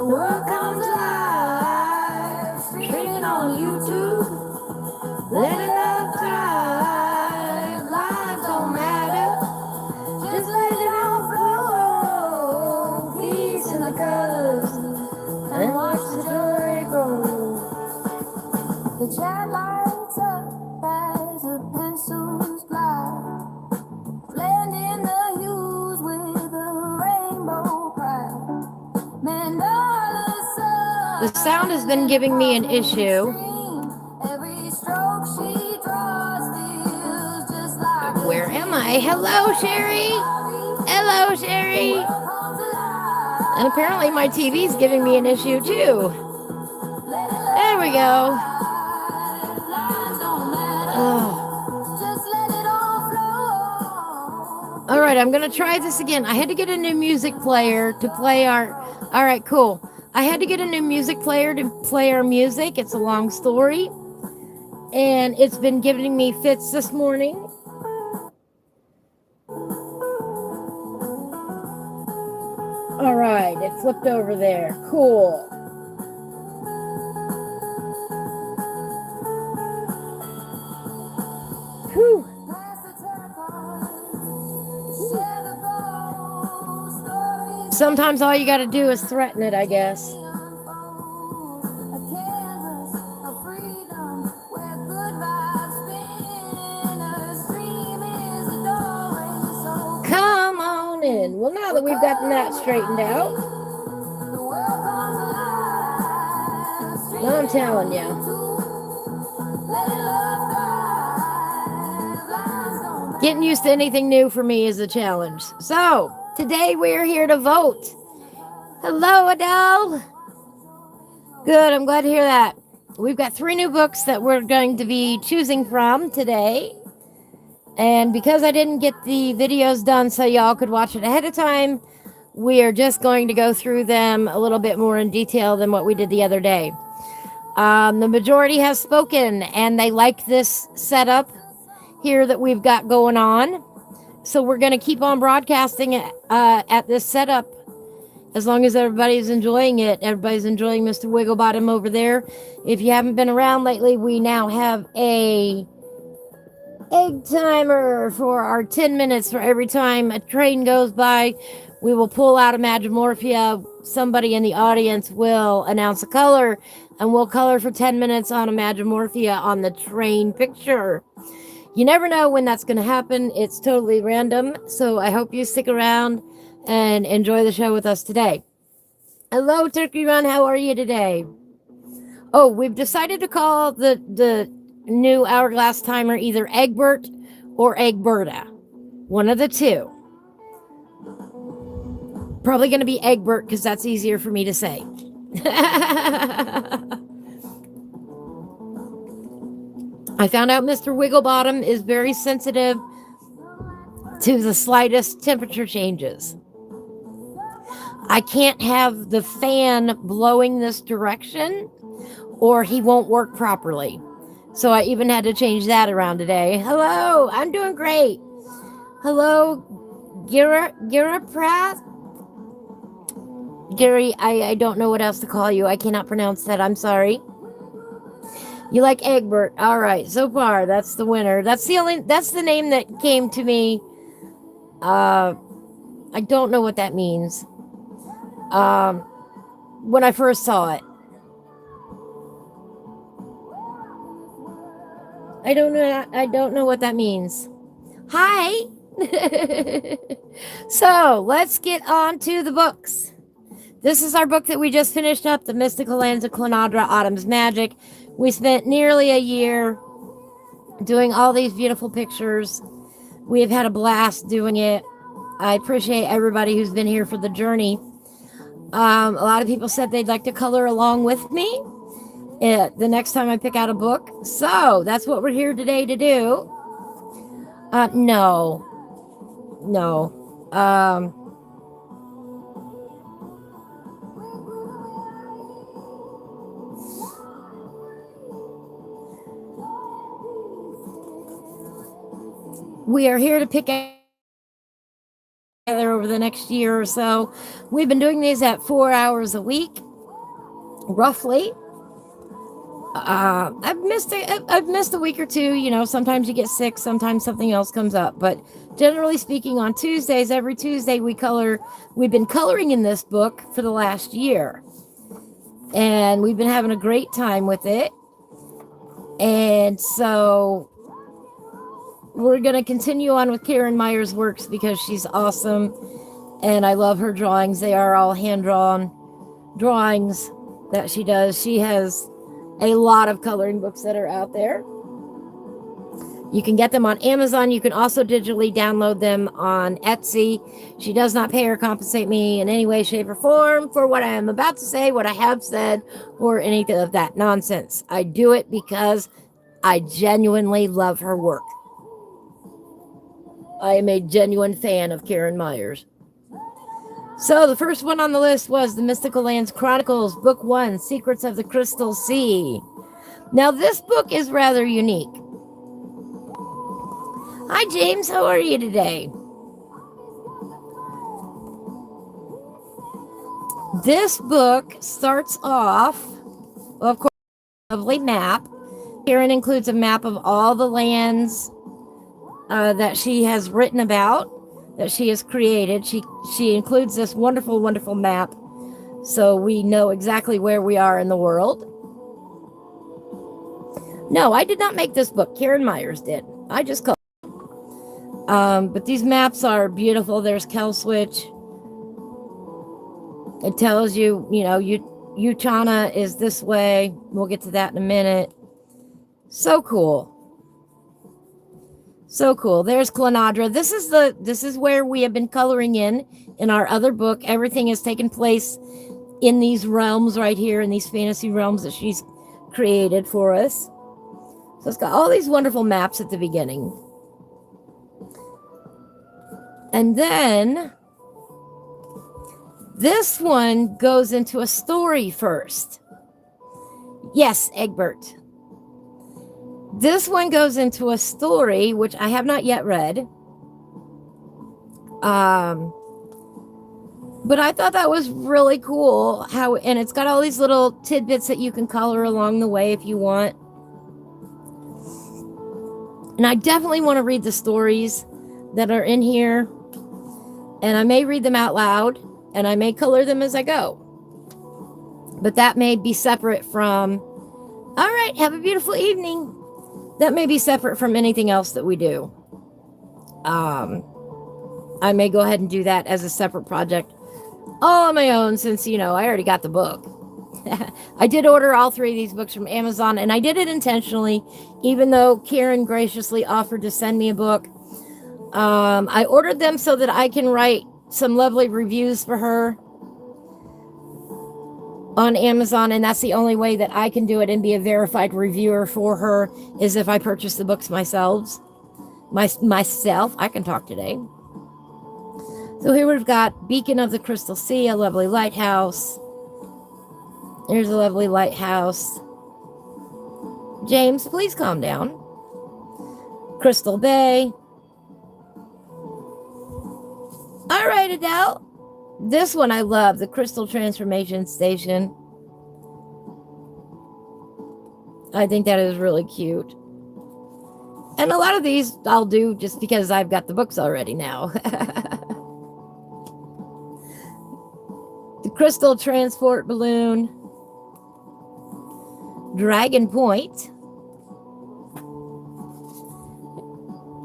The world comes alive, streaming on YouTube. Let it love thrive, lives don't matter. Just let it all flow. Peace in the colors, and watch the joy grow. The chat lights up as the pencils fly, blending the hues with a rainbow pride. Mandala sun. The sound has been giving me an issue. Every stroke she draws feels just like. Where am I? Hello, Sherry. Hello, Sherry. And apparently my TV's giving me an issue too. There we go. Oh. All right, I'm going to try this again. I had to get a new music player to play our... All right, cool. I had to get a new music player to play our music. It's a long story. And it's been giving me fits this morning. All right, it flipped over there. Cool. Whew. Sometimes all you got to do is threaten it, I guess. Come on in. Well, now that we've gotten that straightened out, I'm telling you. Getting used to anything new for me is a challenge. So, today we're here to vote. Hello, Adele. Good, I'm glad to hear that. We've got 3 new books that we're going to be choosing from today. And because I didn't get the videos done so y'all could watch it ahead of time, we are just going to go through them a little bit more in detail than what we did the other day. The majority has spoken, and they like this setup here that we've got going on. So we're going to keep on broadcasting at this setup as long as everybody's enjoying it. Everybody's enjoying Mr. Wigglebottom over there. If you haven't been around lately, we now have a egg timer for our 10 minutes for every time a train goes by. We will pull out a Magimorphia. Somebody in the audience will announce a color, and we'll color for 10 minutes on a Magimorphia on the train picture. You never know when that's going to happen. It's totally random. So I hope you stick around and enjoy the show with us today. Hello, Turkey Run. How are you today? Oh, we've decided to call the new Hourglass timer either Egbert or Egberta. One of the two. Probably going to be Egbert because that's easier for me to say. I found out Mr. Wigglebottom is very sensitive to the slightest temperature changes. I can't have the fan blowing this direction or he won't work properly. So I even had to change that around today. Hello, I'm doing great. Hello, Gira Pratt. Gary, I don't know what else to call you. I cannot pronounce that. I'm sorry. You like Egbert. All right. So far, that's the winner. That's the name that came to me. I don't know what that means. When I first saw it. I don't know what that means. Hi. So, let's get on to the books. This is our book that we just finished up, The Mystical Lands of Klynnadra, Autumn's Magic. We spent nearly a year doing all these beautiful pictures. We have had a blast doing it. I appreciate everybody who's been here for the journey. A lot of people said they'd like to color along with me the next time I pick out a book. So that's what we're here today to do. No. We are here to pick together over the next year or so. We've been doing these at 4 hours a week. roughly. I've missed a week or two. You know, sometimes you get sick, sometimes something else comes up. But generally speaking, on Tuesdays, every Tuesday we color. We've been coloring in this book for the last year, and we've been having a great time with it. And so we're gonna continue on with Karen Meyer's works because she's awesome, and I love her drawings. They are all hand drawn drawings that she does. She has a lot of coloring books that are out there. You can get them on Amazon. You can also digitally download them on Etsy. She does not pay or compensate me in any way, shape, or form for what I am about to say, what I have said, or anything of that nonsense. I do it because I genuinely love her work. I am a genuine fan of Karen Myers. So the first one on the list was The Mystical Lands Chronicles, Book 1, Secrets of the Crystal Sea. Now this book is rather unique. Hi James, how are you today? This book starts off, well, of course, a lovely map. Karen includes a map of all the lands that she has written about, that she has created. She includes this wonderful, wonderful map so we know exactly where we are in the world. No, I did not make this book. Karen Myers did. I just called. But these maps are beautiful. There's Kelswitch. It tells you, you know, Uchana is this way. We'll get to that in a minute. So cool. So cool. There's Klynnadra. This is where we have been coloring in our other book. Everything has taken place in these realms right here, in these fantasy realms that she's created for us. So it's got all these wonderful maps at the beginning. And then this one goes into a story first. Yes, Egbert. This one goes into a story, which I have not yet read. But I thought that was really cool. And it's got all these little tidbits that you can color along the way if you want. And I definitely want to read the stories that are in here. And I may read them out loud, and I may color them as I go. But that may be separate from, all right, have a beautiful evening. That may be separate from anything else that we do. I may go ahead and do that as a separate project all on my own since, you know, I already got the book. I did order all 3 of these books from Amazon, and I did it intentionally, even though Karen graciously offered to send me a book. I ordered them so that I can write some lovely reviews for her on Amazon, and that's the only way that I can do it and be a verified reviewer for her is if I purchase the books myself. I can talk today. So here we've got Beacon of the Crystal Sea, a lovely lighthouse. There's a lovely lighthouse. James, please calm down. Crystal Bay. All right, Adele. This one I love, the Crystal Transformation Station. I think that is really cute. And a lot of these I'll do just because I've got the books already now. The Crystal Transport Balloon. Dragon Point.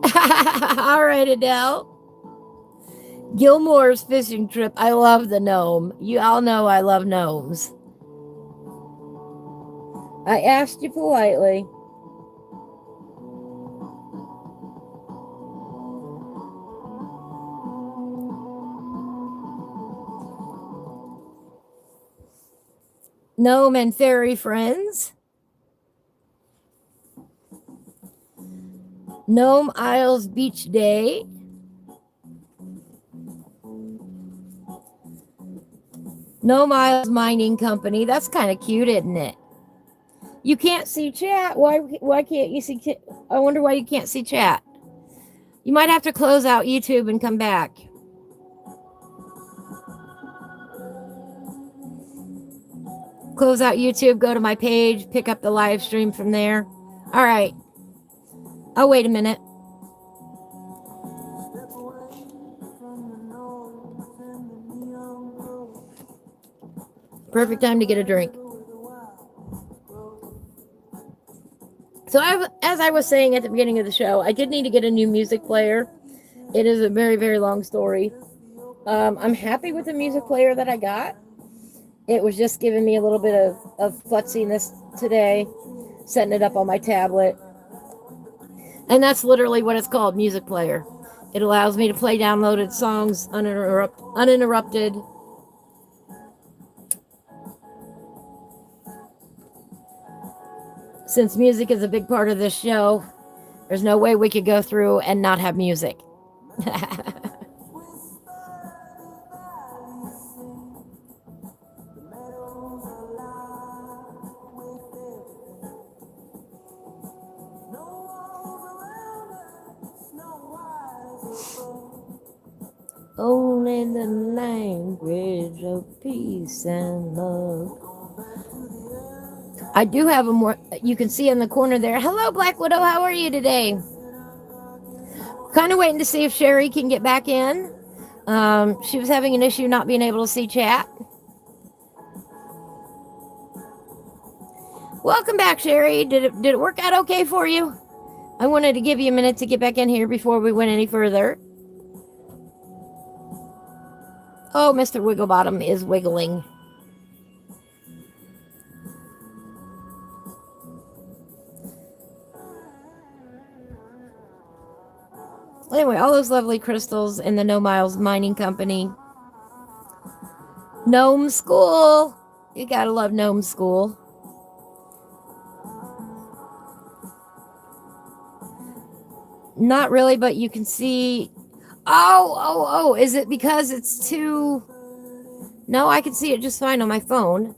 All right, Adele. Gilmore's fishing trip. I love the gnome. You all know I love gnomes. I asked you politely. Gnome and fairy friends. Gnome Isles Beach Day. Gnome Isles Mining Company. That's kind of cute, isn't it? You can't see chat. Why can't you see? I wonder why you can't see chat. You might have to close out YouTube and come back. close out YouTube, go to my page, pick up the live stream from there. All right. Oh, wait a minute. Perfect time to get a drink. So as I was saying at the beginning of the show, I did need to get a new music player. It is a very, very long story. I'm happy with the music player that I got. It was just giving me a little bit of futziness today, setting it up on my tablet. And that's literally what it's called, music player. It allows me to play downloaded songs uninterrupted. Since music is a big part of this show, there's no way we could go through and not have music. Only the language of peace and love. I do have a more, you can see in the corner there. Hello, Black Widow. How are you today? Kind of waiting to see if Sherry can get back in. She was having an issue not being able to see chat. Welcome back, Sherry. Did it work out okay for you? I wanted to give you a minute to get back in here before we went any further. Oh, Mr. Wigglebottom is wiggling. Anyway, all those lovely crystals in the No Miles Mining Company. Gnome School. You gotta love Gnome School. Not really, but you can see... Oh, is it because it's too... No, I can see it just fine on my phone.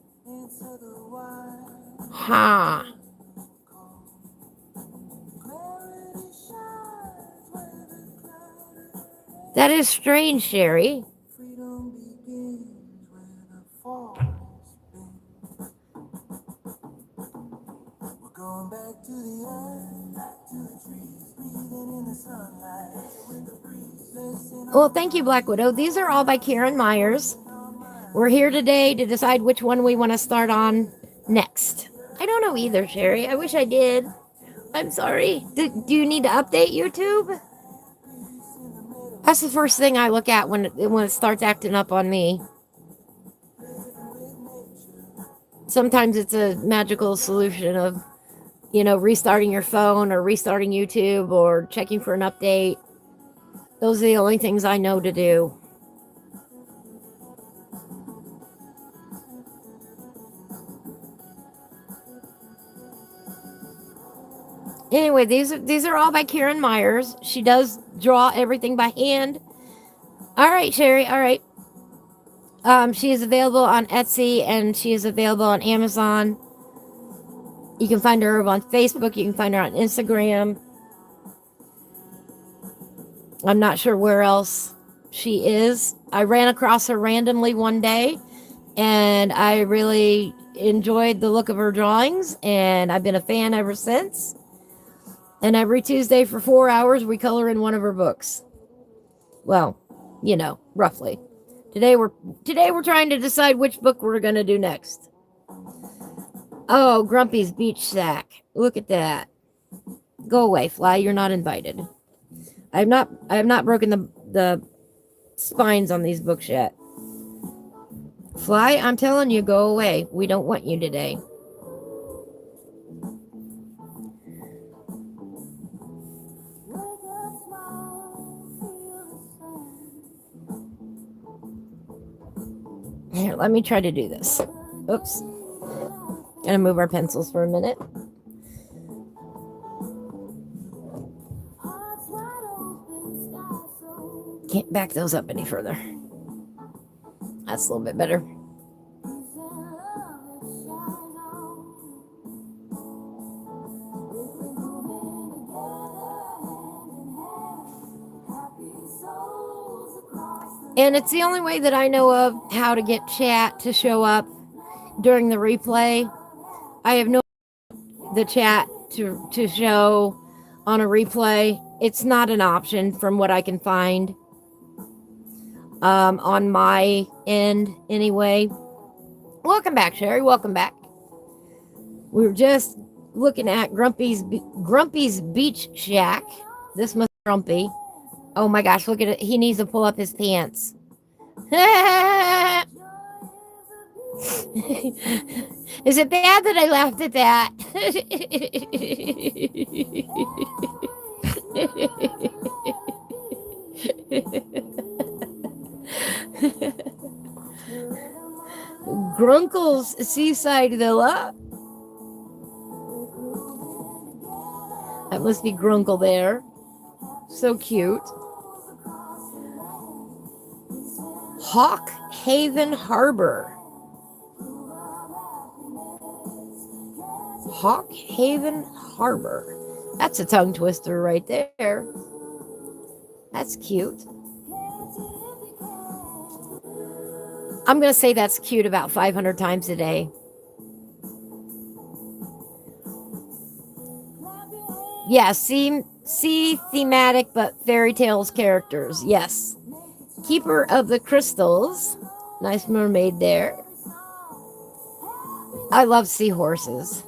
Ha. That is strange, Sherry. Well, thank you, Black Widow. These are all by Karen Myers. We're here today to decide which one we want to start on next. I don't know either, Sherry. I wish I did. I'm sorry. Do you need to update YouTube? That's the first thing I look at when it starts acting up on me. Sometimes it's a magical solution of, restarting your phone or restarting YouTube or checking for an update. Those are the only things I know to do. Anyway, these are all by Karen Myers. She does draw everything by hand. All right, Sherry. All right. She is available on Etsy and she is available on Amazon. You can find her on Facebook. You can find her on Instagram. I'm not sure where else she is. I ran across her randomly one day and I really enjoyed the look of her drawings and I've been a fan ever since. And every Tuesday for 4 hours, we color in one of her books. Well, roughly. Today we're trying to decide which book we're going to do next. Oh, Grumpy's Beach Sack. Look at that. Go away, Fly. You're not invited. I have not broken the spines on these books yet. Fly, I'm telling you, go away. We don't want you today. Here, let me try to do this. Oops. Gonna move our pencils for a minute. Can't back those up any further. That's a little bit better. And it's the only way that I know of how to get chat to show up. during the replay. I have no the chat to show on a replay. It's not an option from what I can find on my end anyway. Welcome back, Sherry. Welcome back. We were just looking at Grumpy's Beach Shack. This must be Grumpy. Oh my gosh, look at it. He needs to pull up his pants. Is it bad that I laughed at that? Grunkle's Seaside Villa. That must be Grunkle there. So cute. Hawk Haven Harbor. Hawk Haven Harbor. That's a tongue twister right there. That's cute. I'm going to say that's cute about 500 times a day. Yeah, see thematic but fairy tales characters. Yes. Keeper of the Crystals. Nice mermaid there. I love seahorses.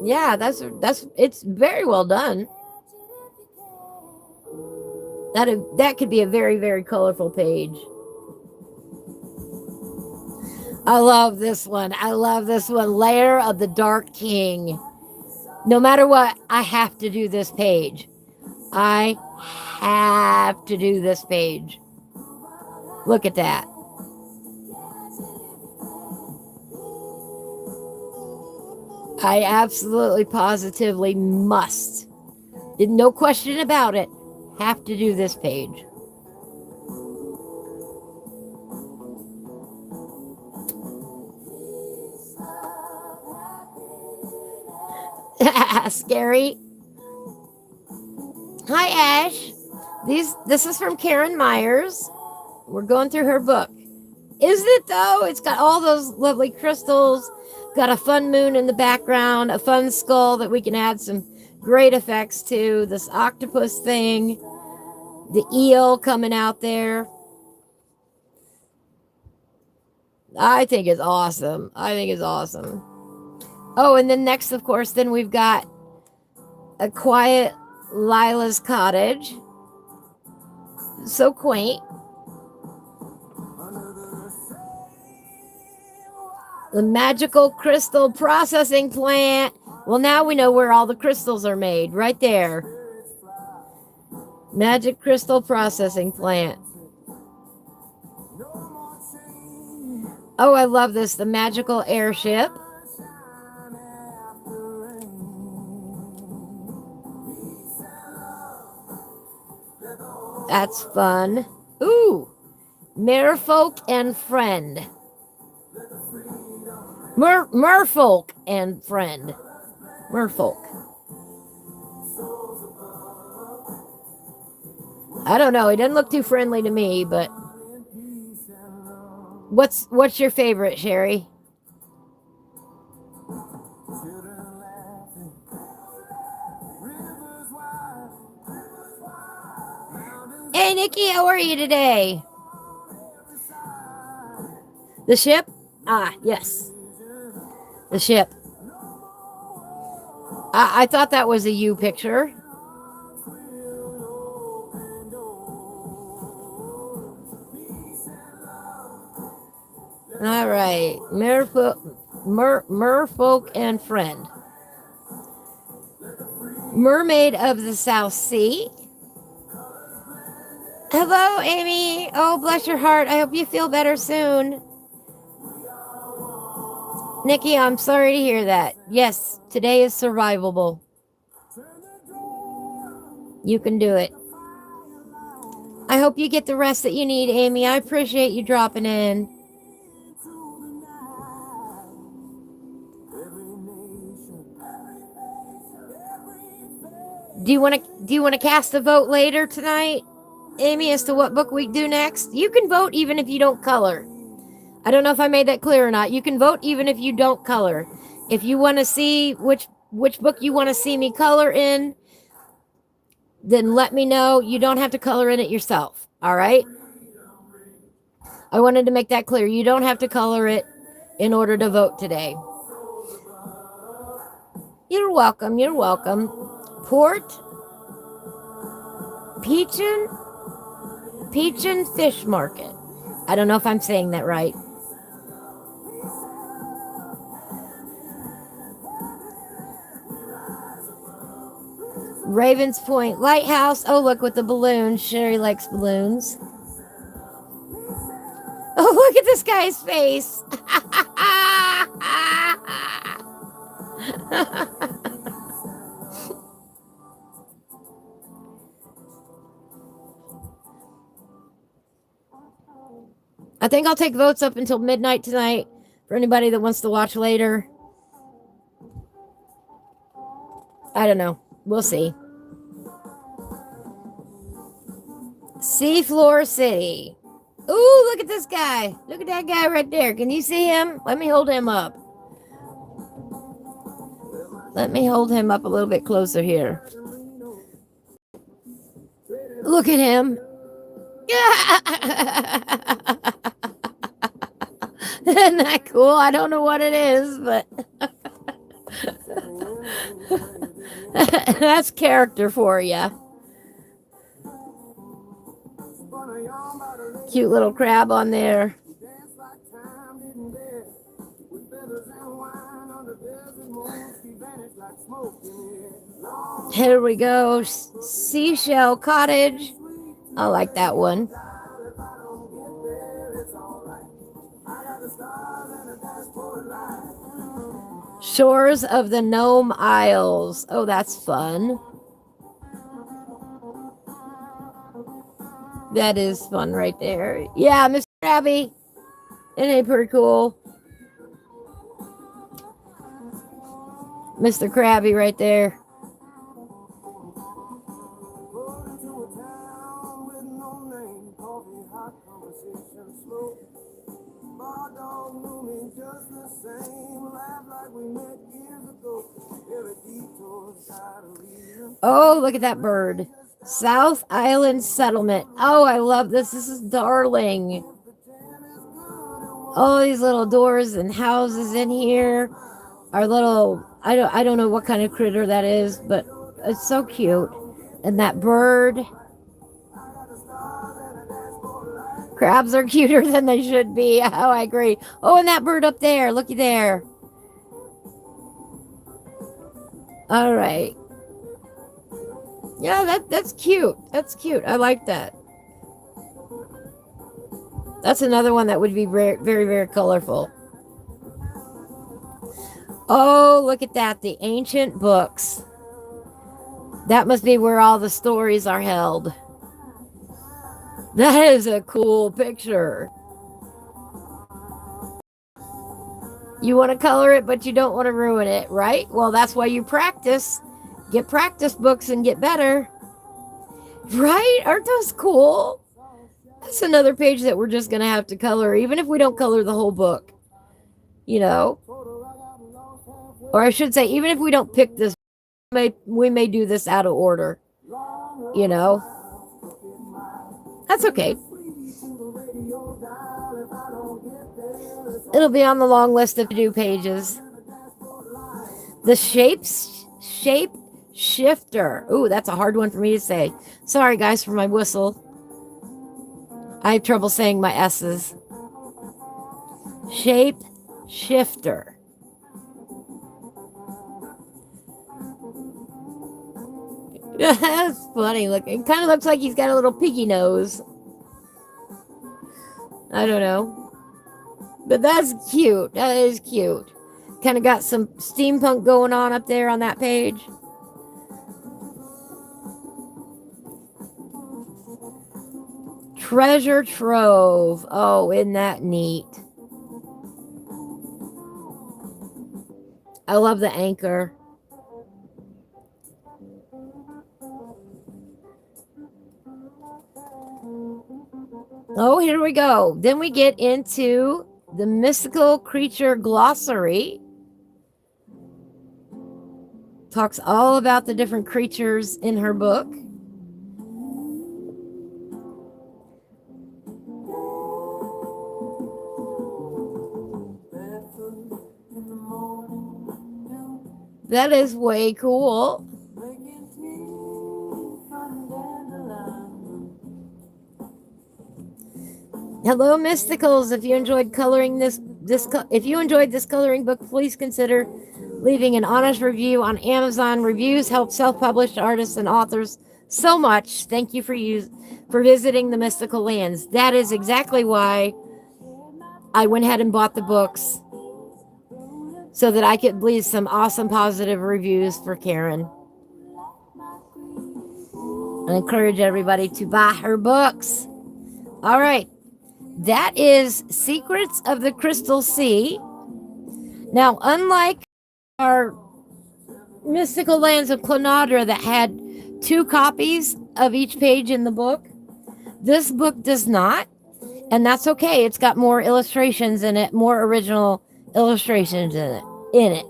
Yeah, that's it's very well done. That could be a very, very colorful page. I love this one. I love this one. Lair of the Dark King. No matter what, I have to do this page. I have to do this page. Look at that. I absolutely, positively must. No question about it. Have to do this page. Scary. Hi, Ash. This is from Karen Myers. We're going through her book. Isn't it though? It's got all those lovely crystals. Got a fun moon in the background, a fun skull that we can add some great effects to. This octopus thing, the eel coming out there. I think it's awesome. I think it's awesome. Oh, and then next, of course, then we've got A Quiet Lila's Cottage. So quaint. The Magical Crystal Processing Plant. Well, now we know where all the crystals are made. Right there. Magic Crystal Processing Plant. Oh, I love this. The Magical Airship. That's fun. Ooh. Merfolk and Friend. Merfolk and Friend. Merfolk. I don't know. He doesn't look too friendly to me, but what's your favorite, Sherry? Hey, Nikki, how are you today? The ship? Ah, yes. The ship. I thought that was a you picture. All right. Merfolk and Friend. Mermaid of the South Sea. Hello, Amy. Oh, bless your heart. I hope you feel better soon. Nikki, I'm sorry to hear that. Yes, today is survivable. You can do it. I hope you get the rest that you need, Amy. I appreciate you dropping in. Do you want to cast a vote later tonight? Amy, as to what book we do next? You can vote even if you don't color. I don't know if I made that clear or not. You can vote even if you don't color. If you want to see which book you want to see me color in, then let me know. You don't have to color in it yourself. All right? I wanted to make that clear. You don't have to color it in order to vote today. You're welcome. You're welcome. Port Peachin Fish Market. I don't know if I'm saying that right. Ravens Point Lighthouse. Oh, look with the balloons. Sherry likes balloons. Oh, look at this guy's face. I think I'll take votes up until midnight tonight for anybody that wants to watch later. I don't know. We'll see. Seafloor City. Ooh, look at this guy. Look at that guy right there. Can you see him? Let me hold him up. Let me hold him up a little bit closer here. Look at him. Isn't that cool? I don't know what it is, but that's character for you. Cute little crab on there. Here we go. Seashell Cottage. I like that one. Shores of the Gnome Isles. Oh, that's fun. That is fun right there. Yeah, Mr. Krabby. Isn't it pretty cool? Mr. Krabby right there. Oh, look at that bird. South Island Settlement. Oh, I love this. This is darling. All these little doors and houses in here are little, I don't know what kind of critter that is, but it's so cute. And that bird. Crabs are cuter than they should be. Oh, I agree. Oh, and that bird up there. Looky there. All right. Yeah, that's cute. That's cute. I like that. That's another one that would be very, very, very colorful. Oh, look at that. The ancient books. That must be where all the stories are held. That is a cool picture. You want to color it, but you don't want to ruin it, right? Well, that's why you practice. Get practice books and get better. Right? Aren't those cool? That's another page that we're just going to have to color, even if we don't color the whole book. You know? Or I should say, even if we don't pick this, we may do this out of order. You know? That's okay. It'll be on the long list of to-do pages. The shape shifter. Ooh, that's a hard one for me to say. Sorry, guys, for my whistle. I have trouble saying my S's. Shape shifter. That's funny looking. Kind of looks like he's got a little piggy nose. I don't know. But that's cute. That is cute. Kind of got some steampunk going on up there on that page. Treasure trove. Oh, isn't that neat? I love the anchor. Oh, here we go. Then we get into the mystical creature glossary. Talks all about the different creatures in her book. That is way cool. Hello, Mysticals. If you enjoyed if you enjoyed this coloring book, please consider leaving an honest review on Amazon. Reviews help self-published artists and authors so much. Thank you for visiting the mystical lands. That is exactly why I went ahead and bought the books, so that I could leave some awesome positive reviews for Karen. I encourage everybody to buy her books. All right. That is Secrets of the Crystal Sea. Now, unlike our Mystical Lands of Klynnadra that had 2 copies of each page in the book, this book does not. And that's okay. It's got more illustrations in it, more original illustrations in it.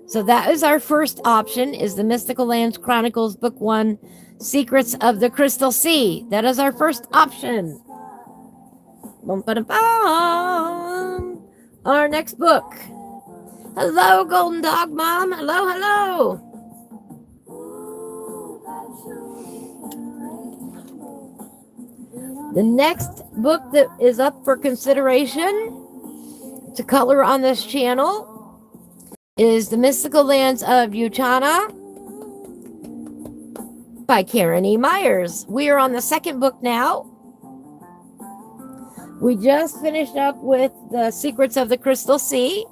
So that is our first option, is the Mystical Lands Chronicles Book 1, Secrets of the Crystal Sea. That is our first option. Our next book. Hello, Golden Dog Mom. Hello, hello. The next book that is up for consideration to color on this channel is The Mystical Lands of Uchana by Karen E. Myers. We are on the second book now. We just finished up with the Secrets of the Crystal Sea.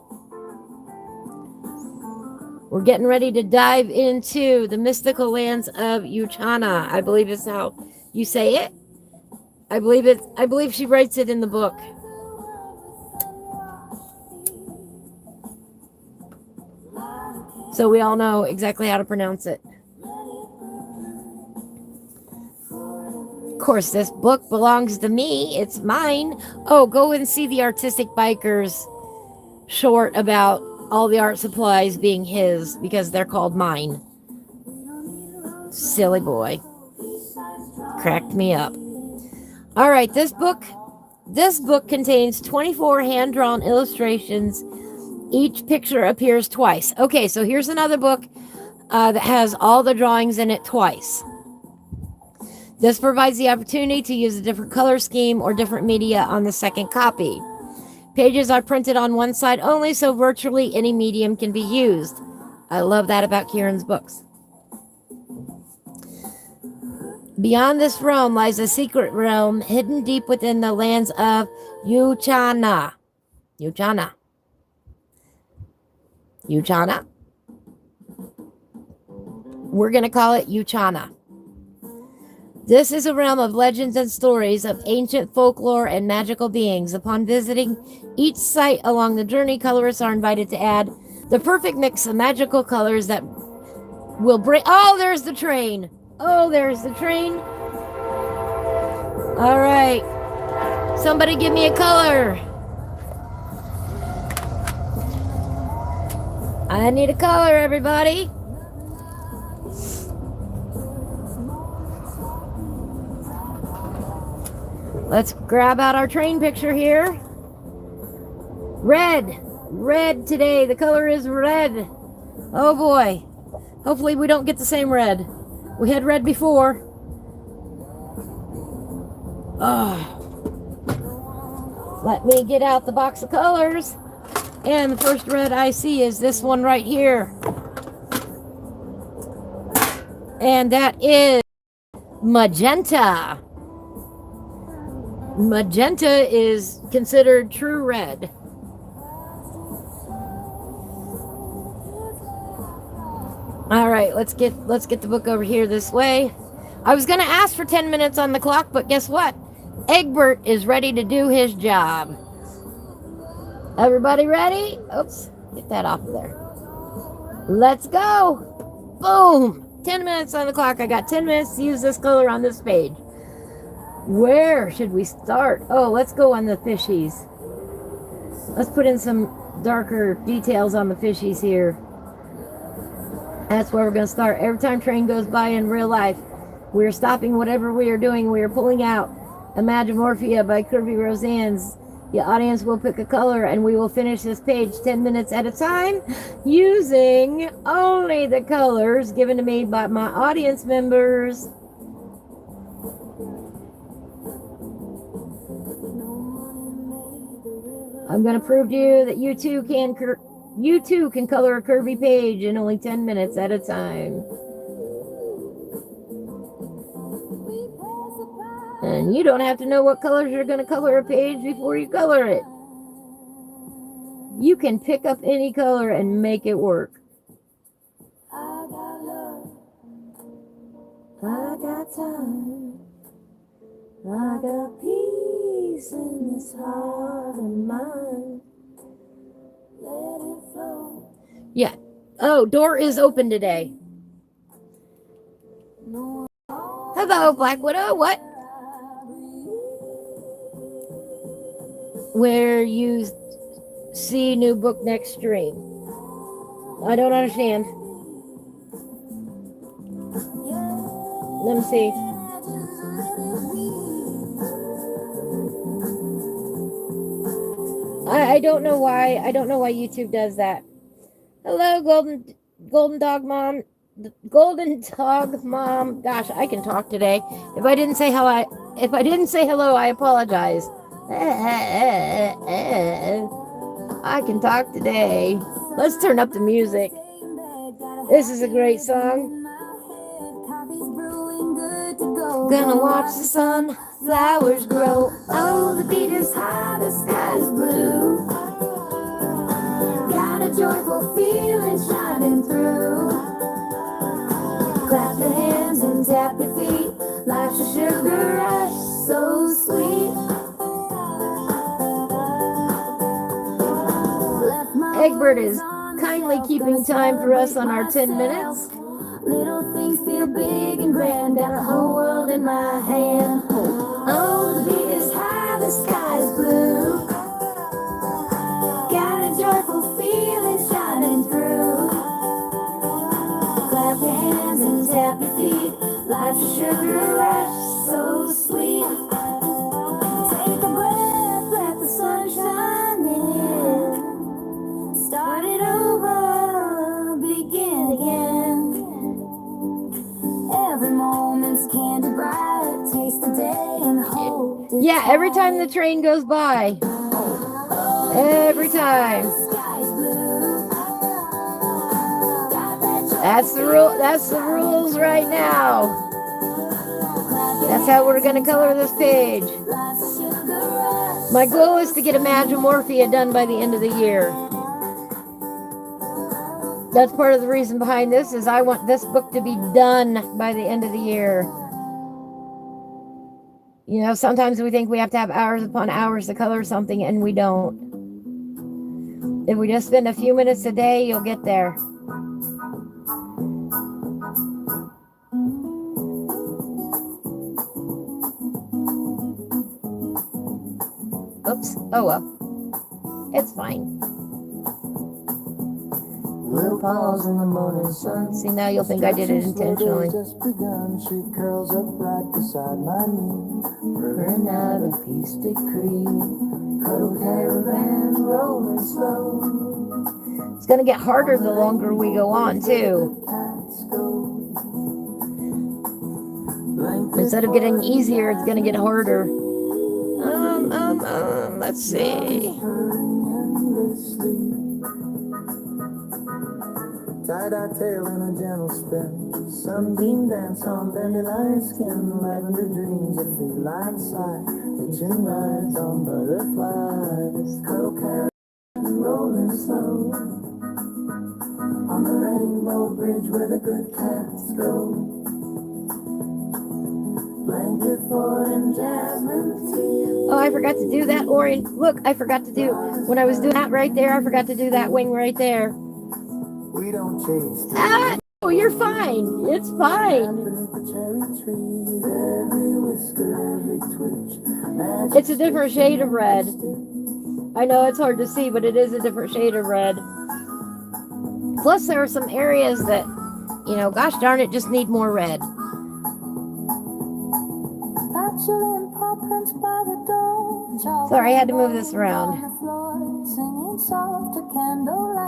We're getting ready to dive into the Mystical Lands of Uchana, I believe is how you say it. I believe she writes it in the book. So we all know exactly how to pronounce it. Of course, this book belongs to me. It's mine. Oh, go and see the Artistic Bikers short about all the art supplies being his, because they're called mine. Silly boy. Cracked me up. All right, this book contains 24 hand-drawn illustrations. Each picture appears twice. Okay, so here's another book that has all the drawings in it twice. This provides the opportunity to use a different color scheme or different media on the second copy. Pages are printed on one side only, so virtually any medium can be used. I love that about Karen's books. Beyond this realm lies a secret realm hidden deep within the lands of Uchana. Uchana. Uchana. We're going to call it Uchana. This is a realm of legends and stories of ancient folklore and magical beings. Upon visiting each site along the journey, colorists are invited to add the perfect mix of magical colors that will bring... Oh, there's the train. Oh, there's the train. All right. Somebody give me a color. I need a color, everybody. Let's grab out our train picture here. Red. Red today. The color is red. Oh boy. Hopefully we don't get the same red. We had red before. Oh. Let me get out the box of colors. And the first red I see is this one right here. And that is magenta. Magenta is considered true red. All right, let's get the book over here this way. I was going to ask for 10 minutes on the clock, but guess what? Egbert is ready to do his job. Everybody ready? Oops, get that off of there. Let's go. Boom. 10 minutes on the clock. I got 10 minutes to use this color on this page. Where should we start? Oh, let's go on the fishies. Let's put in some darker details on the fishies here. That's where we're going to start. Every time train goes by in real life, we're stopping whatever we are doing. We are pulling out Imagimorphia by Kirby Roseanne's. The audience will pick a color and we will finish this page 10 minutes at a time using only the colors given to me by my audience members. I'm going to prove to you that you too can color a Kirby page in only 10 minutes at a time. And you don't have to know what colors you're going to color a page before you color it. You can pick up any color and make it work. I got love. I got time. I got peace in this heart of mine. Let it flow. Yeah. Oh, door is open today. Hello, Black Widow. What? Where you see new book next stream. I don't understand. Let me see. I don't know why. I don't know why YouTube does that. Hello, Golden Dog Mom. Golden Dog Mom. Gosh, I can talk today. If I didn't say hello, I apologize. I can talk today. Let's turn up the music. This is a great song. Gonna watch the sunflowers grow. Oh, the beat is high, the sky is blue. Got a joyful feeling shining through. Clap your hands and tap your feet. Life's a sugar rush, so sweet. Egbert is kindly keeping time for us on our 10 minutes. Little things feel big and grand. Got the whole world in my hand. Oh, the beat is high, the sky is blue. Got a joyful feeling shining through. Clap your hands and tap your feet. Life's a sugar rush, so sweet. Take a breath, let the sun shine in. Start it over, begin again. Every moment's candy bright. Taste the day and hope. Yeah, every time the train goes by. Every time. That's the rule. That's the rules right now. That's how we're going to color this page. My goal is to get Imagimorphia done by the end of the year. That's part of the reason behind this is I want this book to be done by the end of the year. You know, sometimes we think we have to have hours upon hours to color something, and we don't. If we just spend a few minutes a day, you'll get there. Oops. Oh well. It's fine. Little pause in the morning sun. See, now you'll think I did it intentionally. Just begun. She curls up right beside my knee, praying out a peace decree. Cuddle caravan rolling slow. It's gonna get harder the longer we go on too. Instead of getting easier, it's gonna get harder. Let's see. Tie-dye tail in a gentle spin. Sunbeam dance on dandelion skin. Lavender dreams that feel like sight. Hitching rides on butterflies. Cuddle caravan rolling slow. On the rainbow bridge where the good cats go. Blanket fort and jasmine tea. Oh, I forgot to do that orange. Look, I forgot to do. When I was doing that right there, I forgot to do that wing right there. We don't chase. Oh, you're fine. It's fine. It's a different shade of red. I know it's hard to see, but it is a different shade of red. Plus, there are some areas that, gosh darn it, just need more red. Sorry, I had to move this around.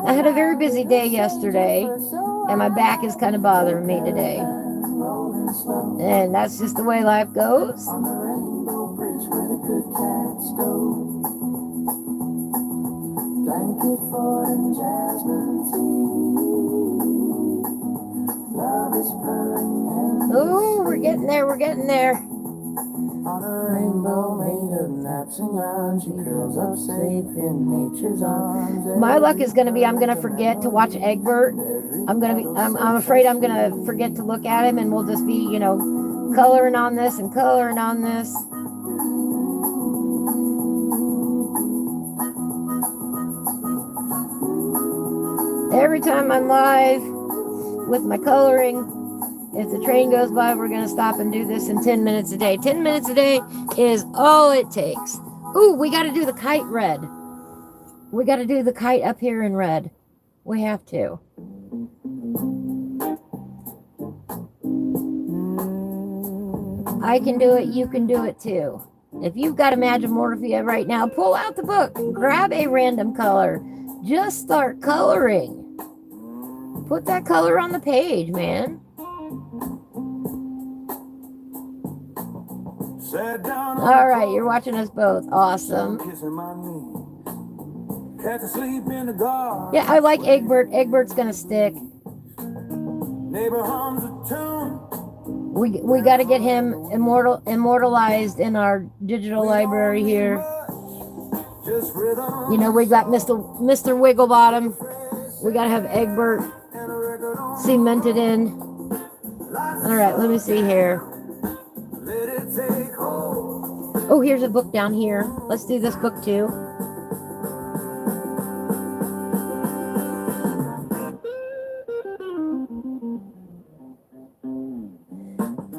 I had a very busy day yesterday, and my back is kind of bothering me today. And that's just the way life goes. Oh, we're getting there, we're getting there. On a rainbow made of naps and yarns, she curls up safe in nature's arms. My luck is going to be I'm going to forget to watch Egbert. I'm afraid I'm going to forget to look at him, and we'll just be, coloring on this and coloring on this. Every time I'm live with my coloring, if the train goes by, we're going to stop and do this in 10 minutes a day. 10 minutes a day is all it takes. Ooh, we got to do the kite red. We got to do the kite up here in red. We have to. I can do it. You can do it too. If you've got a Magimorphia right now, pull out the book. Grab a random color. Just start coloring. Put that color on the page, man. All right, you're watching us both. Awesome. Yeah, I like Egbert. Egbert's gonna stick. We got to get him immortalized in our digital library here. We got Mr. Wigglebottom. We got to have Egbert cemented in. All right, let me see here. Oh, here's a book down here. Let's do this book too.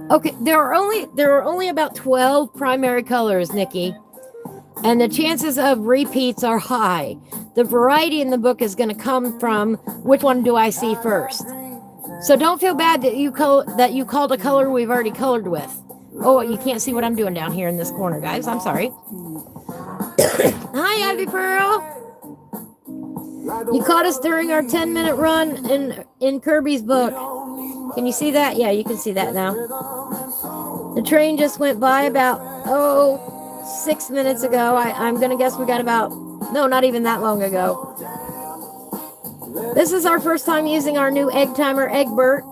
Okay, there are only about 12 primary colors, Nikki, and the chances of repeats are high. The variety in the book is going to come from which one do I see first. So don't feel bad that you called a color we've already colored with. Oh, you can't see what I'm doing down here in this corner, guys. I'm sorry. Hi, Ivy Pearl. You caught us during our 10-minute run in Kirby's book. Can you see that? Yeah, you can see that now. The train just went by about, 6 minutes ago. I'm going to guess we got not even that long ago. This is our first time using our new egg timer, Egbert.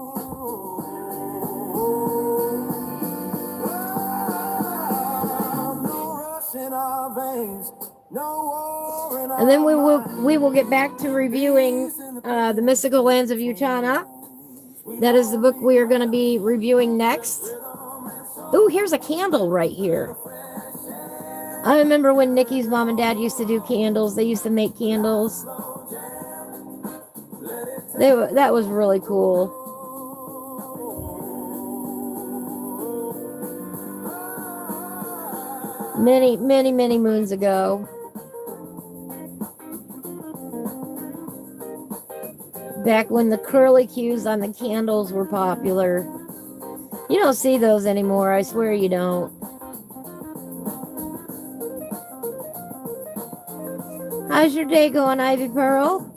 And then we will get back to reviewing the Mystical Lands of Uchana. That is the book we are going to be reviewing next. Ooh, here's a candle right here. I remember when Nikki's mom and dad used to do candles. They used to make candles. That was really cool. Many, many, many moons ago. Back when the curly cues on the candles were popular. You don't see those anymore, I swear you don't. How's your day going, Ivy Pearl?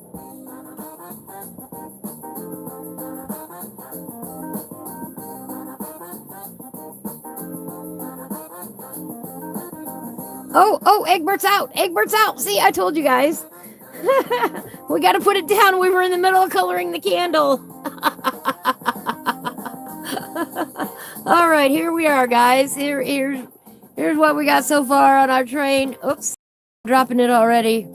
Oh, Egbert's out. Egbert's out. See, I told you guys. We got to put it down. We were in the middle of coloring the candle. All right, here we are, guys. Here's what we got so far on our train. Oops, dropping it already.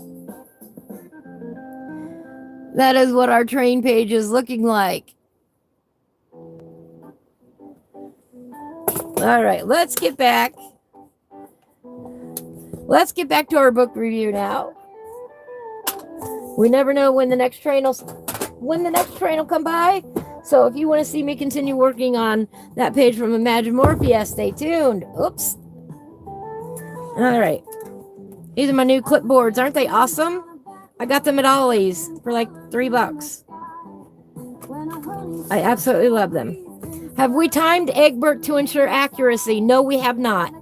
That is what our train page is looking like. All right, let's get back. Let's get back to our book review now. We never know when the next train will come by. So if you want to see me continue working on that page from Imagimorphia, stay tuned. Oops. All right. These are my new clipboards. Aren't they awesome? I got them at Ollie's for like $3. I absolutely love them. Have we timed Egbert to ensure accuracy? No, we have not.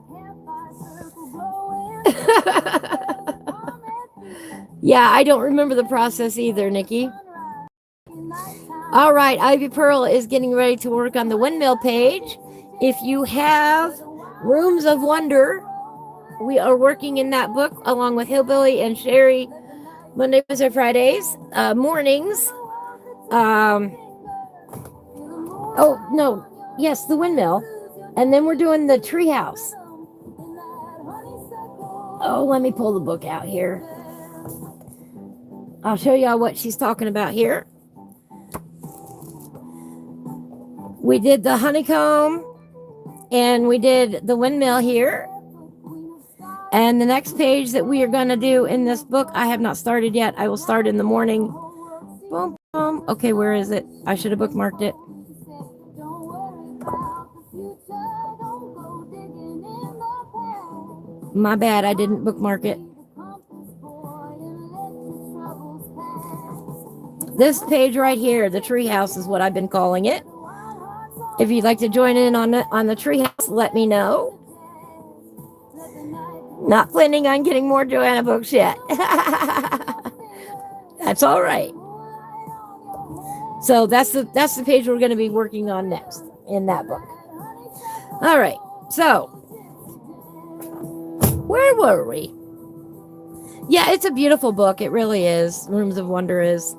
Yeah, I don't remember the process either, Nikki. All right, Ivy Pearl is getting ready to work on the windmill page. If you have Rooms of Wonder, we are working in that book along with Hillbilly and Sherry Monday, Wednesday, Fridays, mornings. Oh, no. Yes, the windmill. And then we're doing the treehouse. Oh, let me pull the book out here. I'll show y'all what she's talking about here. We did the honeycomb and we did the windmill here. And the next page that we are going to do in this book, I have not started yet. I will start in the morning. Boom, boom. Okay, where is it? I should have bookmarked it. My bad, I didn't bookmark it. This page right here, the treehouse, is what I've been calling it. If you'd like to join in on the treehouse, let me know. Not planning on getting more Joanna books yet. That's all right. So that's the page we're going to be working on next in that book. All right. So where were we? Yeah, it's a beautiful book. It really is. Rooms of Wonder is.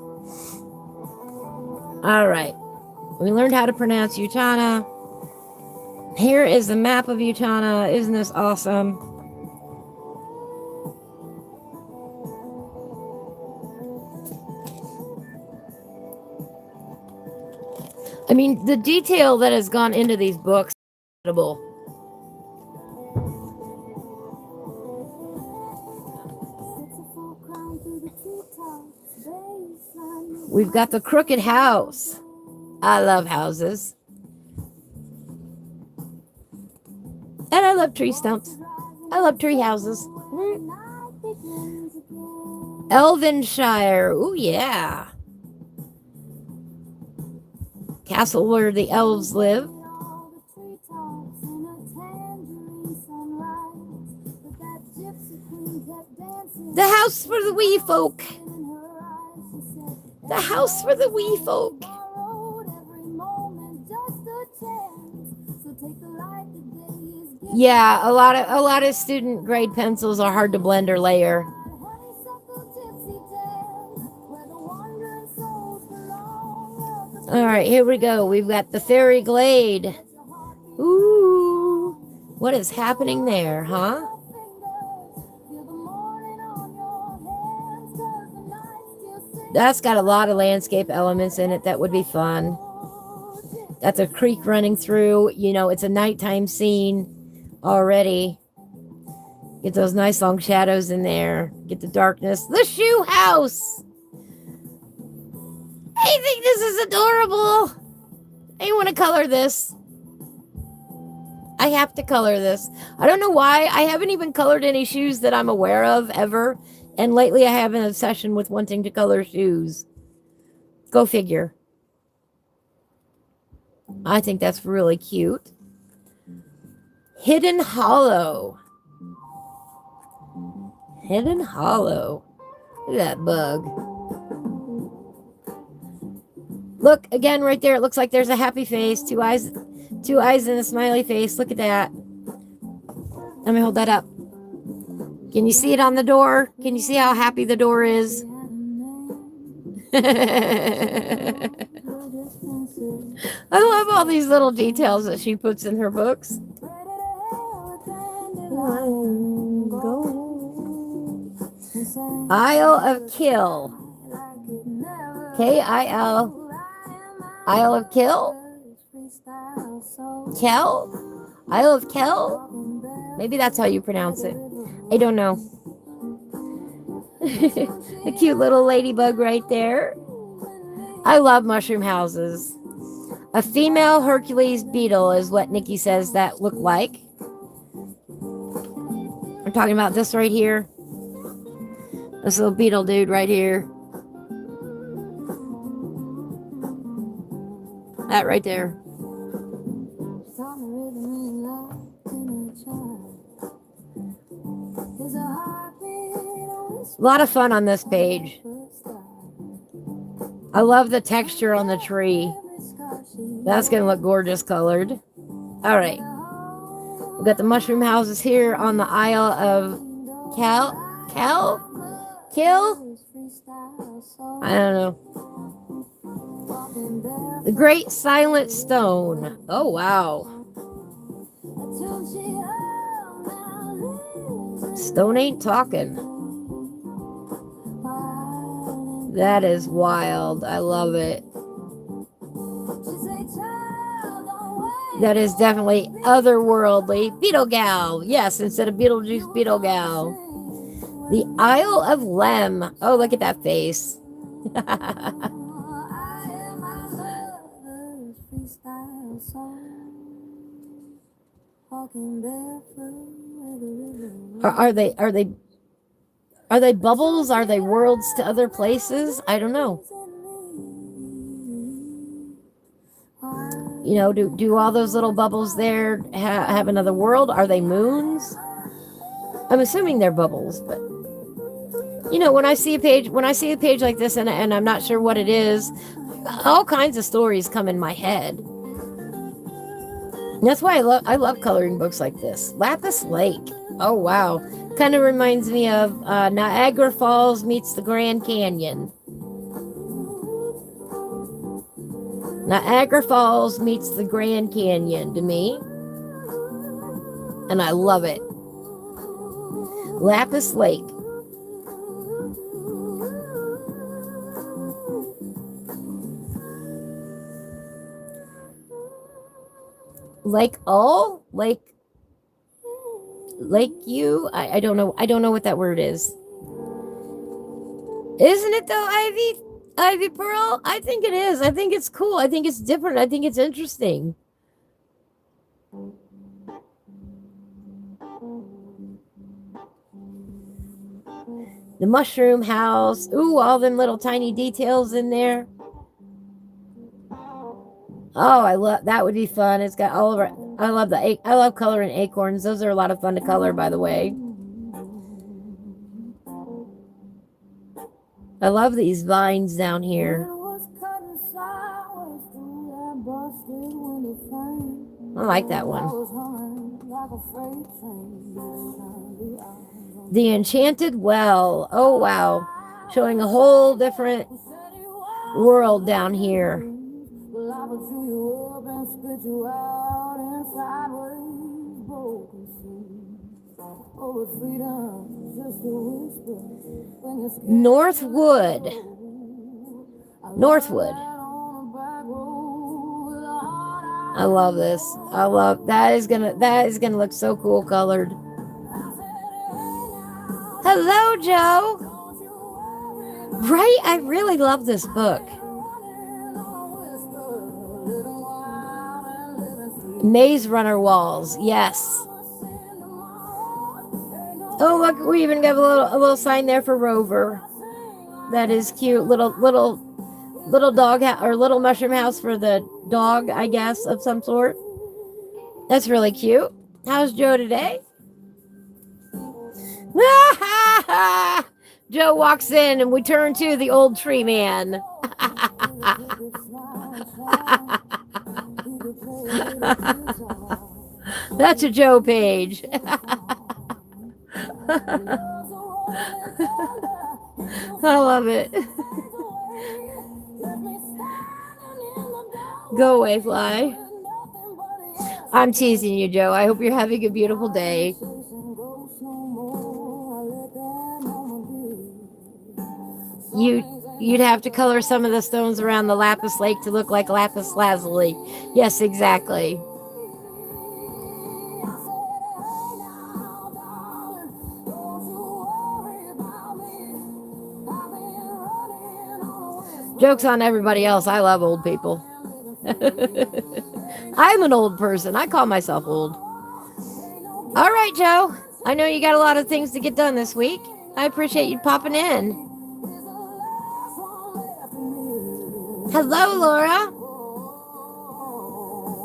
All right. We learned how to pronounce Uchana. Here is the map of Uchana. Isn't this awesome? I mean, the detail that has gone into these books is incredible. We've got the crooked house. I love houses. And I love tree stumps. I love tree houses. Elvenshire. Ooh, yeah. Castle where the elves live. The house for the wee folk. The house for the wee folk. Yeah, a lot of student grade pencils are hard to blend or layer. All right, here we go. We've got the Fairy Glade. Ooh, what is happening there, huh? That's got a lot of landscape elements in it. That would be fun. That's a creek running through. You know, it's a nighttime scene already. Get those nice long shadows in there. Get the darkness. The shoe house. I think this is adorable. I want to color this. I have to color this. I don't know why. I haven't even colored any shoes that I'm aware of ever. And lately I have an obsession with wanting to color shoes. Go figure. I think that's really cute. Hidden Hollow. Hidden Hollow. Look at that bug. Look, again, right there. It looks like there's a happy face. Two eyes and a smiley face. Look at that. Let me hold that up. Can you see it on the door? Can you see how happy the door is? I love all these little details that she puts in her books. Isle of Kill. K-I-L. Isle of Kill? Kel? Isle of Kel? Maybe that's how you pronounce it. I don't know. The cute little ladybug right there. I love mushroom houses. A female Hercules beetle is what Nikki says that looked like. I'm talking about this right here. This little beetle dude right here. That right there. A lot of fun on this page. I love the texture on the tree. That's going to look gorgeous colored. All right. We've got the mushroom houses here on the Isle of Kill? I don't know. The Great Silent Stone. Oh, wow. Stone ain't talking. That is wild. I love it. That is definitely otherworldly. Beetle Gal. Yes, instead of Beetlejuice, Beetle Gal. The Isle of Lem. Oh, look at that face. Are they bubbles? Are they worlds to other places? I don't know. You know, do all those little bubbles there have another world? Are they moons? I'm assuming they're bubbles, but you know, when I see a page like this and I'm not sure what it is, all kinds of stories come in my head. And that's why I love coloring books like this. Lapis Lake. Oh wow, kind of reminds me of Niagara Falls meets the Grand Canyon. Niagara Falls meets the Grand Canyon to me. And I love it. Lapis Lake. Lake you? I don't know. I don't know what that word is. Isn't it though, Ivy Pearl? I think it is. I think it's cool. I think it's different. I think it's interesting. The mushroom house. Ooh, all them little tiny details in there. Oh, I love that. Would be fun. It's got all over. I love coloring acorns. Those are a lot of fun to color, by the way. I love these vines down here. I like that one. The Enchanted Well. Oh, wow. Showing a whole different world down here. Northwood. I love this. I love that is gonna look so cool colored. Hello, Joe. Right? I really love this book. Maze Runner Walls. Yes. Oh, look, we even got a little sign there for Rover. That is cute. Little dog or little mushroom house for the dog, I guess, of some sort. That's really cute. How's Joe today? Joe walks in and we turn to the old tree man. That's a Joe page. I love it. Go away, fly. I'm teasing you, Joe. I hope you're having a beautiful day. You'd have to color some of the stones around the lapis lake to look like lapis lazuli. Yes, exactly. Joke's on everybody else. I love old people. I'm an old person. I call myself old. All right, Joe. I know you got a lot of things to get done this week. I appreciate you popping in. Hello, Laura.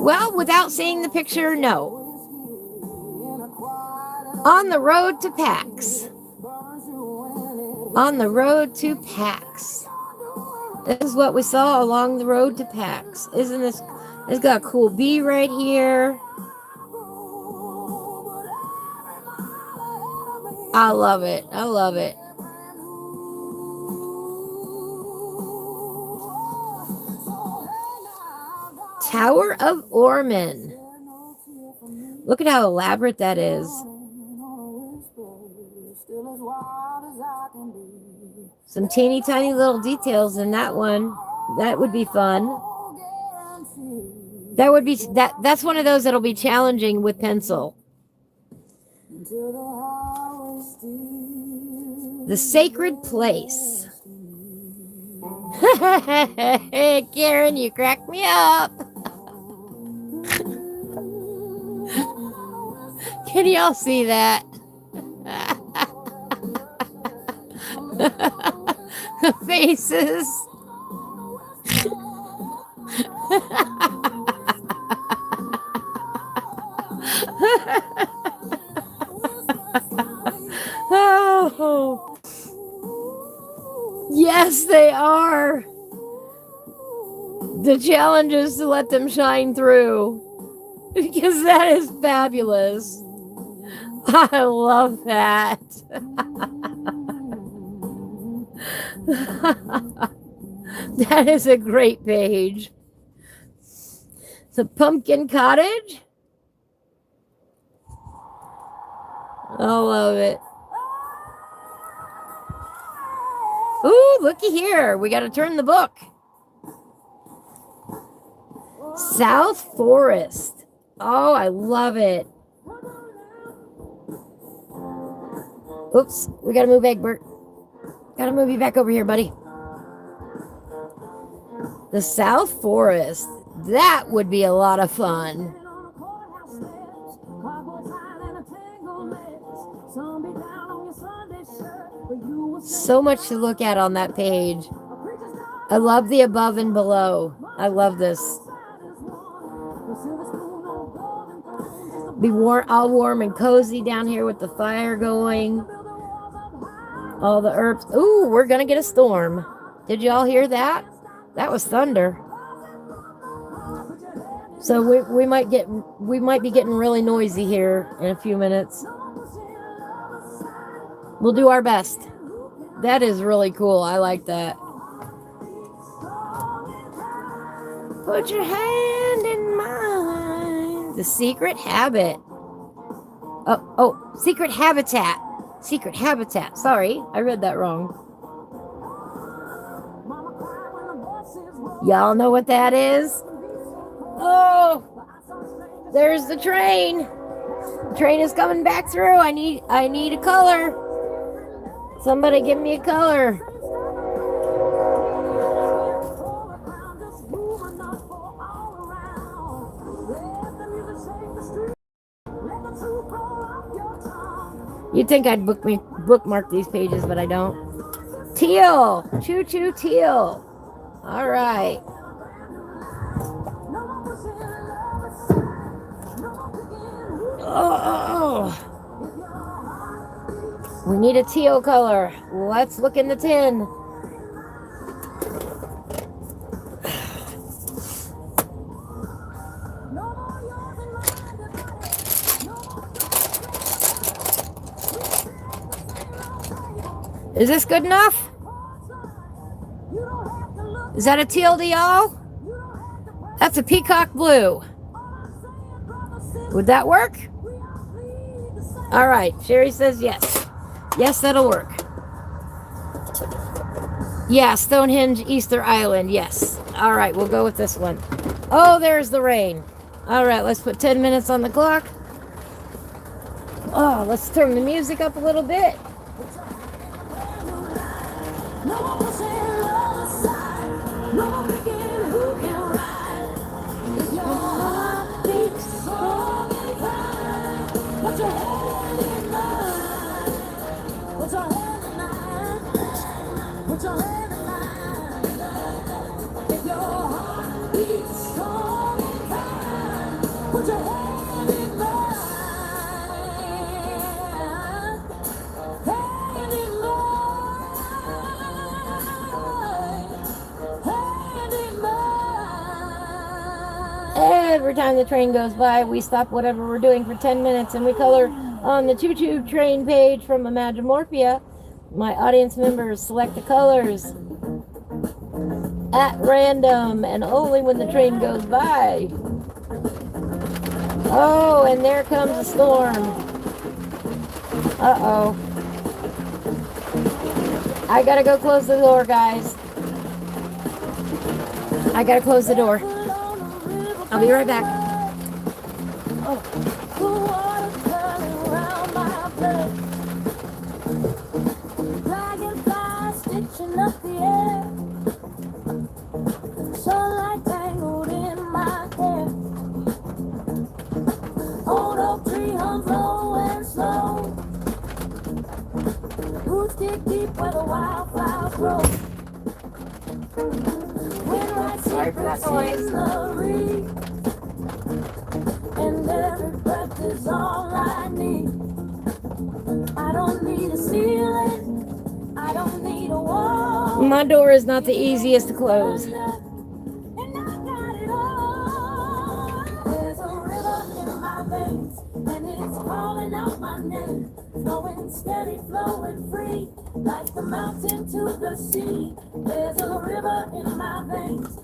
Well, without seeing the picture, no. On the road to PAX. On the road to PAX. This is what we saw along the road to PAX. Isn't this? It's got a cool bee right here. I love it. I love it. Tower of Orman. Look at how elaborate that is. Some teeny tiny little details in that one. That would be fun. That's one of those that'll be challenging with pencil. The Sacred Place. Hey, Karen, you crack me up. Can y'all see that? Faces. Oh. Yes, they are. The challenge is to let them shine through. Because that is fabulous. I love that. That is a great page. The Pumpkin Cottage. I love it. Ooh, looky here. We got to turn the book. South Forest. Oh, I love it. Oops, we got to move Egbert. Got to move you back over here, buddy. The South Forest. That would be a lot of fun. So much to look at on that page. I love the above and below. I love this. Be all warm and cozy down here with the fire going. All the herbs. Ooh, we're gonna get a storm. Did y'all hear that? That was thunder. So we might be getting really noisy here in a few minutes. We'll do our best. That is really cool. I like that. Put your hand in mine. The Secret Habit. Oh, Secret Habitat. Secret Habitat. Sorry, I read that wrong. Y'all know what that is? Oh, there's the train. The train is coming back through. I need a color. Somebody give me a color. You'd think I'd bookmark these pages, but I don't. Teal. Choo choo teal. All right. Oh. We need a teal color. Let's look in the tin. Is this good enough? Is that a teal to y'all? That's a peacock blue. Would that work? All right, Sherry says yes. Yes, that'll work. Yeah, Stonehenge, Easter Island, yes. All right, we'll go with this one. Oh, there's the rain. All right, let's put 10 minutes on the clock. Oh, let's turn the music up a little bit. Put your hand in mine. Hand in mine. Hand in mine. Every time the train goes by, we stop whatever we're doing for 10 minutes and we color on the choo-choo train page from Imagimorphia. My audience members select the colors at random and only when the train goes by. Oh, and there comes a storm. Uh-oh. I gotta go close the door, guys. I gotta close the door. I'll be right back. Dragonfly stitching up the air. Sunlight tangled in my hair. Old oak tree hums low and slow. Roots dig deep where the wildflowers grow. Wind rides secrets in the reed. And every breath is all I need. I don't need a ceiling. I don't need a wall. My door is not the easiest to close. And I got it all. There's a river in my veins, and it's calling out my name. Flowing steady, flowing free, like the mountain to the sea. There's a river in my veins,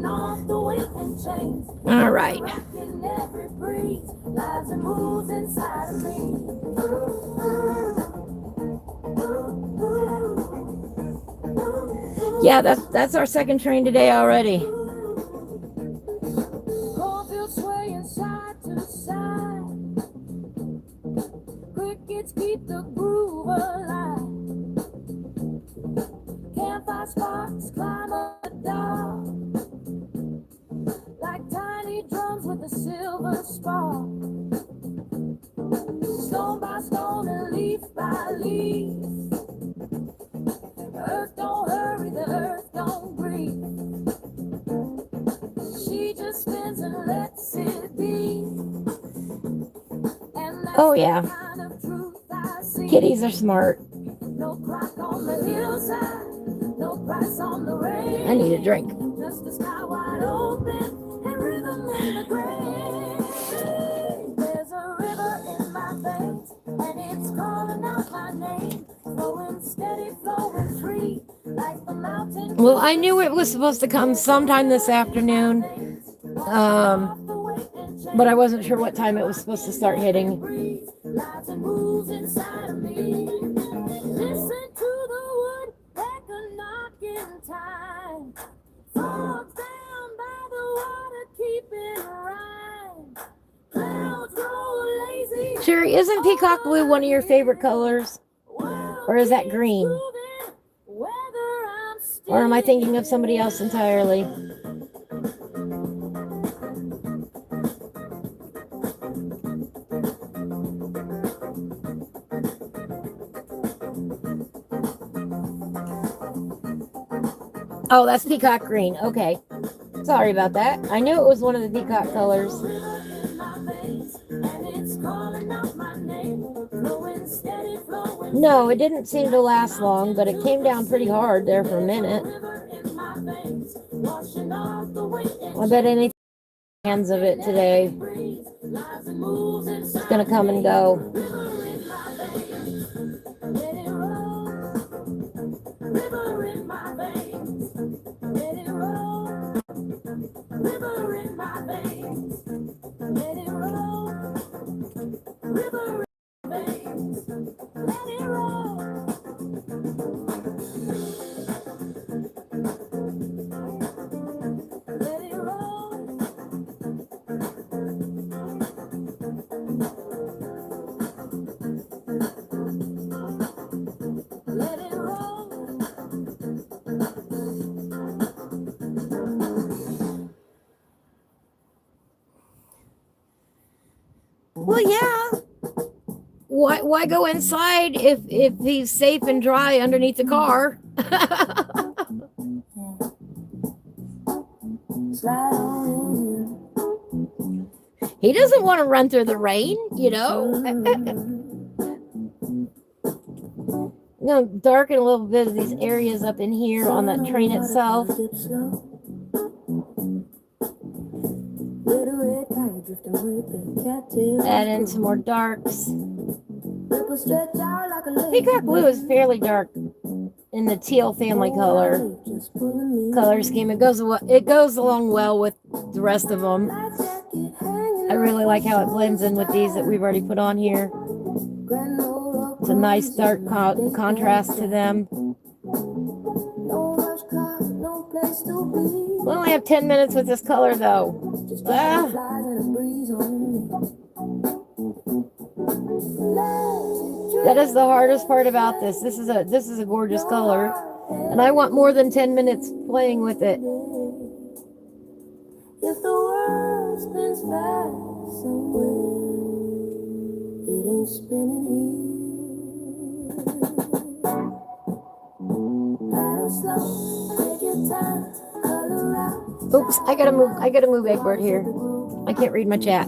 off the whip and chains. All right. In every breeze, lies and moves inside of me. Yeah, that's our second train today already. Cornfields swaying side to side. Crickets keep the groove alive. Campfire sparks climb up the dark, like tiny drums with a silver spark. Stone by stone and leaf by leaf. The earth don't hurry, the earth don't breathe. She just spins and lets it be. And that's Oh, yeah. the kind of truth I see. Kitties are smart. No clock on the hillside, no price on the rain. I need a drink. Just the sky wide open and rhythm in the grave. There's a river in my veins, and it's calling out my name. Flowing steady, flowing free, like the mountain. Well, I knew it was supposed to come sometime this afternoon, but I wasn't sure what time it was supposed to start hitting. Lives and moves inside of me. Listen to the woodpecker knocking time. Frogs down by the water keeping rhyme. Clouds roll lazy. Sherry, isn't peacock blue one of your favorite colors? Or is that green? Or am I thinking of somebody else entirely? Oh, that's peacock green. Okay. Sorry about that. I knew it was one of the peacock colors. No, it didn't seem to last long, but it came down pretty hard there for a minute. I bet anything hands of it today. It's gonna come and go. Well, yeah. Why go inside if he's safe and dry underneath the car? He doesn't want to run through the rain, you know. I'm going to darken a little bit of these areas up in here on that train itself. Add in some more darks. Peacock blue is fairly dark in the teal family color scheme. It goes along well with the rest of them. I really like how it blends in with these that we've already put on here. It's a nice dark contrast to them. We only have 10 minutes with this color though. That is the hardest part about this. This is a gorgeous color, and I want more than 10 minutes playing with it. If the world spins fast away, it ain't spinning here. Oops, I gotta move Egbert here. I can't read my chat.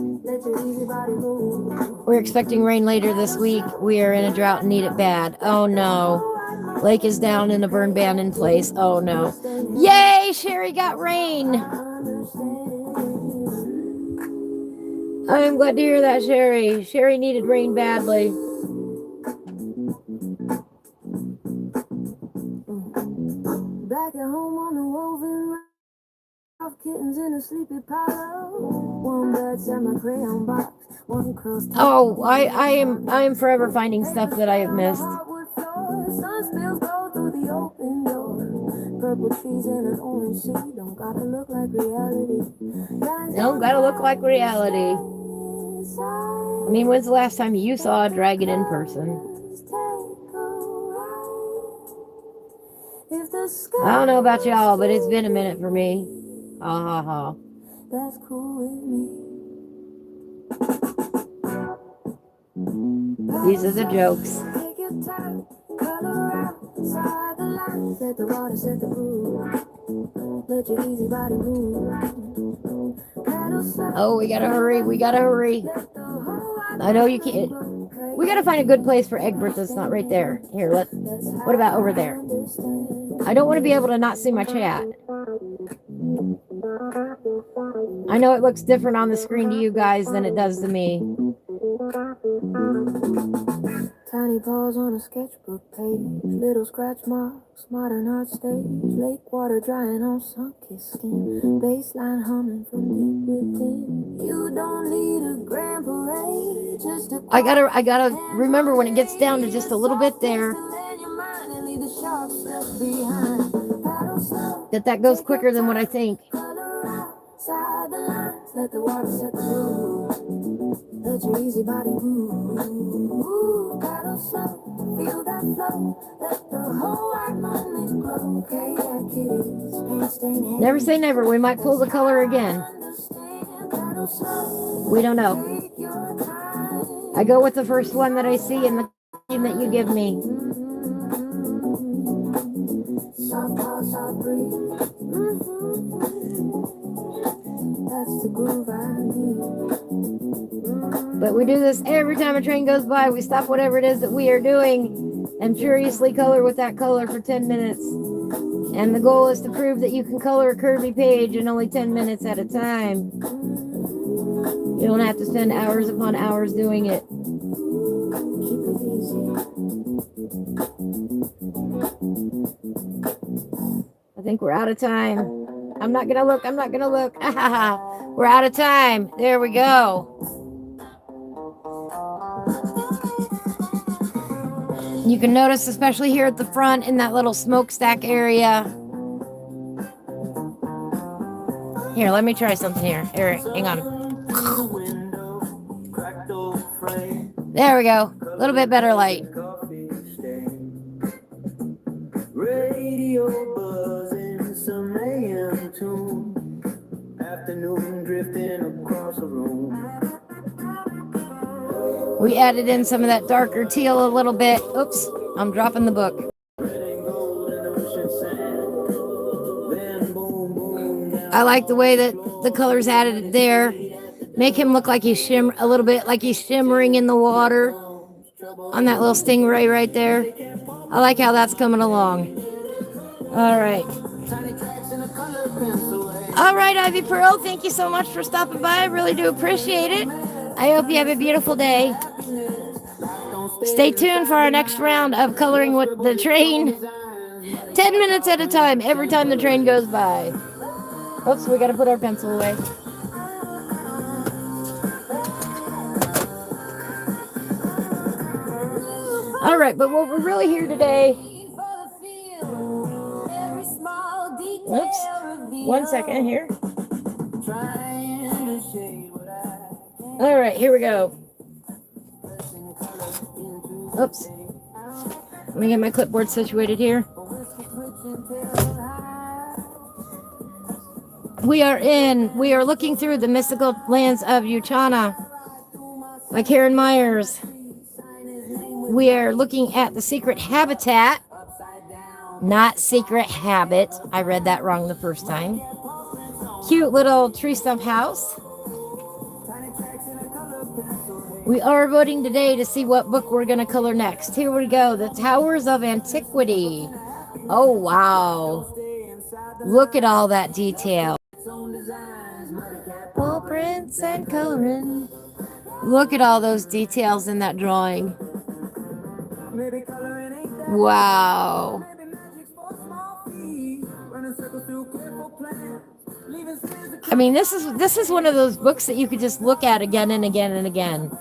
We're expecting rain later this week. We are in a drought and need it bad. Oh no. Lake is down and a burn ban in place. Oh no. Yay! Sherry got rain. I'm glad to hear that, Sherry. Sherry needed rain badly. Back at home on the woven kittens in a sleepy pile. One bird's at my crayon box. One curls. Oh, I am forever finding stuff that I have missed. Sun spills go through the open door. Purple trees and an orange sea. Don't gotta look like reality. Don't gotta look like reality. I mean, when's the last time you saw a dragon in person? I don't know about y'all, but it's been a minute for me. Ha ha ha. That's cool with me. These are the jokes. Take your time, color outside the lines. Let the water set the groove. Let your easy body move. Oh, we gotta hurry. We gotta hurry. I know you can't. We gotta find a good place for Egbert that's not right there. Here, what about over there? I don't want to be able to not see my chat. I know it looks different on the screen to you guys than it does to me. Tiny paws on a sketchbook page, little scratch marks, modern art stage, lake water drying on sun-kissed skin, baseline humming from deep within. You don't need a grand parade, just a I gotta remember when it gets down to just a little bit there, that goes quicker than what I think. Let the water set the mood. Let your easy body move. Paddle slow, feel that flow. Let the whole wide mind grow. Okay, yeah, kitties. Never say never. We might pull the color again. We don't know. I go with the first one that I see in the theme that you give me. Soft pulse, soft breeze. That's the groove I need. But we do this every time a train goes by. We stop whatever it is that we are doing and furiously color with that color for 10 minutes. And the goal is to prove that you can color a curvy page in only 10 minutes at a time. You don't have to spend hours upon hours doing it. Keep it easy. I think we're out of time. I'm not gonna look. We're out of time. There we go. You can notice, especially here at the front in that little smokestack area. Here, let me try something here. Here, hang on. There we go. A little bit better light. Radio buzzing, some AM tune. Afternoon drifting across the room. We added in some of that darker teal a little bit. Oops, I'm dropping the book. I like the way that the colors added there. Make him look like he's a little bit like he's shimmering in the water on that little stingray right there. I like how that's coming along. All right. All right, Ivy Pearl, thank you so much for stopping by. I really do appreciate it. I hope you have a beautiful day. Stay tuned for our next round of coloring with the train. 10 minutes at a time, every time the train goes by. Oops, we got to put our pencil away. All right, but what we're really here today... Oops, 1 second here. All right, here we go. Oops. Let me get my clipboard situated here. We are looking through the mystical lands of Uchana by Karen Myers. We are looking at the secret habitat, not secret habit. I read that wrong the first time. Cute little tree stump house. We are voting today to see what book we're going to color next. Here we go. The Towers of Antiquity. Oh, wow. Look at all that detail. Ball prints and coloring. Look at all those details in that drawing. Wow. I mean, this is one of those books that you could just look at again and again and again.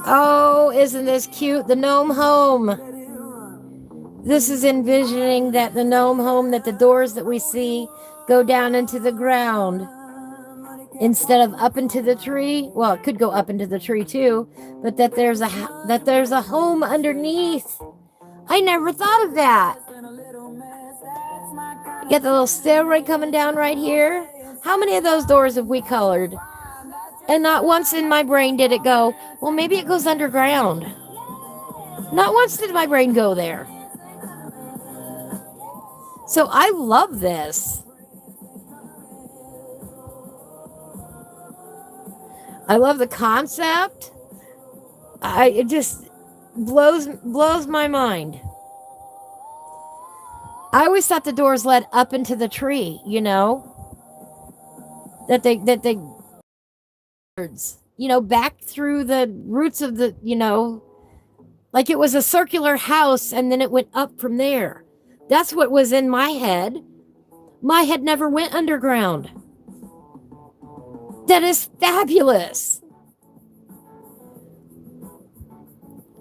Oh, isn't this cute? The gnome home. This is envisioning that the gnome home, that the doors that we see go down into the ground instead of up into the tree. Well, it could go up into the tree too, but that there's a home underneath. I never thought of that. You got the little stairway coming down right here. How many of those doors have we colored? And not once in my brain did it go, well, maybe it goes underground. Not once did my brain go there. So I love this. I love the concept. It just blows my mind. I always thought the doors led up into the tree, you know, that they back through the roots of the, like it was a circular house and then it went up from there. That's what was in my head. My head never went underground. That is fabulous.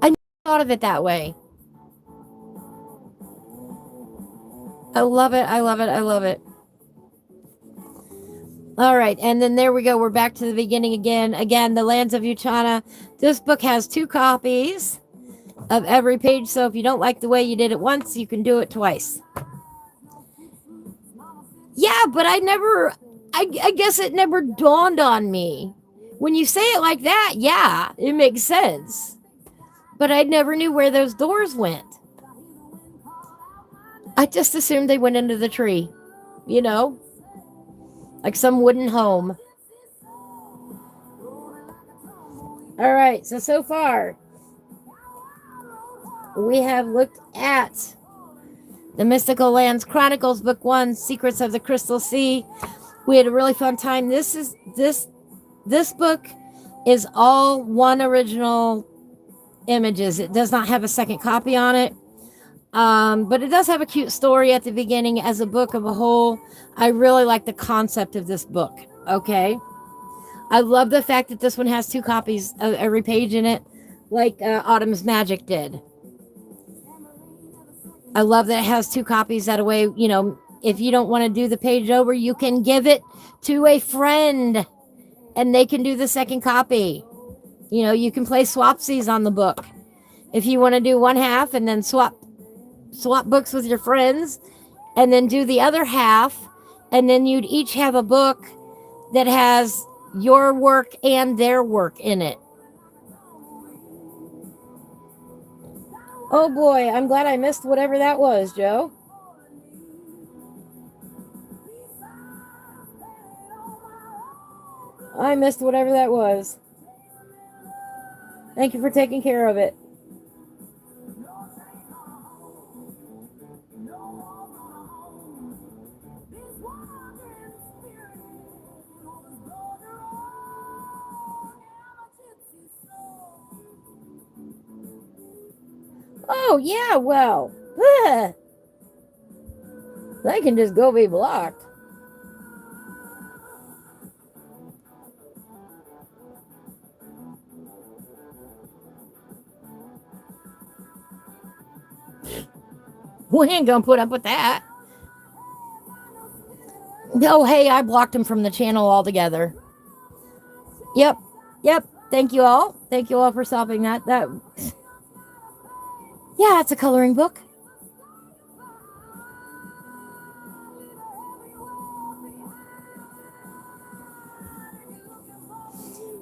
I never thought of it that way. I love it. I love it. I love it. All right. And then there we go. We're back to the beginning again. Again, The Lands of Uchana. This book has 2 copies of every page. So if you don't like the way you did it once, you can do it twice. Yeah, but I guess it never dawned on me. When you say it like that, yeah, it makes sense. But I never knew where those doors went. I just assumed they went into the tree, like some wooden home. All right, so far, we have looked at The Mystical Lands Chronicles, Book 1, Secrets of the Crystal Sea. We had a really fun time. This book is all one original images. It does not have a second copy on it. But it does have a cute story at the beginning as a book of a whole. I really like the concept of this book. Okay. I love the fact that this one has 2 copies of every page in it, like Autumn's Magic did. I love that it has 2 copies. That way, if you don't want to do the page over, you can give it to a friend and they can do the second copy. You can play swapsies on the book. If you want to do one half and then swap books with your friends and then do the other half, and then you'd each have a book that has your work and their work in it. Oh boy, I'm glad I missed whatever that was, Joe. I missed whatever that was. Thank you for taking care of it. Oh, yeah, well. They can just go be blocked. We ain't gonna put up with that. No, hey, I blocked him from the channel altogether. Yep. Thank you all. Thank you all for stopping that. Yeah, it's a coloring book.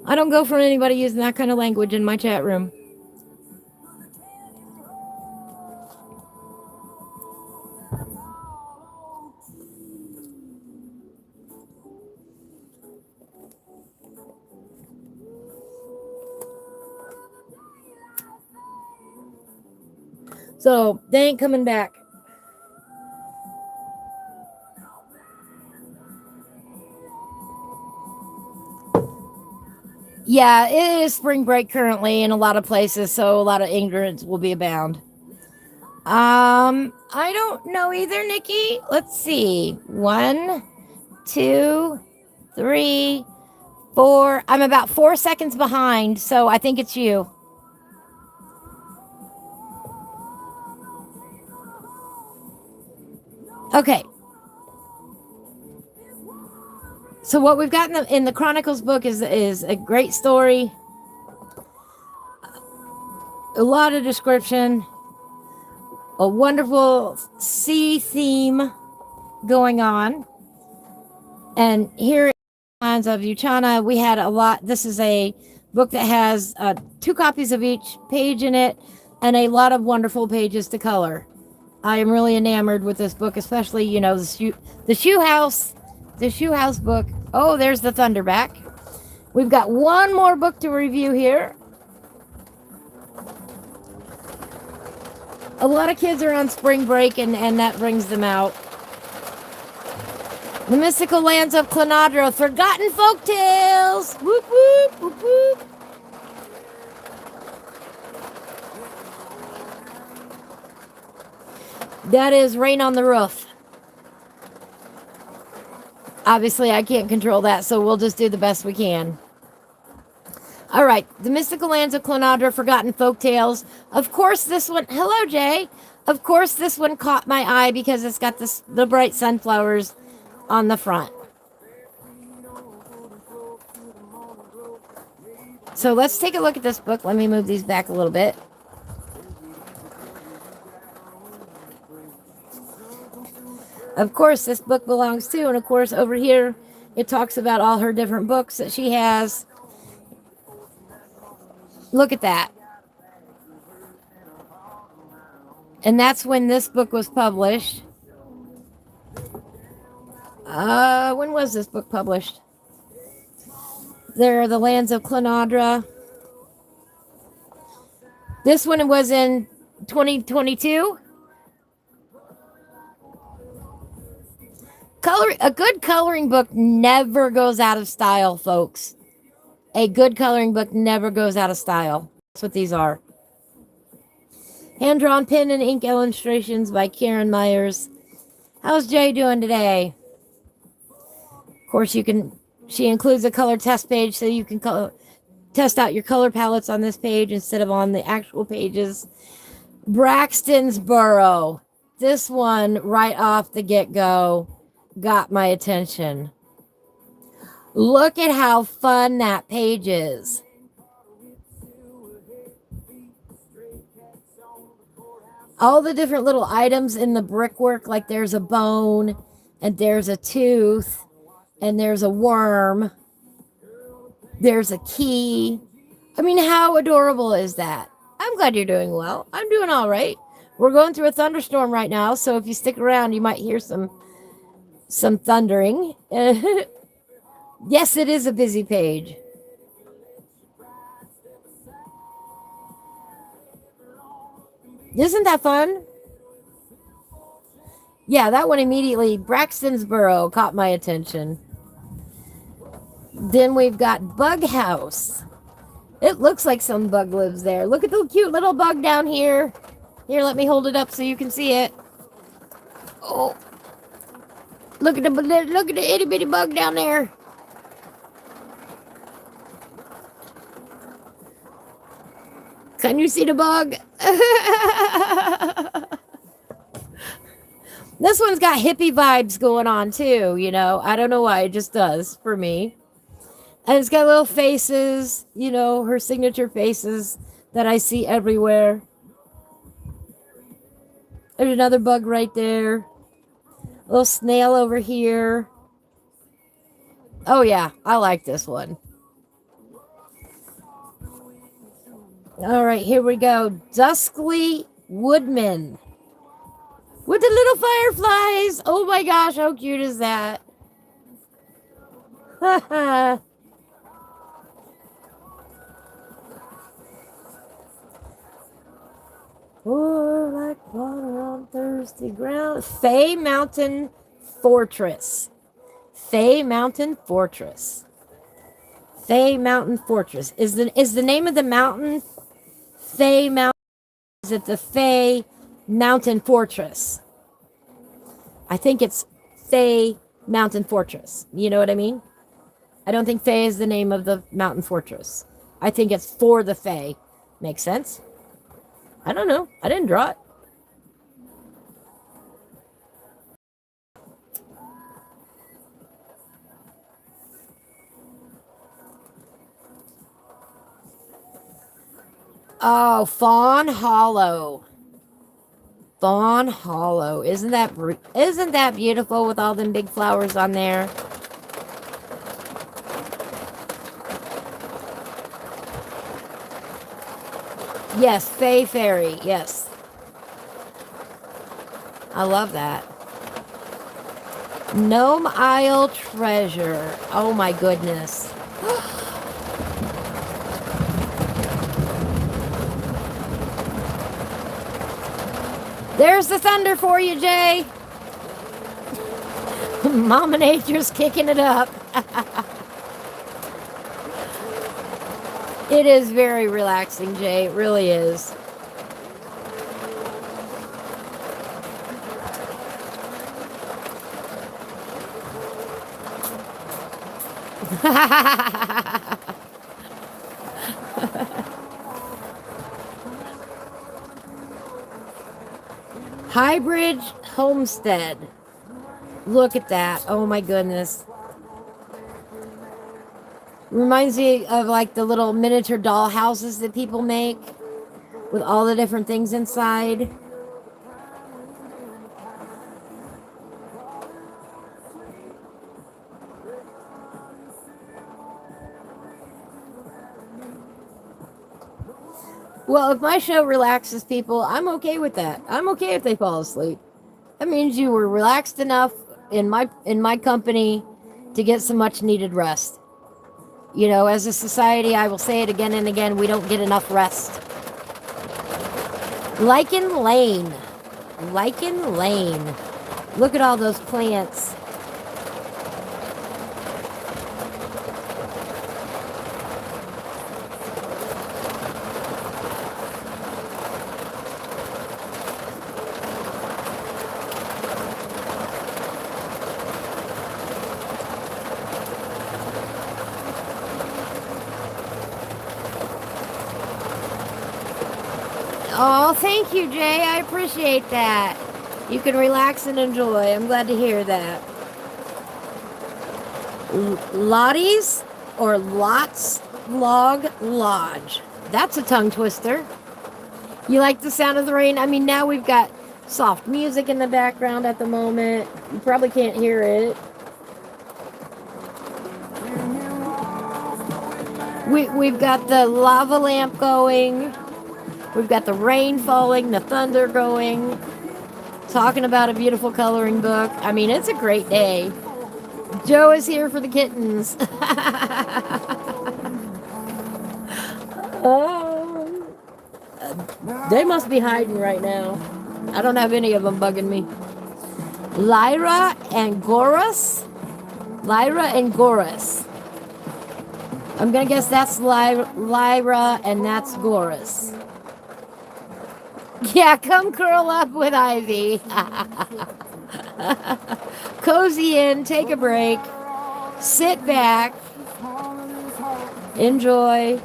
I don't go for anybody using that kind of language in my chat room. So they ain't coming back. Yeah, it is spring break currently in a lot of places, so a lot of ignorance will be abound. I don't know either, Nikki. Let's see. 1, 2, 3, 4. I'm about 4 seconds behind, so I think it's you. Okay. So what we've got in the Chronicles book is a great story, a lot of description, a wonderful sea theme going on, and here in Finds of Uchana, we had a lot. This is a book that has 2 copies of each page in it, and a lot of wonderful pages to color. I am really enamored with this book, especially the shoe house book. Oh, there's the Thunderback. We've got one more book to review here. A lot of kids are on spring break, and that brings them out. The Mystical Lands of Klynnadra, Forgotten Folktales. Whoop, whoop, whoop, whoop. That is Rain on the Roof. Obviously, I can't control that, so we'll just do the best we can. All right, The Mystical Lands of Klynnadra, Forgotten Folktales. Of course, this one... Hello, Jay. Of course, this one caught my eye because it's got the bright sunflowers on the front. So let's take a look at this book. Let me move these back a little bit. Of course, this book belongs to, and of course, over here, it talks about all her different books that she has. Look at that. And that's when this book was published. When was this book published? There are the Lands of Klynnadra. This one was in 2022. A good coloring book never goes out of style, folks. A good coloring book never goes out of style. That's what these are. Hand-drawn pen and ink illustrations by Karen Myers. How's Jay doing today? Of course, she includes a color test page so you can test out your color palettes on this page instead of on the actual pages. Braxton's Burrow. This one, right off the get-go, got my attention. Look at how fun that page is. All the different little items in the brickwork, like there's a bone, and there's a tooth, and there's a worm, there's a key. I mean, how adorable is that? I'm glad you're doing well. I'm doing all right. We're going through a thunderstorm right now, so if you stick around, you might hear some thundering. Yes, it is a busy page. Isn't that fun? Yeah, that one immediately, Braxton's Burrow caught my attention. Then we've got Bug House. It looks like some bug lives there. Look at the cute little bug down here. Here, let me hold it up so you can see it. Oh, look at the itty bitty bug down there. Can you see the bug? This one's got hippie vibes going on too, you know. I don't know why, it just does for me. And it's got little faces, you know, her signature faces that I see everywhere. There's another bug right there. A little snail over here. Oh yeah, I like this one. All right, here we go. Duskly Woodman. With the little fireflies. Oh my gosh, how cute is that? Pour like water on thirsty ground. Fay Mountain Fortress. Fay Mountain Fortress. Fay Mountain Fortress. Is the name of the mountain Fay Mountain? Is it the Fay Mountain Fortress? I think it's Fay Mountain Fortress. You know what I mean? I don't think Fay is the name of the mountain fortress. I think it's for the Fay. Makes sense? I don't know. I didn't draw it. Oh, Fawn Hollow. Fawn Hollow. Isn't that beautiful with all them big flowers on there? Yes, Fay Fairy. Yes. I love that. Gnome Isle Treasure. Oh my goodness. There's the thunder for you, Jay. Mama Nature's kicking it up. It is very relaxing, Jay. It really is. Highbridge Homestead. Look at that. Oh my goodness. Reminds me of like the little miniature doll houses that people make with all the different things inside. Well, if my show relaxes people, I'm okay with that. I'm okay if they fall asleep. That means you were relaxed enough in my company to get some much needed rest. You know, as a society, I will say it again and again, we don't get enough rest. Lichen Lane. Lichen Lane. Look at all those plants. Oh, thank you, Jay. I appreciate that. You can relax and enjoy. I'm glad to hear that. Lottie's or Lots Log Lodge. That's a tongue twister. You like the sound of the rain? I mean, now we've got soft music in the background at the moment. You probably can't hear it. We've got the lava lamp going. We've got the rain falling, the thunder going, talking about a beautiful coloring book. I mean, it's a great day. Joe is here for the kittens. Oh, they must be hiding right now. I don't have any of them bugging me. Lyra and Goras. Lyra and Goras. I'm gonna guess that's Lyra and that's Goras. Yeah, come curl up with Ivy. Cozy in, take a break, sit back, enjoy.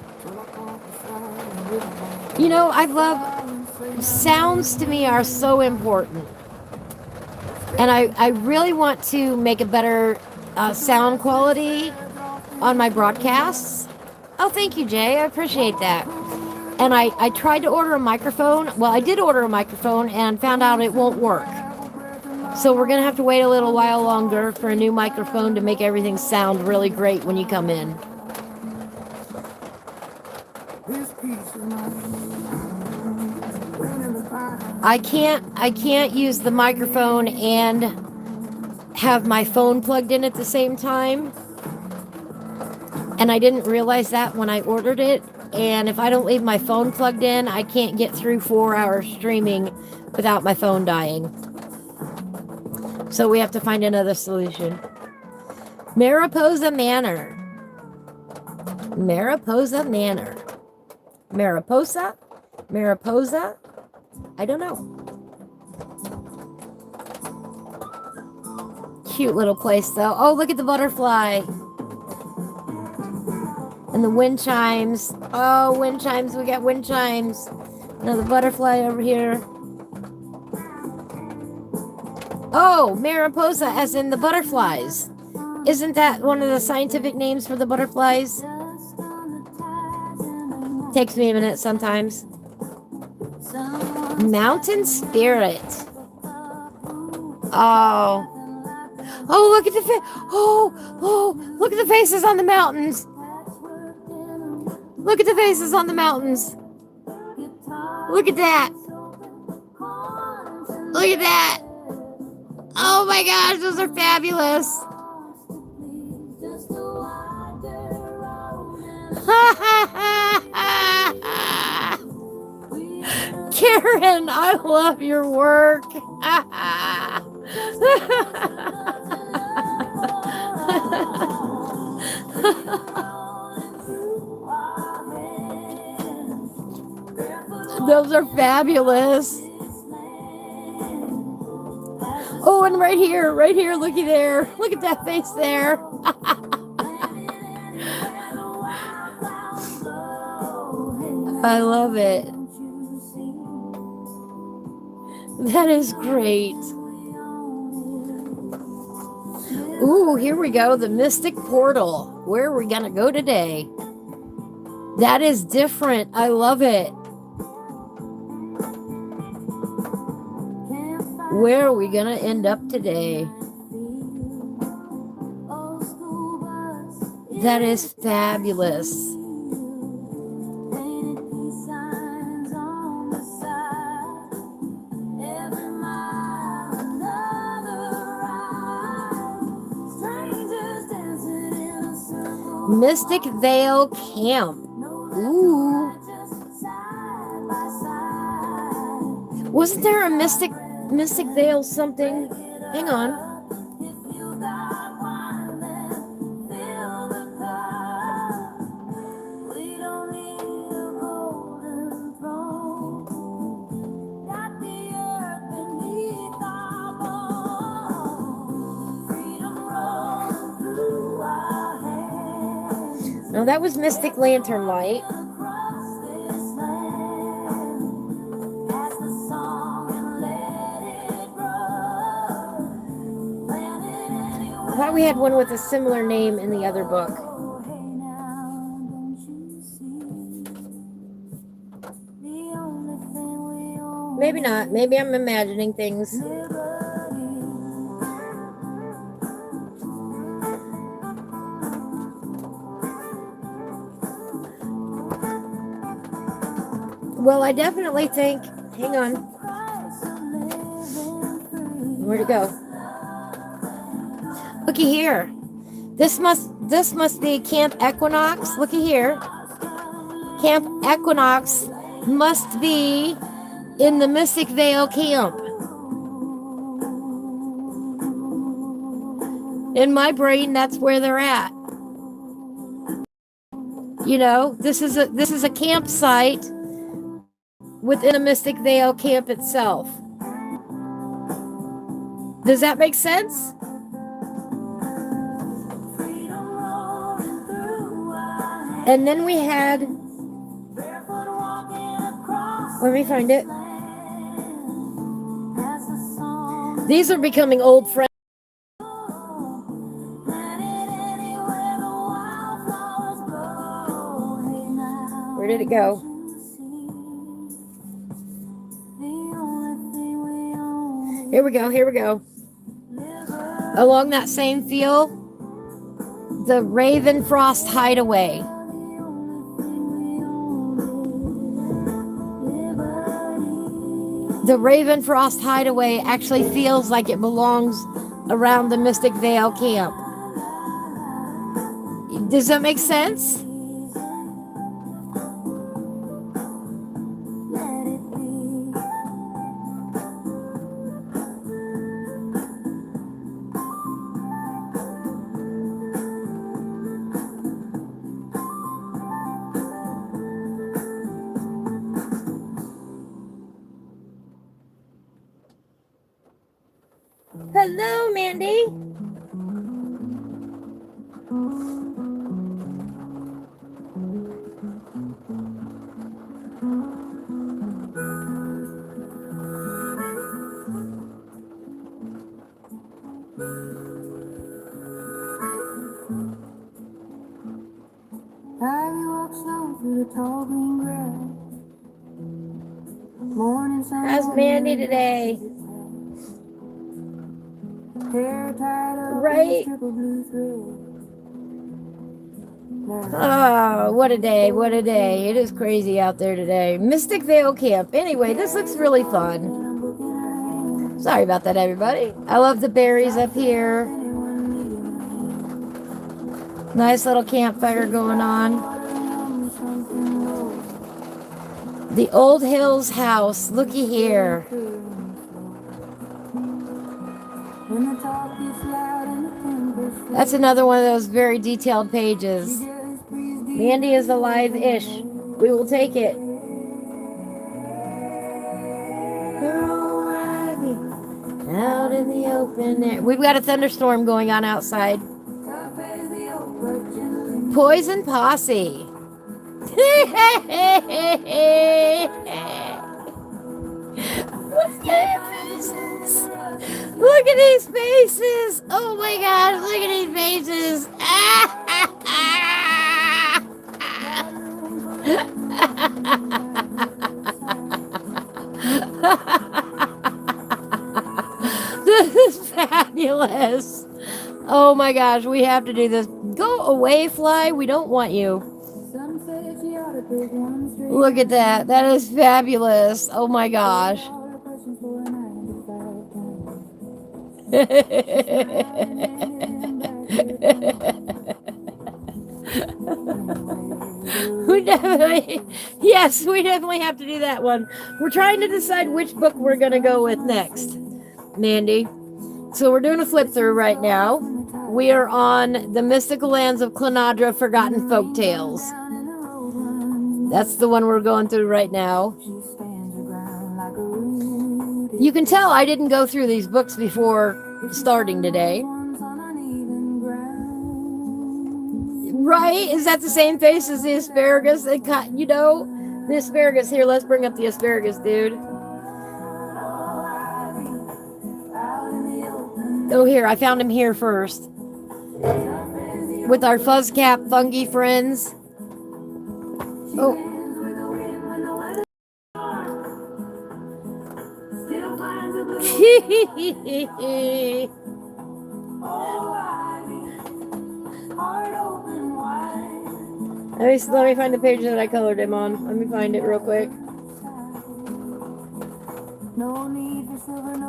You know, I love sounds. To me are so important, and I really want to make a better sound quality on my broadcasts. Oh, thank you, Jay. I appreciate that. And I tried to order a microphone. Well, I did order a microphone and found out it won't work. So we're going to have to wait a little while longer for a new microphone to make everything sound really great when you come in. I can't use the microphone and have my phone plugged in at the same time. And I didn't realize that when I ordered it. And if I don't leave my phone plugged in, I can't get through 4 hours streaming without my phone dying. So we have to find another solution. Mariposa Manor. Mariposa Manor. Mariposa? Mariposa? I don't know. Cute little place though. Oh, look at the butterfly. And the wind chimes. Oh, wind chimes. We got wind chimes. Another butterfly over here. Oh, Mariposa, as in the butterflies. Isn't that one of the scientific names for the butterflies? Takes me a minute sometimes. Mountain Spirit. Oh. Oh, look at the look at the faces on the mountains. Look at the faces on the mountains. Look at that. Look at that. Oh my gosh, those are fabulous. Karen, I love your work. Those are fabulous. Oh, and right here, looky there. Look at that face there. I love it. That is great. Ooh, here we go. The Mystic Portal. Where are we going to go today? That is different. I love it. Where are we going to end up today? That is fabulous. Mystic Vale Camp. Ooh. Wasn't there a Mystic Vale something? Hang on. No, that was Mystic Lantern Light. I thought we had one with a similar name in the other book. Maybe not. Maybe I'm imagining things. Well, I definitely think... Hang on. Where'd it go? Looky here. This must be Camp Equinox. Looky here. Camp Equinox must be in the Mystic Vale camp. In my brain, that's where they're at. You know, this is a campsite within a Mystic Vale camp itself. Does that make sense? And then we had, let me find it. These are becoming old friends. Where did it go? Here we go, here we go. Along that same field, the Ravenfrost Hideaway. The Ravenfrost Hideaway actually feels like it belongs around the Mystic Vale camp. Does that make sense? Hello, Mandy. How's Mandy today? Right? Oh, what a day, what a day. It is crazy out there today. Mystic Vale Camp. Anyway, this looks really fun. Sorry about that, everybody. I love the berries up here. Nice little campfire going on. The Old Hills house. Looky here. That's another one of those very detailed pages. Mandy is alive-ish. We will take it. Out in the open air. We've got a thunderstorm going on outside. Poison Posse. Look at these faces. Oh my gosh, look at these faces. This is fabulous. Oh my gosh, we have to do this. Go away, fly. We don't want you. Look at that. That is fabulous. Oh my gosh. We definitely have to do that one. We're trying to decide which book we're going to go with next, Mandy. So we're doing a flip through right now. We are on The Mystical Lands of Klynnadra, Forgotten Folktales. That's the one we're going through right now. You can tell I didn't go through these books before starting today. Right? Is that the same face as the asparagus? You know, the asparagus. Here, let's bring up the asparagus, dude. Oh, here. I found him here first. With our fuzzcap fungi friends. Oh. Let me find the page that I colored him on. Let me find it real quick.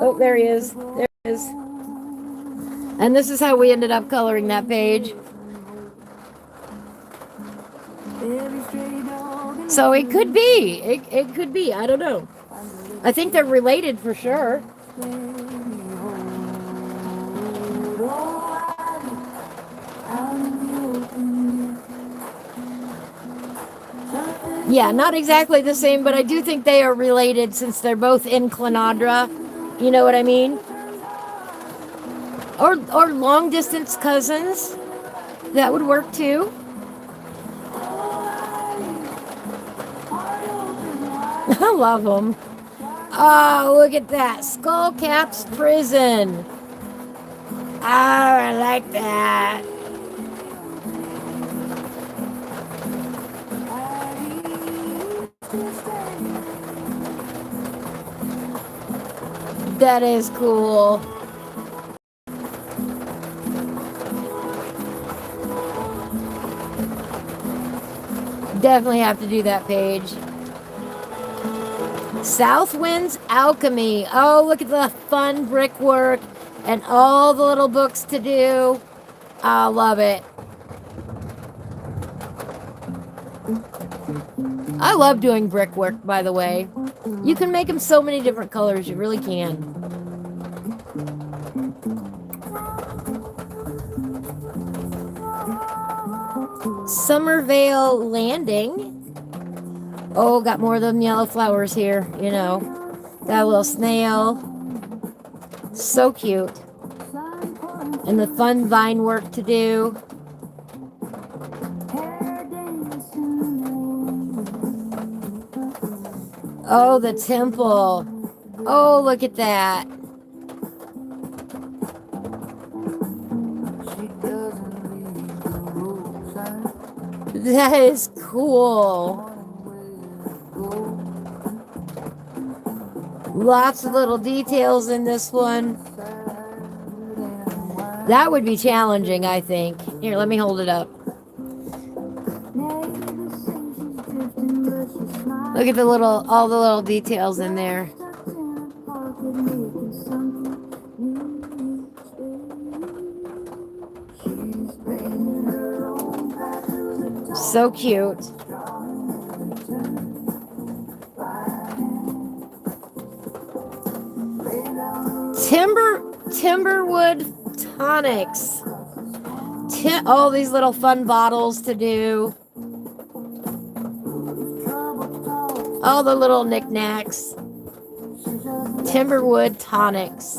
Oh, there he is. There he is. And this is how we ended up coloring that page. So it could be. It could be. I don't know. I think they're related for sure. Yeah, not exactly the same, but I do think they are related since they're both in Klynnadra. You know what I mean? Or long distance cousins. That would work too. I love them. Oh, look at that. Skullcap's prison. Oh, I like that. That is cool. Definitely have to do that page. Southwind's Alchemy. Oh, look at the fun brickwork and all the little books to do. I love it. I love doing brickwork, by the way. You can make them so many different colors. You really can. Summervale Landing. Oh, got more of them yellow flowers here, you know. Got a little snail. So cute. And the fun vine work to do. Oh, the temple. Oh, look at that. That is cool. Lots of little details in this one. That would be challenging, I think. Here, let me hold it up. Look at all the little details in there. So cute. Timberwood tonics. All these little fun bottles to do. All the little knickknacks. Timberwood tonics.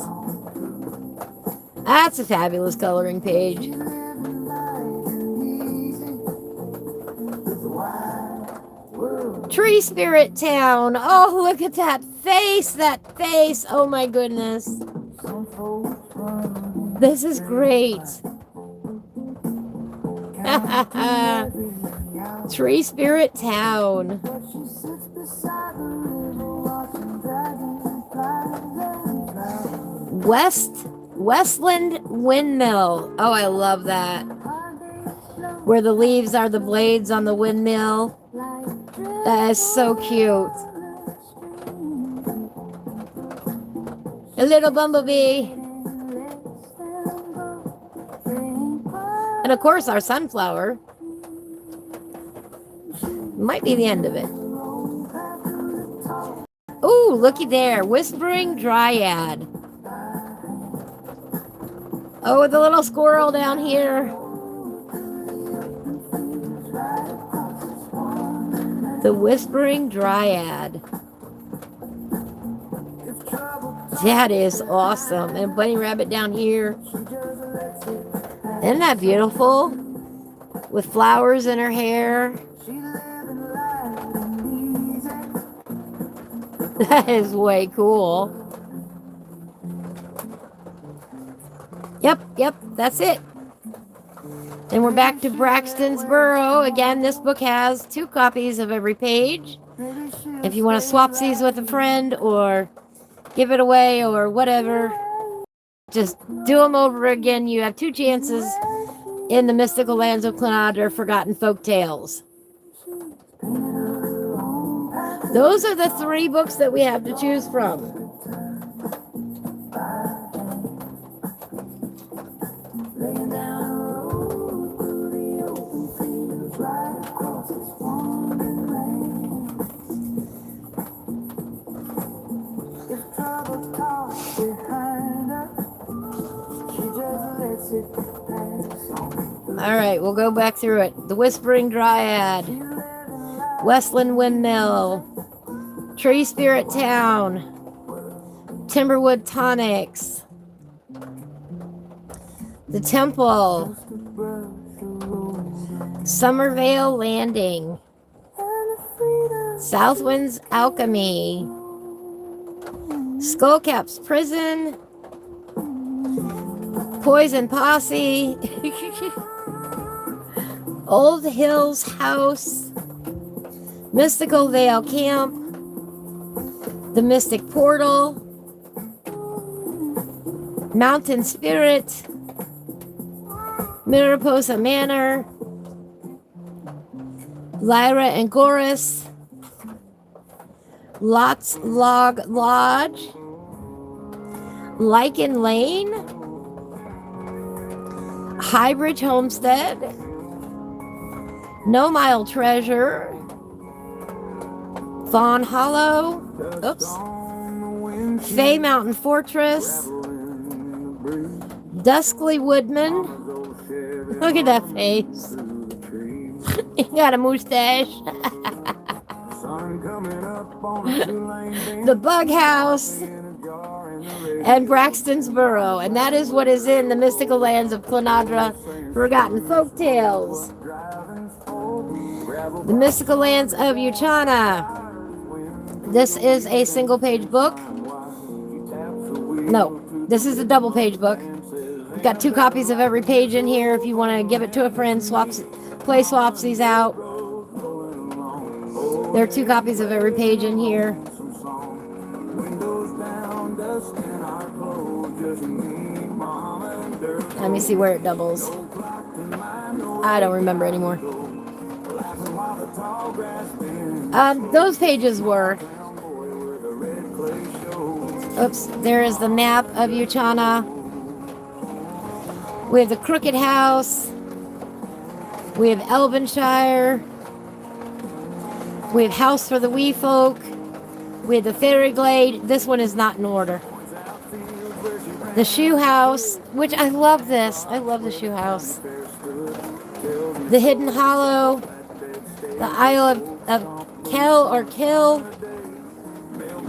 That's a fabulous coloring page. Tree Spirit Town. Oh, look at that face. That face. Oh my goodness. This is great. Tree Spirit Town. Westland Windmill. Oh, I love that. Where the leaves are the blades on the windmill. That is so cute. A little bumblebee. And of course, our sunflower. Might be the end of it. Ooh, looky there. Whispering Dryad. Oh, the little squirrel down here. The Whispering Dryad. That is awesome. And bunny rabbit down here. Isn't that beautiful? With flowers in her hair. That is way cool. Yep, that's it. And we're back to Braxton's Burrow. Again, this book has 2 copies of every page. If you want to swap these with a friend or give it away or whatever, just do them over again. You have 2 chances in the mystical lands of Klynnadra, Forgotten Folktales. Those are the 3 books that we have to choose from. All right, we'll go back through it. The Whispering Dryad, Westland Windmill, Tree Spirit Town, Timberwood Tonics, The Temple, Summervale Landing, Southwind's Alchemy, Skullcap's Prison, Poison Posse, Old Hills House, Mystical Vale Camp, The Mystic Portal, Mountain Spirit, Mariposa Manor, Lyra and Goris, Lots Log Lodge, Lichen Lane, Highbridge Homestead, No Mile Treasure, Fawn Hollow, Fay Mountain Fortress, Duskly Woodman. Look at that face. He got a mustache. The Bug House and Braxton's Burrow, and that is what is in the mystical lands of Klynnadra, Forgotten Folktales. The mystical lands of Uchana. This is a single page book. No, this is a double page book. We've got 2 copies of every page in here if you want to give it to a friend, play swapsies out. There are 2 copies of every page in here. Let me see where it doubles. I don't remember anymore. Those pages were... Oops, there is the map of Uchana. We have the Crooked House. We have Elvenshire. We have House for the Wee Folk. We have the Fairy Glade. This one is not in order. The Shoe House, which I love this. I love the Shoe House. The Hidden Hollow. The Isle of Kel or Kill.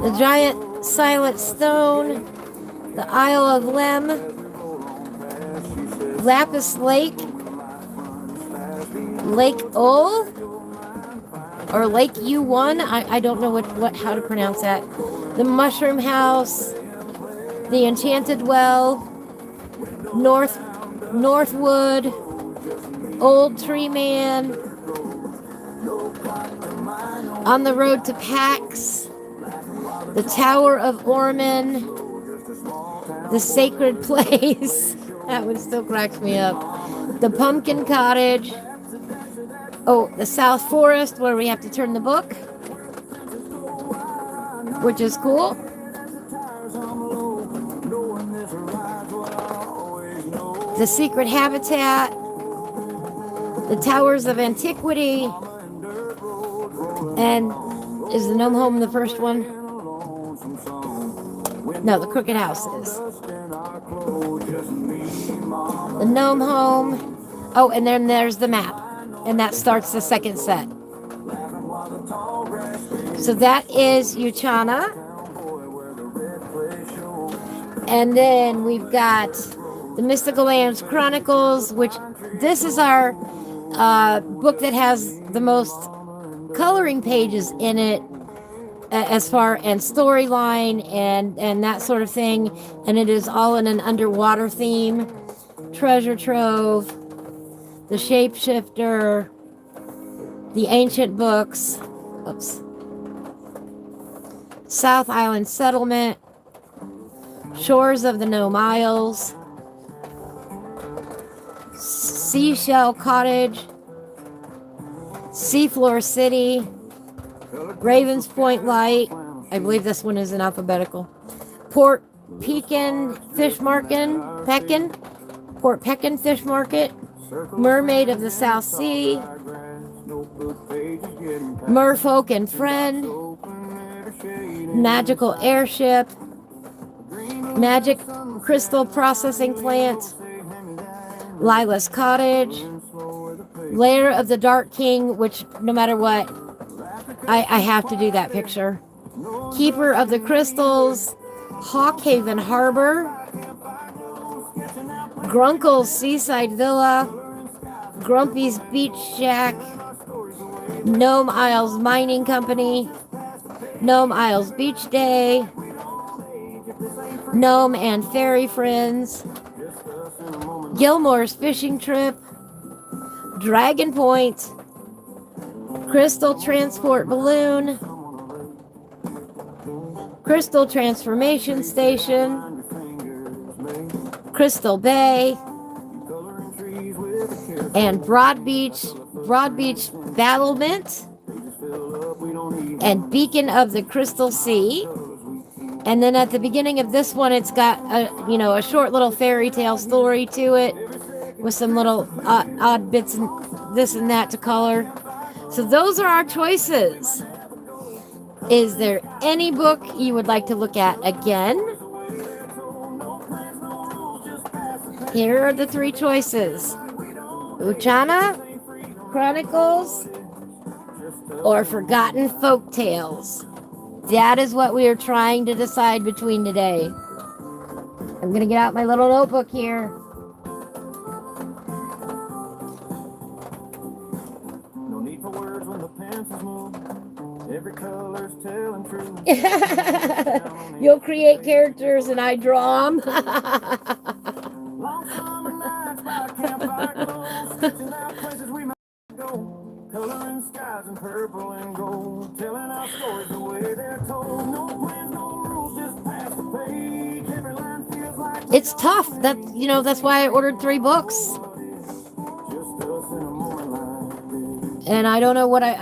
The Giant Silent Stone. The Isle of Lem. Lapis Lake. Lake Ol. Or Lake U1. I don't know how to pronounce that. The Mushroom House. The Enchanted Well. Northwood. Old Tree Man. On the Road to Pax. The Tower of Orman. The Sacred Place. That one still cracks me up. The Pumpkin Cottage. Oh, the South Forest, where we have to turn the book, which is cool. The Secret Habitat. The Towers of Antiquity. And is the Gnome Home the first one? No, the Crooked House is. The Gnome Home. Oh, and then there's the map. And that starts the second set. So that is Uchana. And then we've got the Mystical Lands Chronicles, which this is our book that has the most coloring pages in it as far and storyline and that sort of thing. And it is all in an underwater theme. Treasure Trove, The Shapeshifter, The Ancient Books, South Island Settlement, Shores of the Gnome Isles, Seashell Cottage, Seafloor City, Ravens Point Light. I believe this one is in alphabetical. Port Pekin Fish Market, Port Pekin Fish Market, Mermaid of the South Sea, Merfolk and Friend, Magical Airship, Magic Crystal Processing Plant, Lila's Cottage, Lair of the Dark King, which no matter what, I have to do that picture. Keeper of the Crystals, Hawkhaven Harbor, Grunkle's Seaside Villa, Grumpy's Beach Shack, Gnome Isles Mining Company, Gnome Isles Beach Day, Gnome and Fairy Friends, Gilmore's Fishing Trip, Dragon Point, Crystal Transport Balloon, Crystal Transformation Station, Crystal Bay, and Broad Beach Battlement, and Beacon of the Crystal Sea. And then at the beginning of this one, it's got a short little fairy tale story to it with some little odd bits and this and that to color. So those are our choices. Is there any book you would like to look at again? Here are the three choices: Uchana, Chronicles, or Forgotten Folktales. That is what we are trying to decide between today. I'm going to get out my little notebook here. No need for words when the pencils move. Every color's telling true. You'll create characters and I draw them. Long summer nights by a campfire glow, sketching out places we might go. Coloring skies in purple and gold, telling our stories the way they're told. No plans, no rules, just pass the page. Every line feels like It's tough. That's why I ordered 3 books. just us in a moment like this. And I don't know what I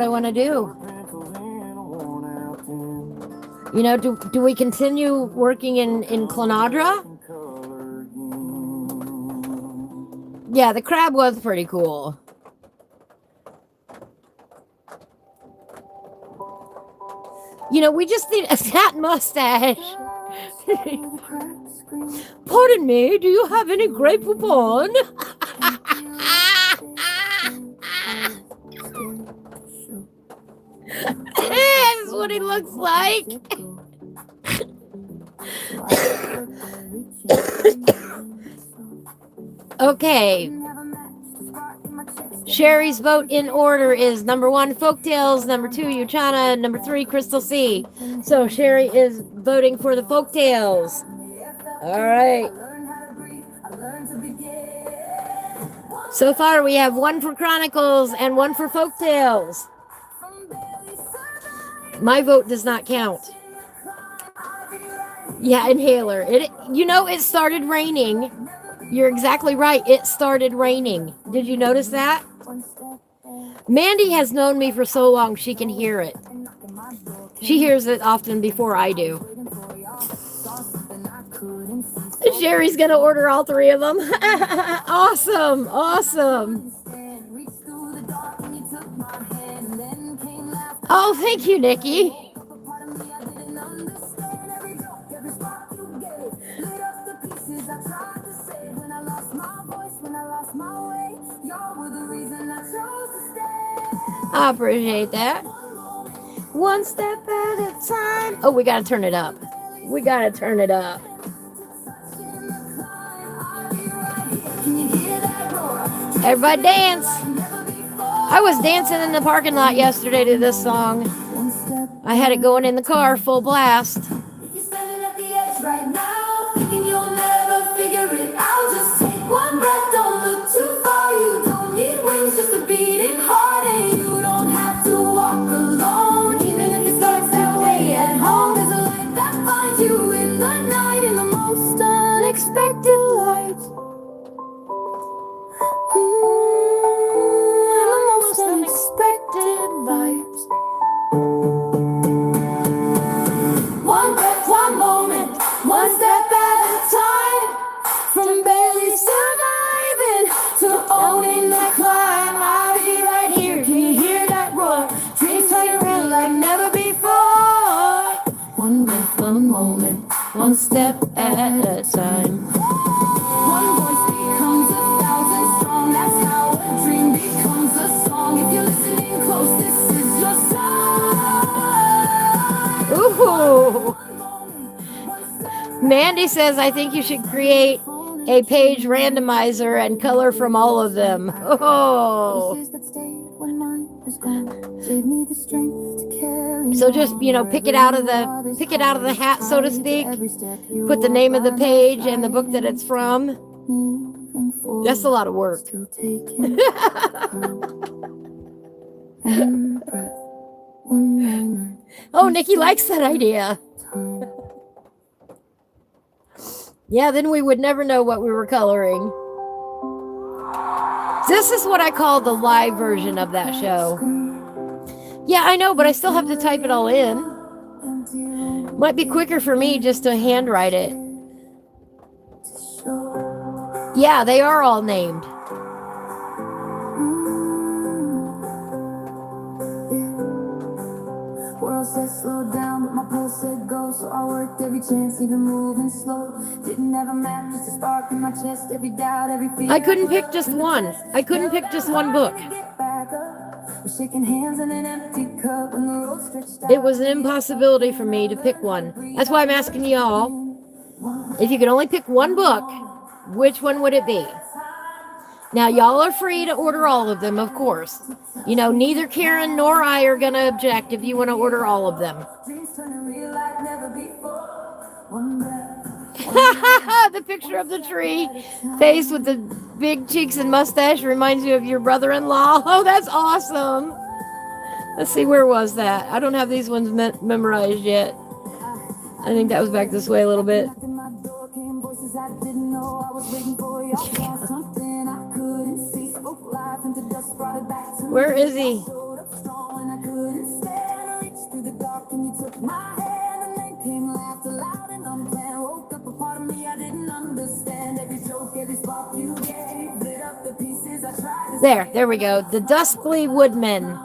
want to do. Pencils in a worn out tin. Do we continue working in Klynnadra? Color again. Yeah, the crab was pretty cool. We just need a fat mustache. Pardon me, do you have any grape poupon? This is what he looks like. Okay. Sherry's vote in order is number 1, Folktales, number 2, Uchana, number 3, Crystal Sea. So Sherry is voting for the Folktales. All right. So far we have 1 for Chronicles and 1 for Folktales. My vote does not count. Yeah, inhaler. It started raining. You're exactly right. It started raining. Did you notice that? Mandy has known me for so long she can hear it. She hears it often before I do. Sherry's gonna order all 3 of them. Awesome. Oh, thank you, Nikki. I appreciate that. One step at a time. Oh, we gotta turn it up. Everybody dance. I was dancing in the parking lot yesterday to this song. I had it going in the car full blast. You're standing at the edge right now, thinking you'll never figure it out. Just take one breath, don't look too far. You don't need wings, just a beating heart. And you don't have to walk alone, even if it starts that way at home. There's a light that finds you in the night, in the most unexpected light. The most unexpected vibes. One breath, one moment, one step at a time. From barely surviving to owning that climb. I'll be right here, can you hear that roar? Dreams turn around like never before. One breath, one moment, one step at a time. One voice becomes a Mandy says, I think you should create a page randomizer and color from all of them. Oh. So just, pick it out of the hat, so to speak. Put the name of the page and the book that it's from. That's a lot of work. Oh, Nikki likes that idea. Yeah, then we would never know what we were coloring. This is what I call the live version of that show. Yeah, I know, but I still have to type it all in. Might be quicker for me just to handwrite it. Yeah, they are all named. World said slow down, but my pulse said go. So I worked every chance, even moving slow. Didn't have a map, just a spark in my chest. Every doubt, every fear. I couldn't pick just one. I couldn't pick just one book. It was an impossibility for me to pick one. That's why I'm asking y'all, if you could only pick one book, which one would it be? Now, y'all are free to order all of them, of course. Neither Karen nor I are going to object if you want to order all of them. The picture of the tree, face with the big cheeks and mustache, reminds you of your brother-in-law. Oh, that's awesome. Let's see, where was that? I don't have these ones memorized yet. I think that was back this way a little bit. Where is he? There we go. The Dustly Woodman.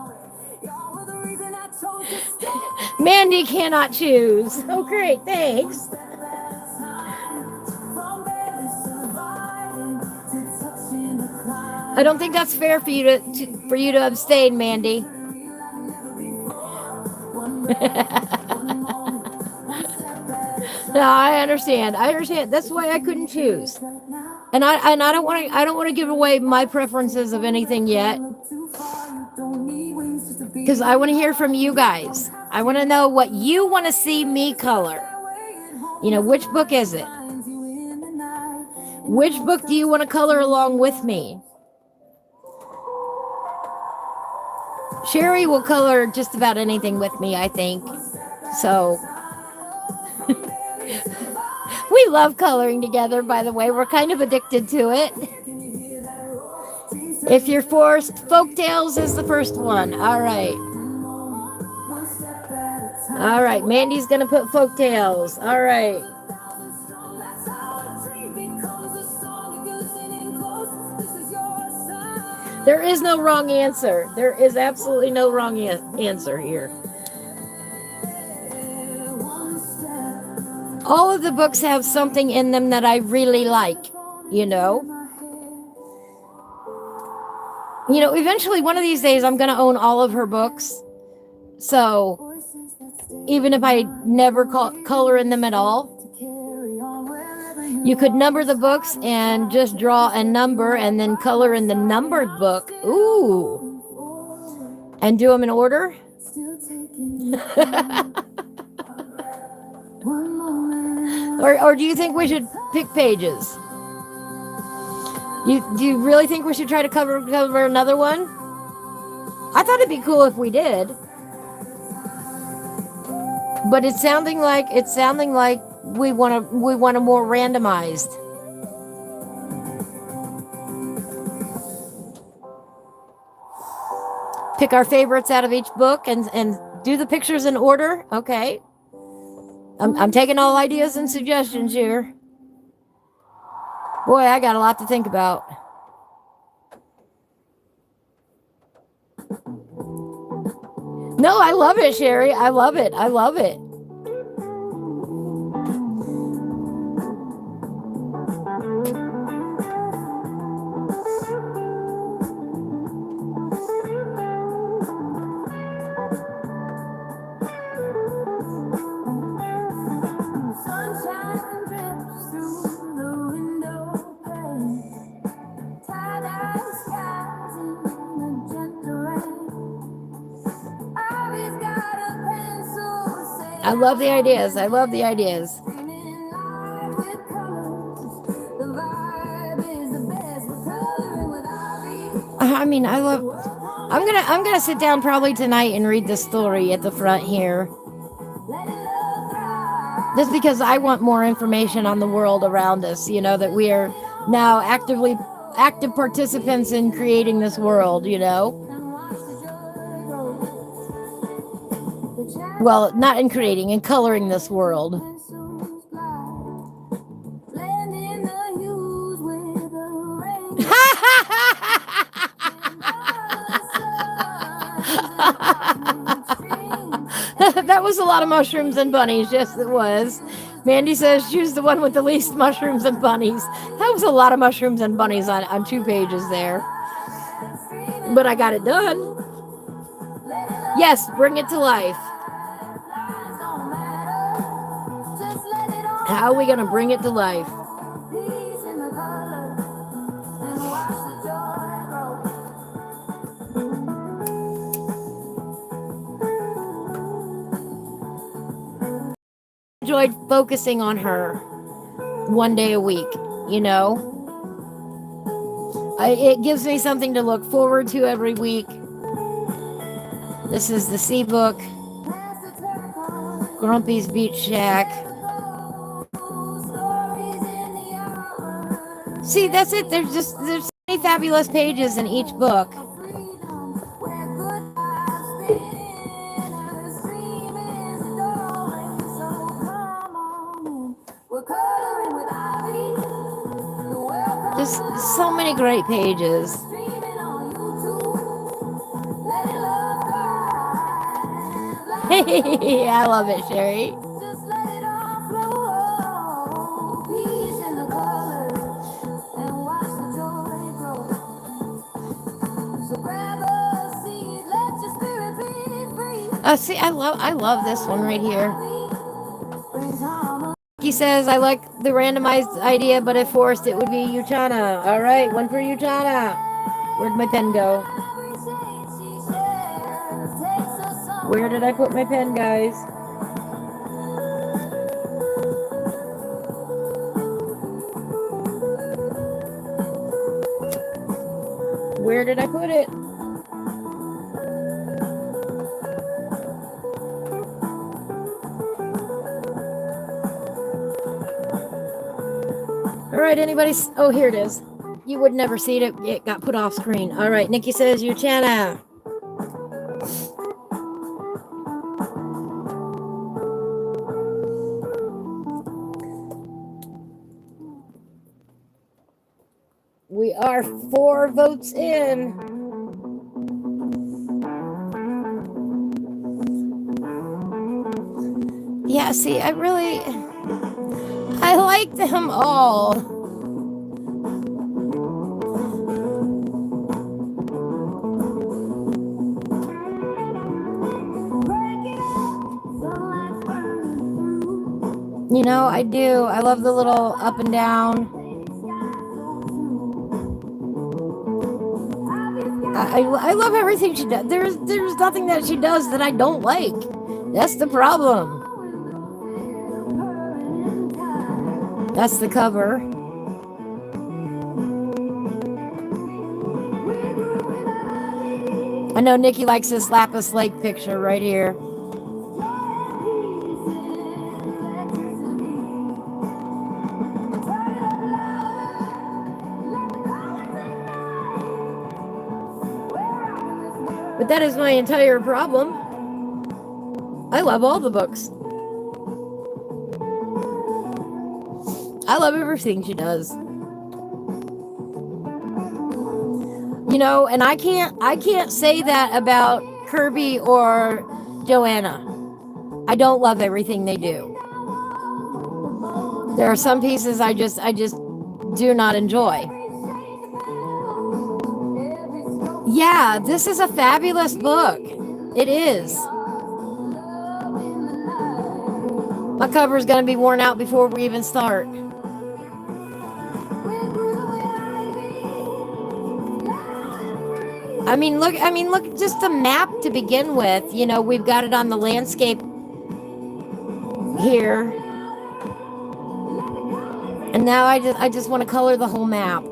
Mandy cannot choose. Oh, great. Thanks. I don't think that's fair for you to abstain, Mandy. No, I understand. That's why I couldn't choose. And I don't want to give away my preferences of anything yet. Because I want to hear from you guys. I want to know what you want to see me color. Which book is it? Which book do you want to color along with me? Sherry will color just about anything with me, I think. So, we love coloring together, by the way. We're kind of addicted to it. If you're forced, Folktales is the first one. All right. All right, Mandy's going to put Folktales. All right. There is no wrong answer. There is absolutely no wrong answer here. All of the books have something in them that I really like, eventually one of these days I'm going to own all of her books. So even if I never color in them at all, you could number the books and just draw a number and then color in the numbered book. Ooh. And do them in order. Or do you think we should pick pages? Do you really think we should try to cover another one? I thought it'd be cool if we did. But it's sounding like we want a more randomized. Pick our favorites out of each book and do the pictures in order. Okay. I'm taking all ideas and suggestions here. Boy, I got a lot to think about. No, I love it, Sherry. I love it. I love it. skies in a gentle rain. Always got a pencil to say I love the ideas. I love the ideas. dreaming life with colors. The vibe is the best. We're coloring with our I mean, I love. I'm gonna sit down probably tonight and read the story at the front here, let it love thrive. just because I want more information on the world around us. You know that we are now active participants in creating this world. You know, And watch the joy grow. The child well, not in creating, in coloring this world. pencils glide. Blending the hues with the rain. That was a lot of mushrooms and bunnies. Yes, it was. Mandy says choose the one with the least mushrooms and bunnies. That was a lot of mushrooms and bunnies on 2 pages there. But I got it done. Yes, bring it to life. How are we going to bring it to life? Enjoyed focusing on her 1 day a week, you know. It gives me something to look forward to every week. This is the Sea Book, Grumpy's Beach Shack. See, that's it. There's so many fabulous pages in each book. Just so many great pages. Hey, I love it, Sherry. See, I love this one right here. He says, I like the randomized idea, but if forced, it would be Uchana. All right, one for Uchana. Where'd my pen go? Where did I put my pen, guys? Where did I put it? All right, anybody? Oh, here it is. You would never see it. It got put off screen. All right, Nikki says, Uchana. We are 4 votes in. Yeah, see, I like them all. You know, I do. I love the little up and down. I love everything she does. There's nothing that she does that I don't like. That's the problem. That's the cover. I know Nikki likes this Lapis Lake picture right here. But that is my entire problem. I love all the books. I love everything she does. You know, and I can't say that about Kirby or Joanna. I don't love everything they do. There are some pieces I just do not enjoy. Yeah, this is a fabulous book. It is. My cover is going to be worn out before we even start. I mean, look, just the map to begin with. You know, we've got it on the landscape here. And now I just want to color the whole map.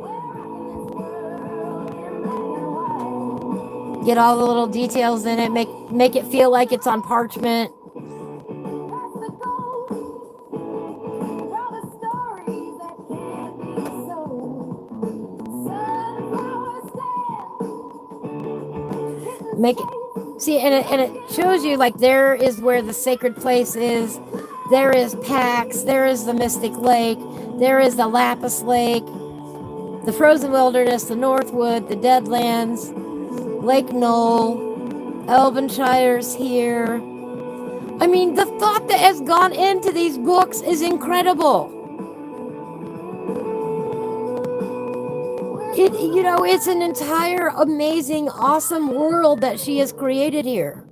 Get all the little details in it, make it feel like it's on parchment. Make it see, and it shows you like there is where the sacred place is. There is Pax. There is the Mystic Lake. There is the Lapis Lake, the Frozen Wilderness, the Northwood, the Deadlands, Lake Knoll, Elvenshire's here. I mean, the thought that has gone into these books is incredible. You know, it's an entire amazing, awesome world that she has created here.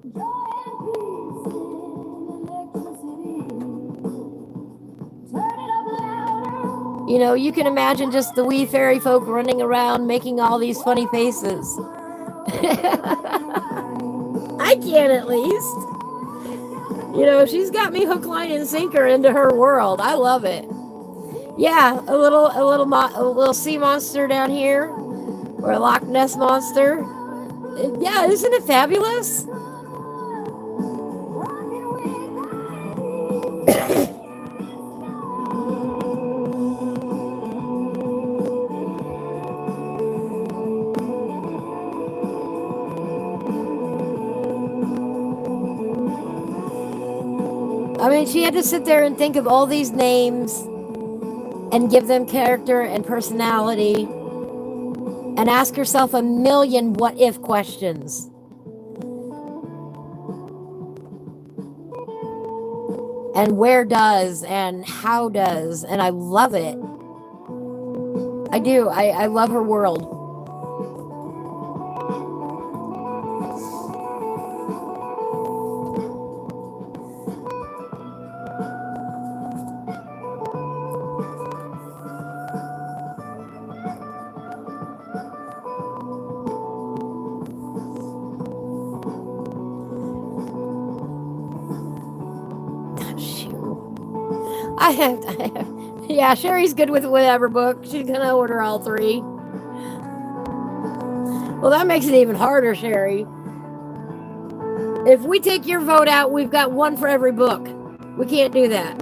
You know, you can imagine just the wee fairy folk running around making all these funny faces. I can at least. You know, she's got me hook, line, and sinker into her world. I love it. Yeah, a little sea monster down here, or a Loch Ness monster. Yeah, isn't it fabulous? I mean, she had to sit there and think of all these names and give them character and personality and ask herself a million what if questions. And where does and how does, and I love it. I do. I love her world. I have, yeah, Sherry's good with whatever book. She's gonna order all three. Well, that makes it even harder, Sherry. If we take your vote out, we've got one for every book. We can't do that.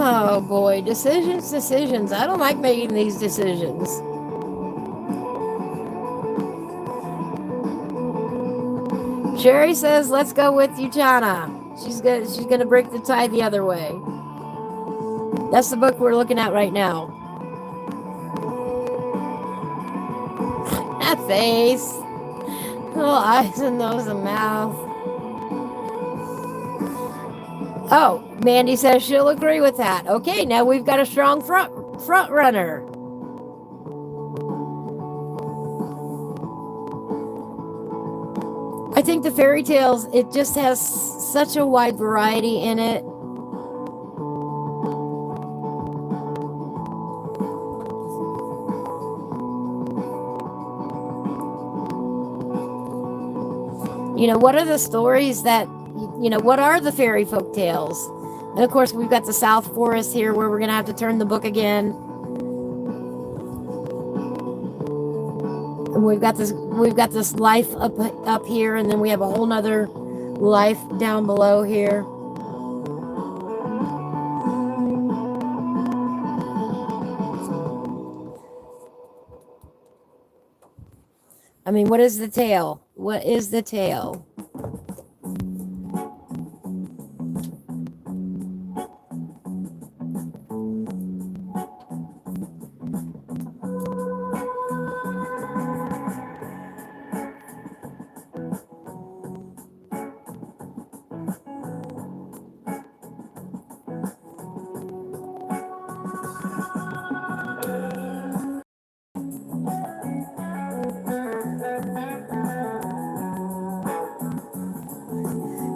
Oh boy, decisions. I don't like making these decisions. Sherry says, let's go with Uchana. She's gonna break the tie the other way. That's the book we're looking at right now. That face. Little eyes and nose and mouth. Oh, Mandy says she'll agree with that. Okay, now we've got a strong front runner. I think the fairy tales, it just has such a wide variety in it. You know, what are the stories that, you know, what are the fairy folk tales? And of course, we've got the South Forest here where we're going to have to turn the book again. And we've got this life up here, and then we have a whole nother life down below here. I mean, what is the tale? What is the tale?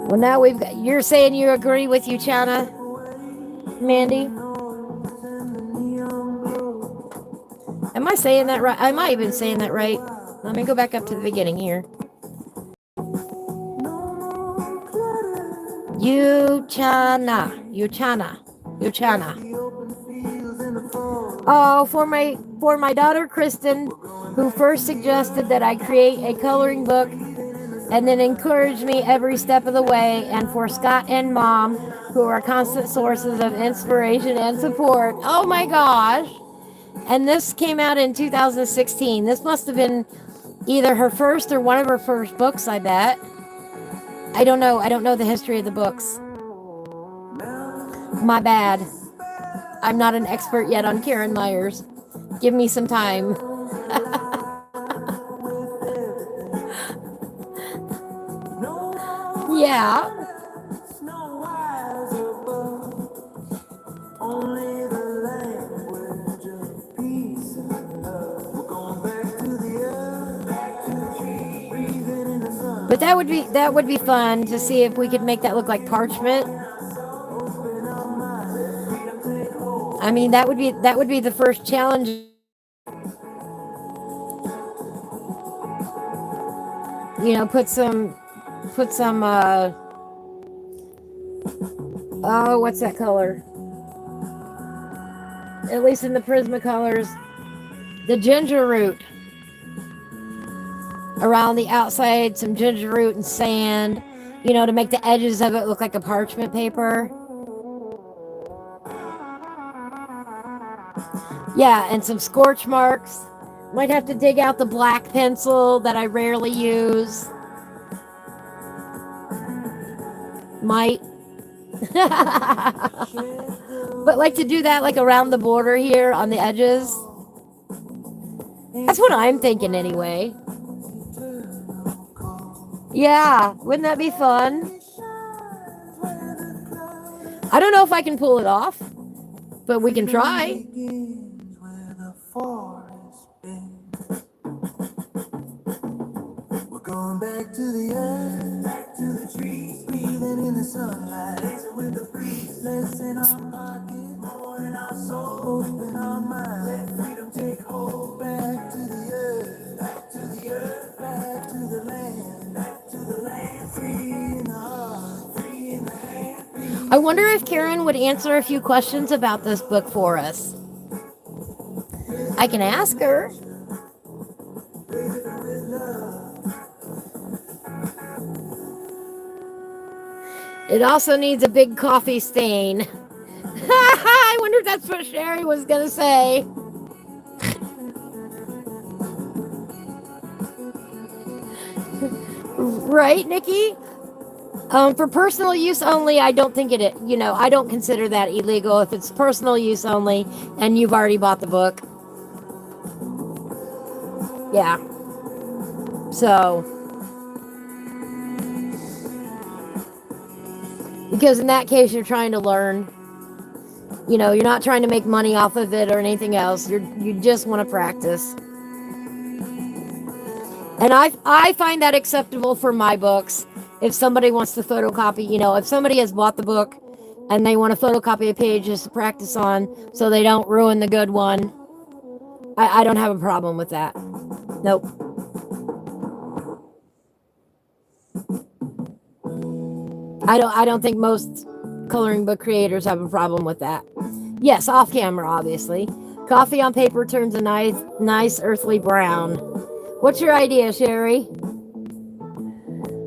Well, now we've got. You're saying you agree with Uchana, Mandy? Am I saying that right? I might have been saying that right. Let me go back up to the beginning here. Uchana. Oh, for my daughter Kristen, who first suggested that I create a coloring book and then encouraged me every step of the way, and for Scott and Mom, who are constant sources of inspiration and support. Oh my gosh. And this came out in 2016. This must have been either her first or one of her first books, I bet. I don't know. I don't know the history of the books. My bad. I'm not an expert yet on Karen Myers. Give me some time. Yeah. But that would be fun to see if we could make that look like parchment. I mean, that would be the first challenge. You know, put some oh, what's that color? At least in the Prismacolors, the ginger root around the outside, some ginger root and sand, you know, to make the edges of it look like a parchment paper. Yeah, and some scorch marks. Might have to dig out the black pencil that I rarely use. Might. But like to do that like around the border here on the edges. That's what I'm thinking anyway. Yeah, wouldn't that be fun? I don't know if I can pull it off, but we can try. We're going back to the earth, back to the trees, breathing in the sunlight, with the breeze, less in our pocket, more in our soul, open our mind, let freedom take hold. Back to the earth, back to the earth, back to the land, free in the heart, free in the hand. I wonder if Karen would answer a few questions about this book for us. I can ask her. It also needs a big coffee stain. I wonder if that's what Sherry was going to say. Right, Nikki? For personal use only, I don't think it, you know, I don't consider that illegal if it's personal use only and you've already bought the book. Yeah. So, because in that case, you're trying to learn. You know, you're not trying to make money off of it or anything else. You just want to practice. And I find that acceptable for my books. If somebody wants to photocopy, you know, if somebody has bought the book and they want to photocopy a page just to practice on so they don't ruin the good one, I don't have a problem with that. Nope. I don't think most coloring book creators have a problem with that. Yes, off camera, obviously. Coffee on paper turns a nice earthly brown. What's your idea, Sherry?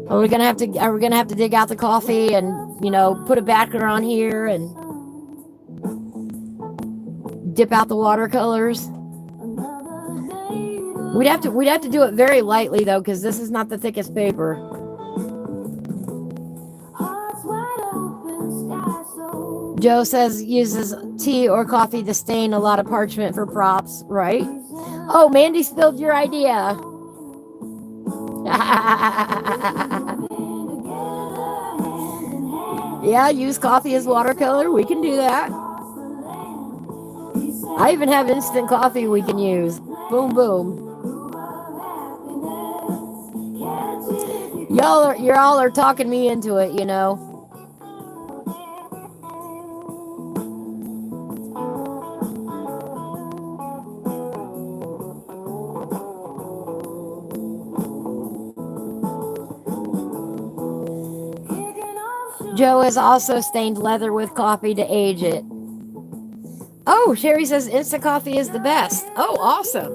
Are we gonna have to dig out the coffee and, you know, put a backer on here and dip out the watercolors? We'd have to do it very lightly though, because this is not the thickest paper. Joe says uses tea or coffee to stain a lot of parchment for props, right? Oh, Mandy spilled your idea. Yeah, use coffee as watercolor. We can do that. I even have instant coffee we can use. Boom, boom. You're all are talking me into it, you know. Joe has also stained leather with coffee to age it. Oh, Sherry says instant coffee is the best. Oh, awesome.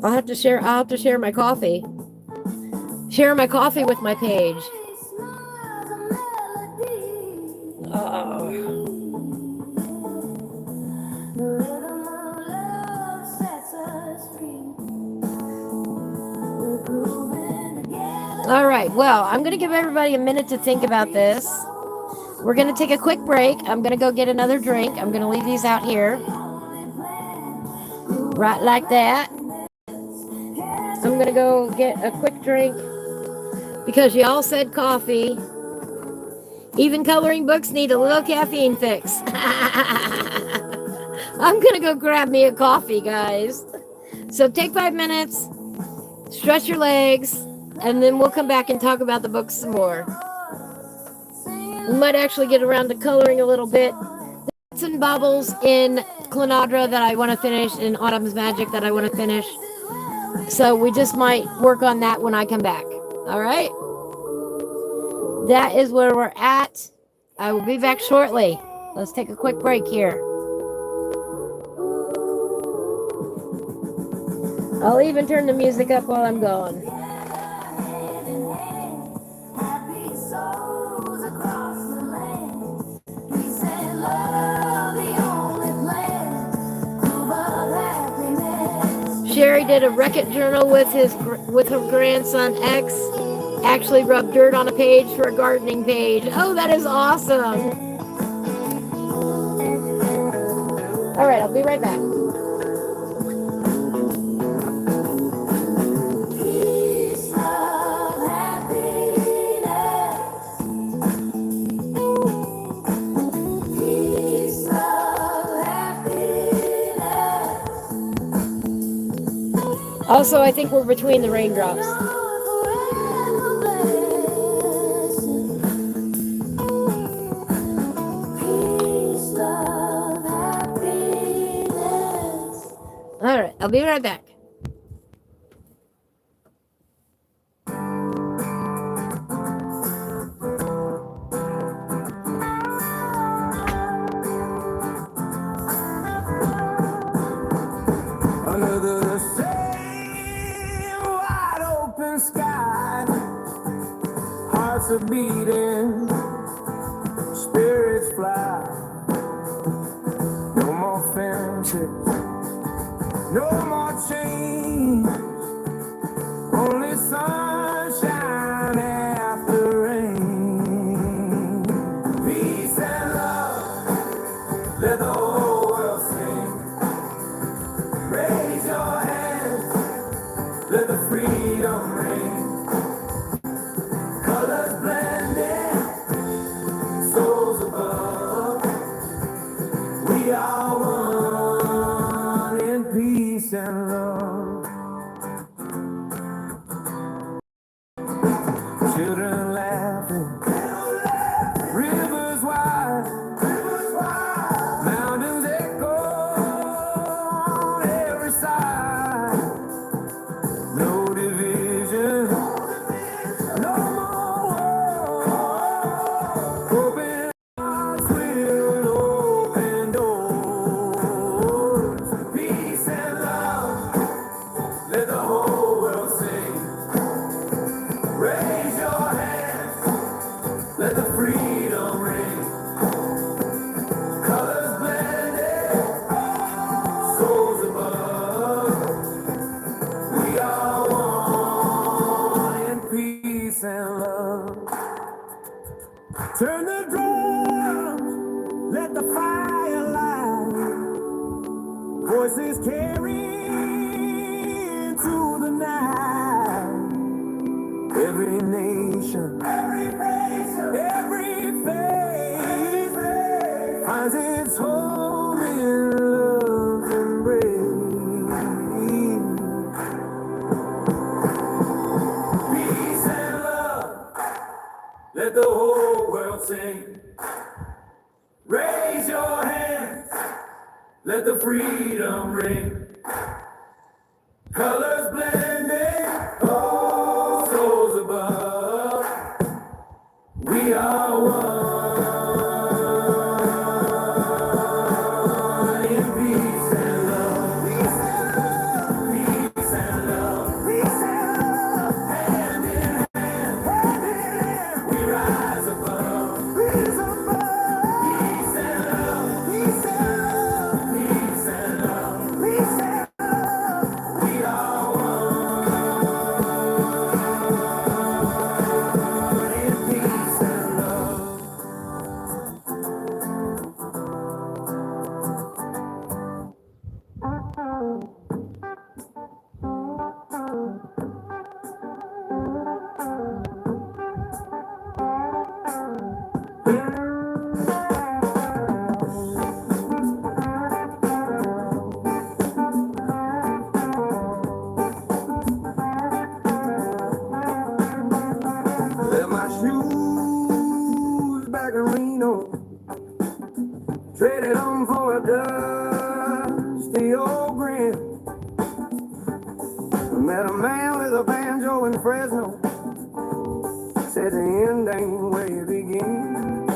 I'll have to share my coffee. Share my coffee with my page. Oh. All right, well, I'm going to give everybody a minute to think about this. We're going to take a quick break. I'm going to go get another drink. I'm going to leave these out here. Right like that. I'm going to go get a quick drink because y'all said coffee. Even coloring books need a little caffeine fix. I'm going to go grab me a coffee, guys. So take 5 minutes, stretch your legs, and then we'll come back and talk about the books some more. We might actually get around to coloring a little bit. There's some bubbles in Klynnadra that I want to finish, in Autumn's Magic that I want to finish. So we just might work on that when I come back. All right? That is where we're at. I will be back shortly. Let's take a quick break here. I'll even turn the music up while I'm gone. Sherry did a Wreck-It journal with her grandson X. Actually rubbed dirt on a page for a gardening page. Oh, that is awesome. All right, I'll be right back. Also, I think we're between the raindrops. All right, I'll be right back. Under the same wide open sky, hearts are beating, spirits fly. No more fences, no more chains, only sunshine after rain. Peace and love, let the whole world sing. Raise your hands, let the freedom ring. Colors blending, souls above. We are one in peace and love. Children laughing, rivers wide, mountains echo on every side. No division, no more war. Open hearts will open doors. Peace and love, let the whole world sing. Raise your hands, let the freedom ring. Colors blended, souls above. We are one in peace and love. Turn the drums, let the fire light. Voices carry into the night. Every nation, every faith finds its home in love's embrace. Peace Let the whole world sing. Raise your hands. Let the freedom ring. Colors blending. All souls above. We are one in peace and love. Peace and love. Peace and love. Peace and love. Hand in hand. Hand in hand. We rise above. Rise above. Peace and love. Peace and love. Peace and love. Peace and love. We are one in peace and love. Left my shoes back in Reno, traded them for a dusty old grin. Met a man with a banjo in Fresno, said the end ain't where you begin.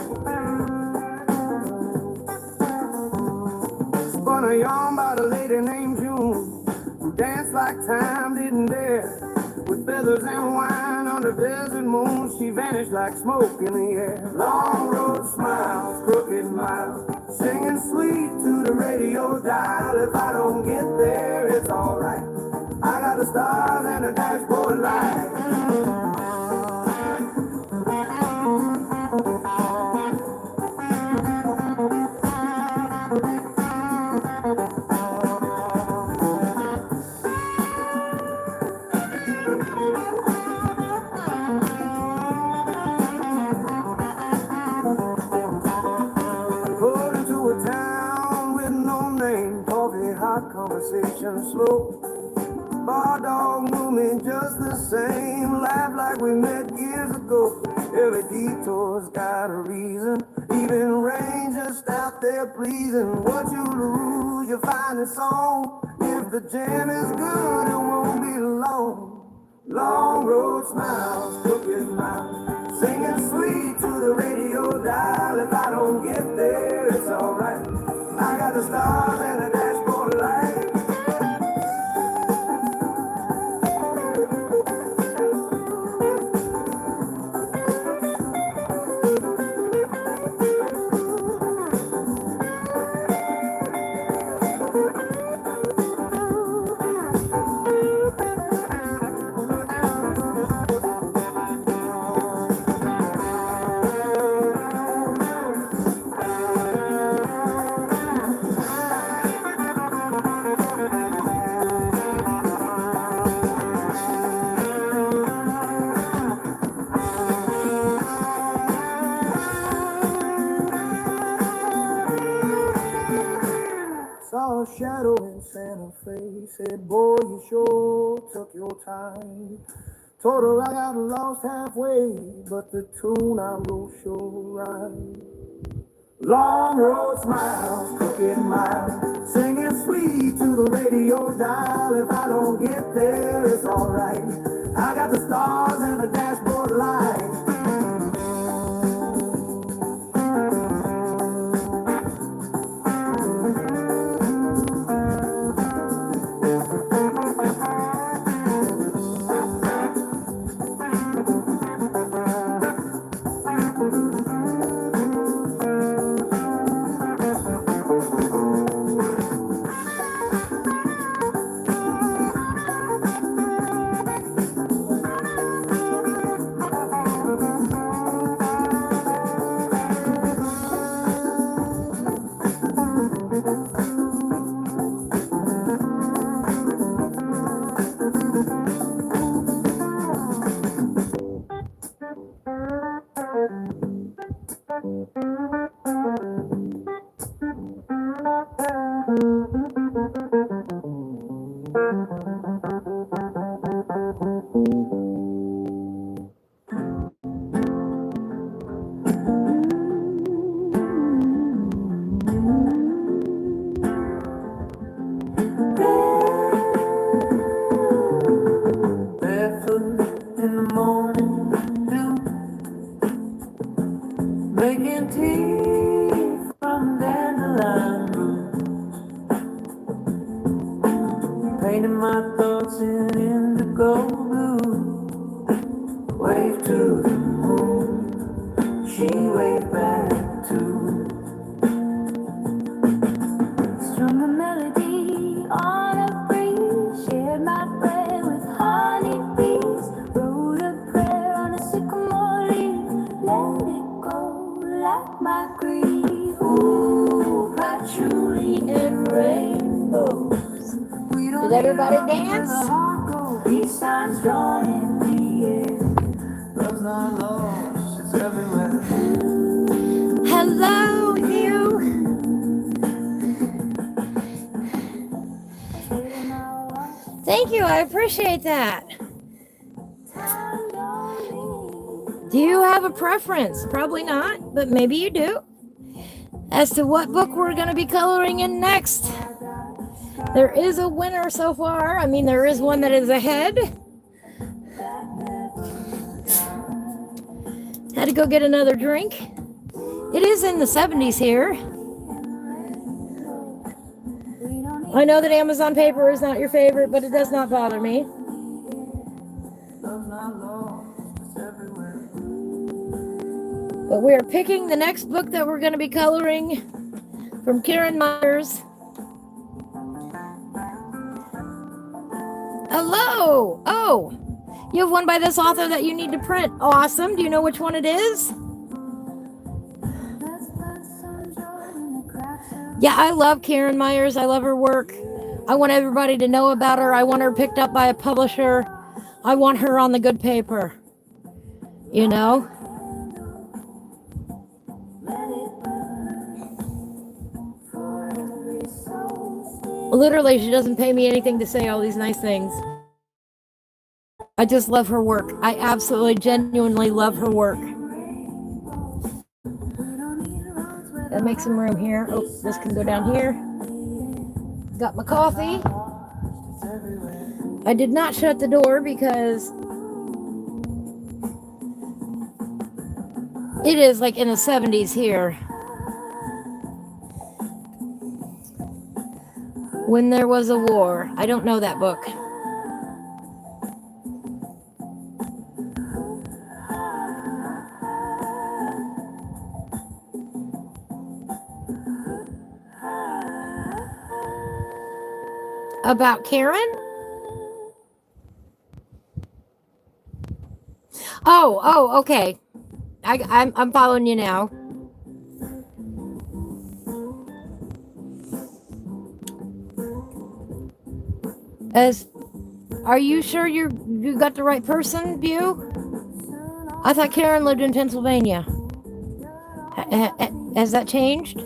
Spun a yarn about a lady named June, who danced like time didn't dare. With feathers and wine under desert moon, she vanished like smoke in the air. Long road smiles, crooked miles, singing sweet to the radio dial. If I don't get there, it's alright. I got the stars and the dashboard light. Pulled into a town with no name, coffee hot, conversation slow. Bar dog knew me just the same, laughed like we met years ago. Every detour's got a reason, even rangers out there pleasing. What you lose, you find a song. If the jam is good, it won't be long. Long road smiles, crooked miles, singing sweet to the radio dial. If I don't get there, it's alright. I got the stars and the dashboard light. Saw a shadow in Santa Fe, said, boy, you sure took your time. Told her I got lost halfway, but the tune I wrote sure right. Long road smiles, crooked miles, singing sweet to the radio dial. If I don't get there, it's alright. I got the stars and the dashboard light. waved to the moon, she waved back too. Strummed a melody on a breeze, shared my bread with honeybees, wrote a prayer on a sycamore leaf, let it go like my grief. Ooh, patchouli and rainbows. We don't Did everybody need roads where dance? the heart goes. Peace signs drawn in the air. Love's not lost, it's everywhere. Hello, you. Thank you. I appreciate that. Do you have a preference? Probably not, but maybe you do. As to what book we're going to be coloring in next. There is a winner so far. I mean, there is one that is ahead. Had to go get another drink. It is in the 70s here. I know that Amazon paper is not your favorite, but it does not bother me. But we are picking the next book that we're going to be coloring from Karen Myers. Hello! Oh, you have one by this author that you need to print. Awesome. Do you know which one it is? Yeah, I love Karen Myers. I love her work. I want everybody to know about her. I want her picked up by a publisher. I want her on the good paper. You know? Literally, she doesn't pay me anything to say all these nice things. I just love her work. I absolutely, genuinely love her work. Gotta make some room here. Oh, this can go down here. Got my coffee. I did not shut the door because it is like in the 70s here. When There Was a War. I don't know that book. About Karen? Oh, okay. I'm following you now. Are you sure you got the right person, Bew? I thought Karen lived in Pennsylvania. Has that changed?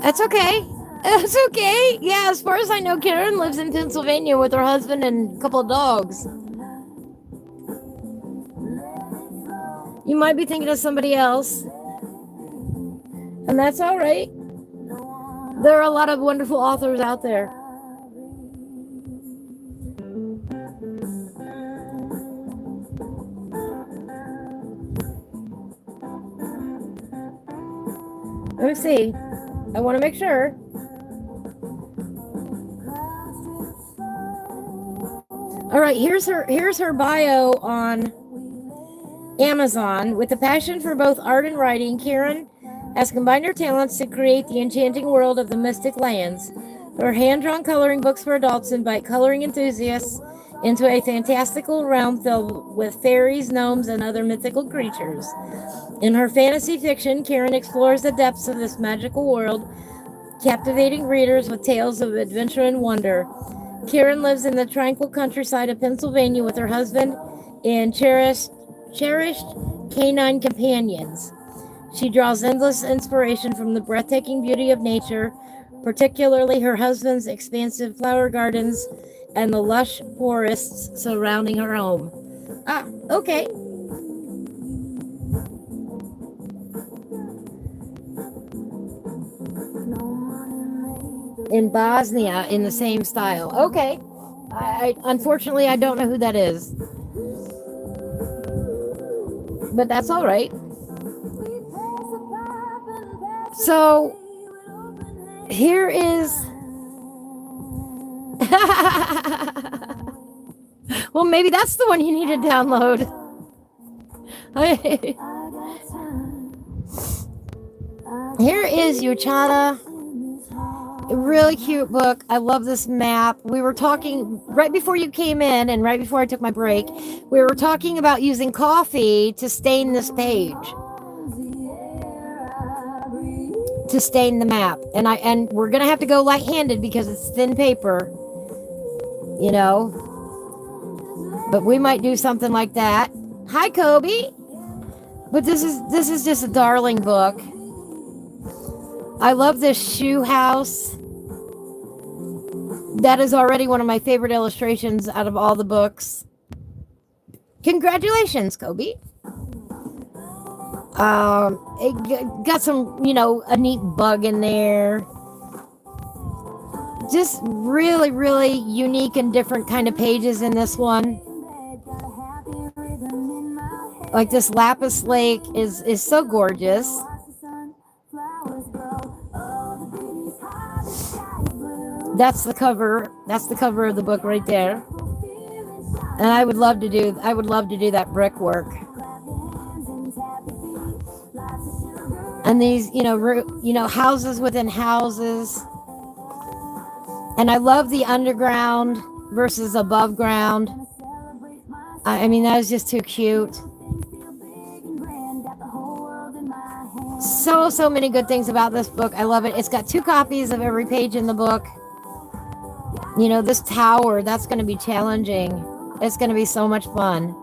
That's okay. That's okay. Yeah, as far as I know, Karen lives in Pennsylvania with her husband and a couple of dogs. You might be thinking of somebody else. And that's all right. There are a lot of wonderful authors out there. Let me see. I want to make sure. All right, here's her bio on Amazon. With a passion for both art and writing, Karen has combined her talents to create the enchanting world of the Mystic Lands. Her hand-drawn coloring books for adults invite coloring enthusiasts into a fantastical realm filled with fairies, gnomes, and other mythical creatures. In her fantasy fiction, Karen explores the depths of this magical world, captivating readers with tales of adventure and wonder. Karen lives in the tranquil countryside of Pennsylvania with her husband and cherished canine companions. She draws endless inspiration from the breathtaking beauty of nature, particularly her husband's expansive flower gardens and the lush forests surrounding her home. Ah, okay. In Bosnia, in the same style. Okay. Unfortunately, I don't know who that is, but that's all right. So here is. Well, maybe that's the one you need to download. Here is Uchana. A really cute book. I love this map. We were talking right before you came in and right before I took my break. We were talking about using coffee to stain this page, to stain the map. And we're gonna have to go light-handed because it's thin paper, you know. But we might do something like that. Hi, Kobe. But this is just a darling book. I love this shoe house. That is already one of my favorite illustrations out of all the books. Congratulations, Kobe. It got some, a neat bug in there. Just really, really unique and different kind of pages in this one. Like this lapis lake is so gorgeous. That's the cover. That's the cover of the book right there. And I would love to do that brickwork. And these, houses within houses. And I love the underground versus above ground. I mean, that is just too cute. So many good things about this book. I love it. It's got 2 copies of every page in the book. This tower, that's going to be challenging. It's going to be so much fun.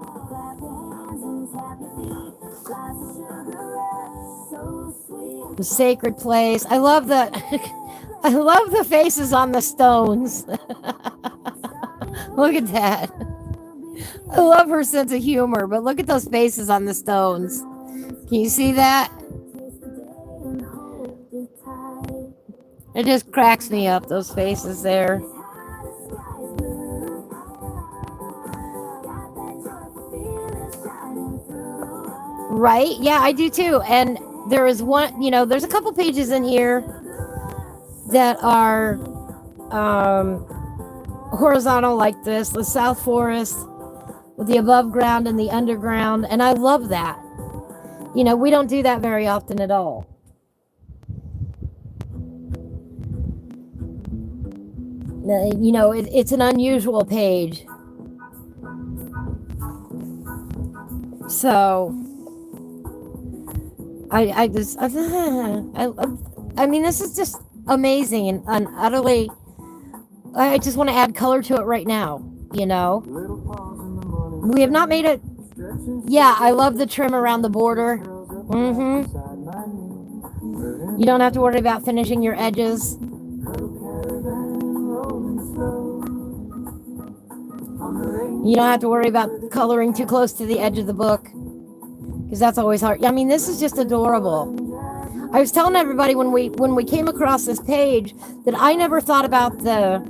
The sacred place. I love the I love the faces on the stones. Look at that. I love her sense of humor, but look at those faces on the stones. Can you see that? It just cracks me up, those faces there. Right? Yeah, I do too. And there is one, there's a couple pages in here that are horizontal like this, the South Forest with the above ground and the underground. And I love that. We don't do that very often at all. It's an unusual page. So I mean, this is just amazing and utterly. I just want to add color to it right now. We have not made it. Yeah, I love the trim around the border. You don't have to worry about finishing your edges. You don't have to worry about coloring too close to the edge of the book, because that's always hard. I mean, this is just adorable. I was telling everybody when we came across this page that I never thought about the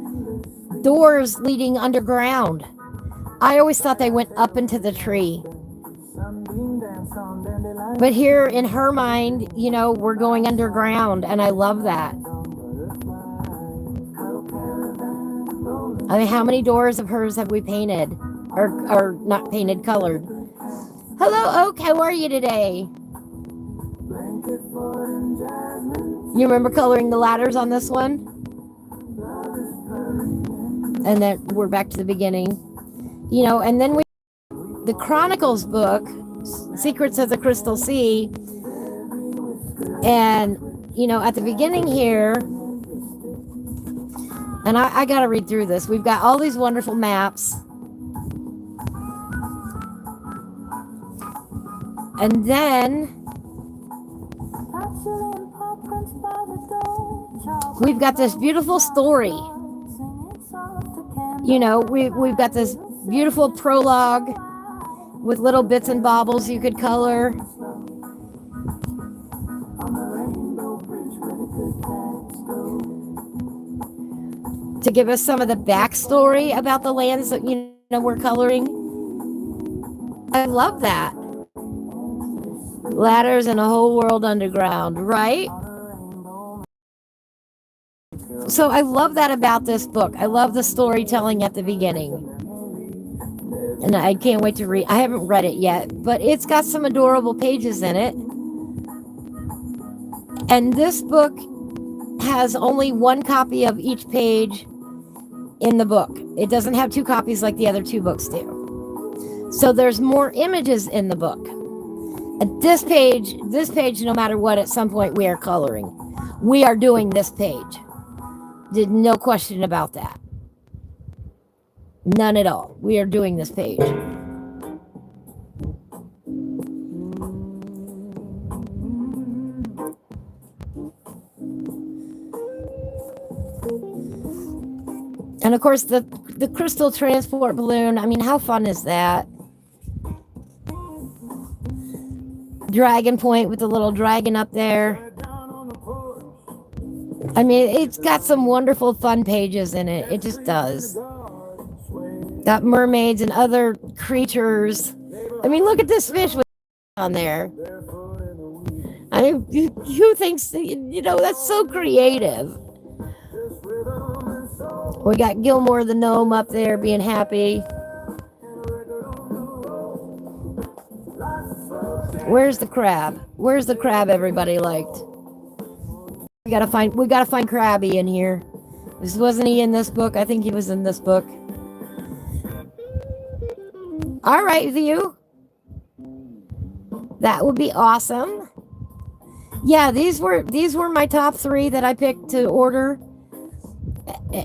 doors leading underground. I always thought they went up into the tree. But here in her mind, we're going underground, and I love that. I mean, how many doors of hers have we painted? Or not painted, colored? Hello, Oak. How are you today? You remember coloring the ladders on this one? And then we're back to the beginning. And then the Chronicles book, Secrets of the Crystal Sea. And, at the beginning here, and I got to read through this. We've got all these wonderful maps. And then we've got this beautiful story. We've got this beautiful prologue with little bits and baubles you could color. to give us some of the backstory about the lands that, we're coloring. I love that. Ladders and a whole world underground, right? So I love that about this book. I love the storytelling at the beginning. And I can't wait to read. I haven't read it yet, but it's got some adorable pages in it. And this book has only one copy of each page in the book. It doesn't have two copies like the other two books do. So there's more images in the book. And this page, no matter what, at some point we are coloring. We are doing this page. No question about that. None at all. We are doing this page. And of course, the crystal transport balloon. I mean, how fun is that? Dragon Point with the little dragon up there. I mean, it's got some wonderful fun pages in it. It just does. Got mermaids and other creatures. I mean, look at this fish with on there. I mean, who thinks, that's so creative. We got Gilmore the gnome up there being happy. Where's the crab? Where's the crab everybody liked? We gotta find Krabby in here. Wasn't he in this book? I think he was in this book. All right, View. That would be awesome. Yeah, these were my top 3 that I picked to order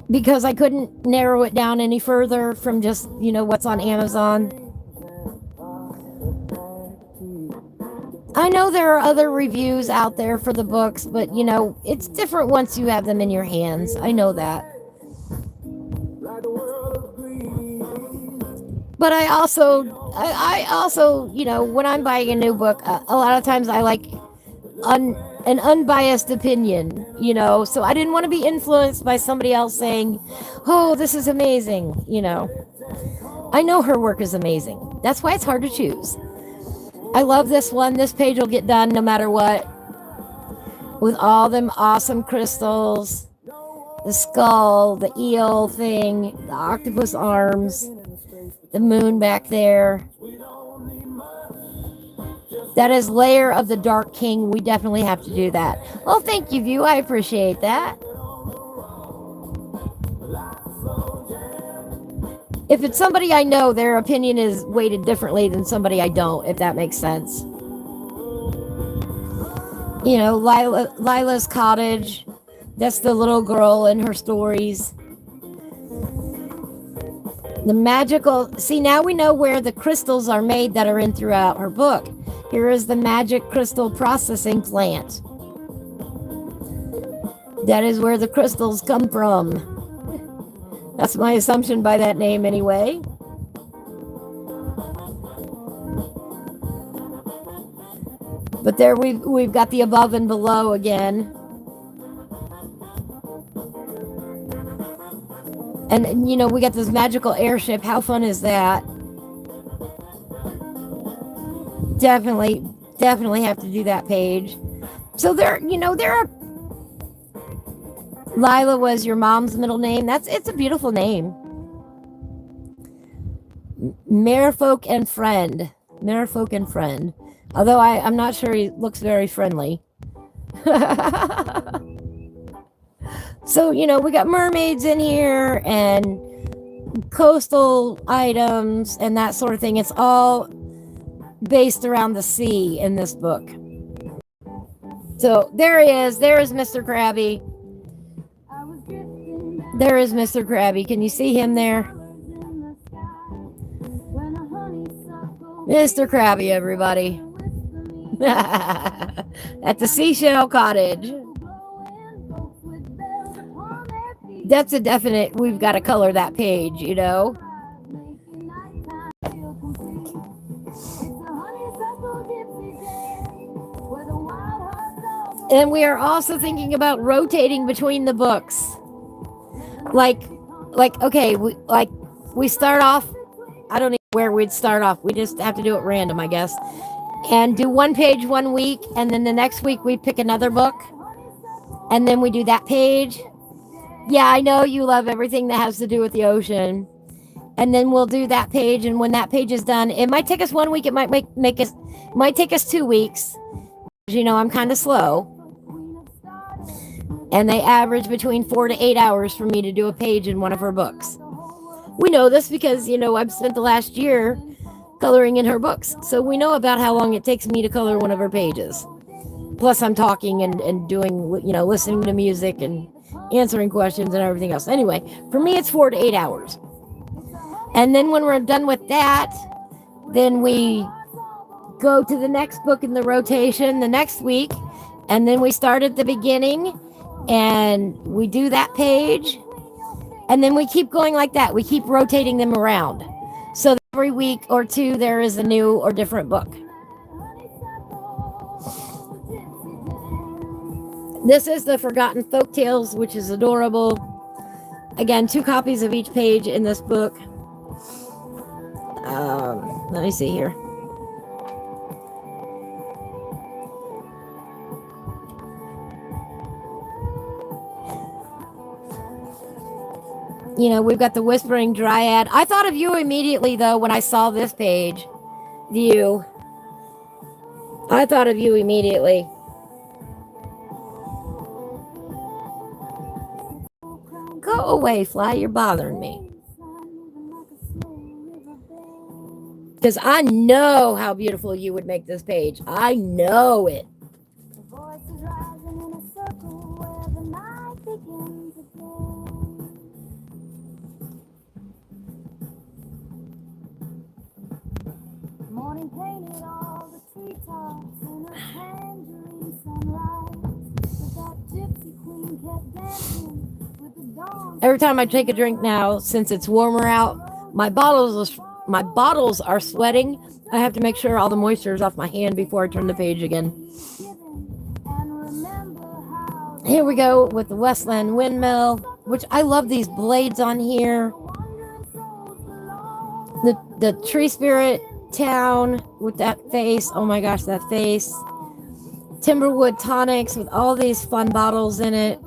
because I couldn't narrow it down any further from just, what's on Amazon. I know there are other reviews out there for the books, but it's different once you have them in your hands. I know that. But I also, when I'm buying a new book, a lot of times I like an unbiased opinion, so I didn't want to be influenced by somebody else saying, oh, this is amazing, I know her work is amazing. That's why it's hard to choose. I love this one. This page will get done no matter what. With all them awesome crystals. The skull, the eel thing, the octopus arms, the moon back there. That is Lair of the Dark King. We definitely have to do that. Well, thank you, View. I appreciate that. If it's somebody I know, their opinion is weighted differently than somebody I don't, if that makes sense. Lila's cottage. That's the little girl in her stories. The magical... See, now we know where the crystals are made that are in throughout her book. Here is the magic crystal processing plant. That is where the crystals come from. That's my assumption by that name anyway. But there we've got the above and below again. And we got this magical airship. How fun is that? Definitely have to do that page. So there are... Lila was your mom's middle name. It's a beautiful name. Merfolk and Friend. Although I'm not sure he looks very friendly. So, we got mermaids in here and coastal items and that sort of thing. It's all based around the sea in this book. So there he is. There is Mr. Krabby. There is Mr. Krabby. Can you see him there? Mr. Krabby, everybody. At the Seashell Cottage. That's a definite, we've got to color that page, And we are also thinking about rotating between the books. like okay, we start off. I don't know where we'd start off. We just have to do it random, I guess, and do one page one week, and then the next week we pick another book, and then we do that page. Yeah, I know you love everything that has to do with the ocean. And then we'll do that page, and when that page is done, it might take us 1 week, it might make us might take us 2 weeks. You know, I'm kind of slow. And they average between 4 to 8 hours for me to do a page in one of her books. We know this because, you know, I've spent the last year coloring in her books. So we know about how long it takes me to color one of her pages. Plus I'm talking and doing, you know, listening to music and answering questions and everything else. Anyway, for me it's 4 to 8 hours. And then when we're done with that, then we go to the next book in the rotation the next week. And then we start at the beginning and we do that page. And then we keep going like that. We keep rotating them around. So every week or two, there is a new or different book. This is the Forgotten Folktales, which is adorable. Again, 2 copies of each page in this book. Let me see here. You know, we've got the Whispering Dryad. I thought of you immediately, though, when I saw this page. View. I thought of you immediately. Go away, fly. You're bothering me. Because I know how beautiful you would make this page. I know it. Every time I take a drink now, since it's warmer out, my bottles are sweating. I have to make sure all the moisture is off my hand before I turn the page again. Here we go with the Westland Windmill, which I love these blades on here. The Tree Spirit Town with that face. Oh my gosh, that face. Timberwood Tonics with all these fun bottles in it.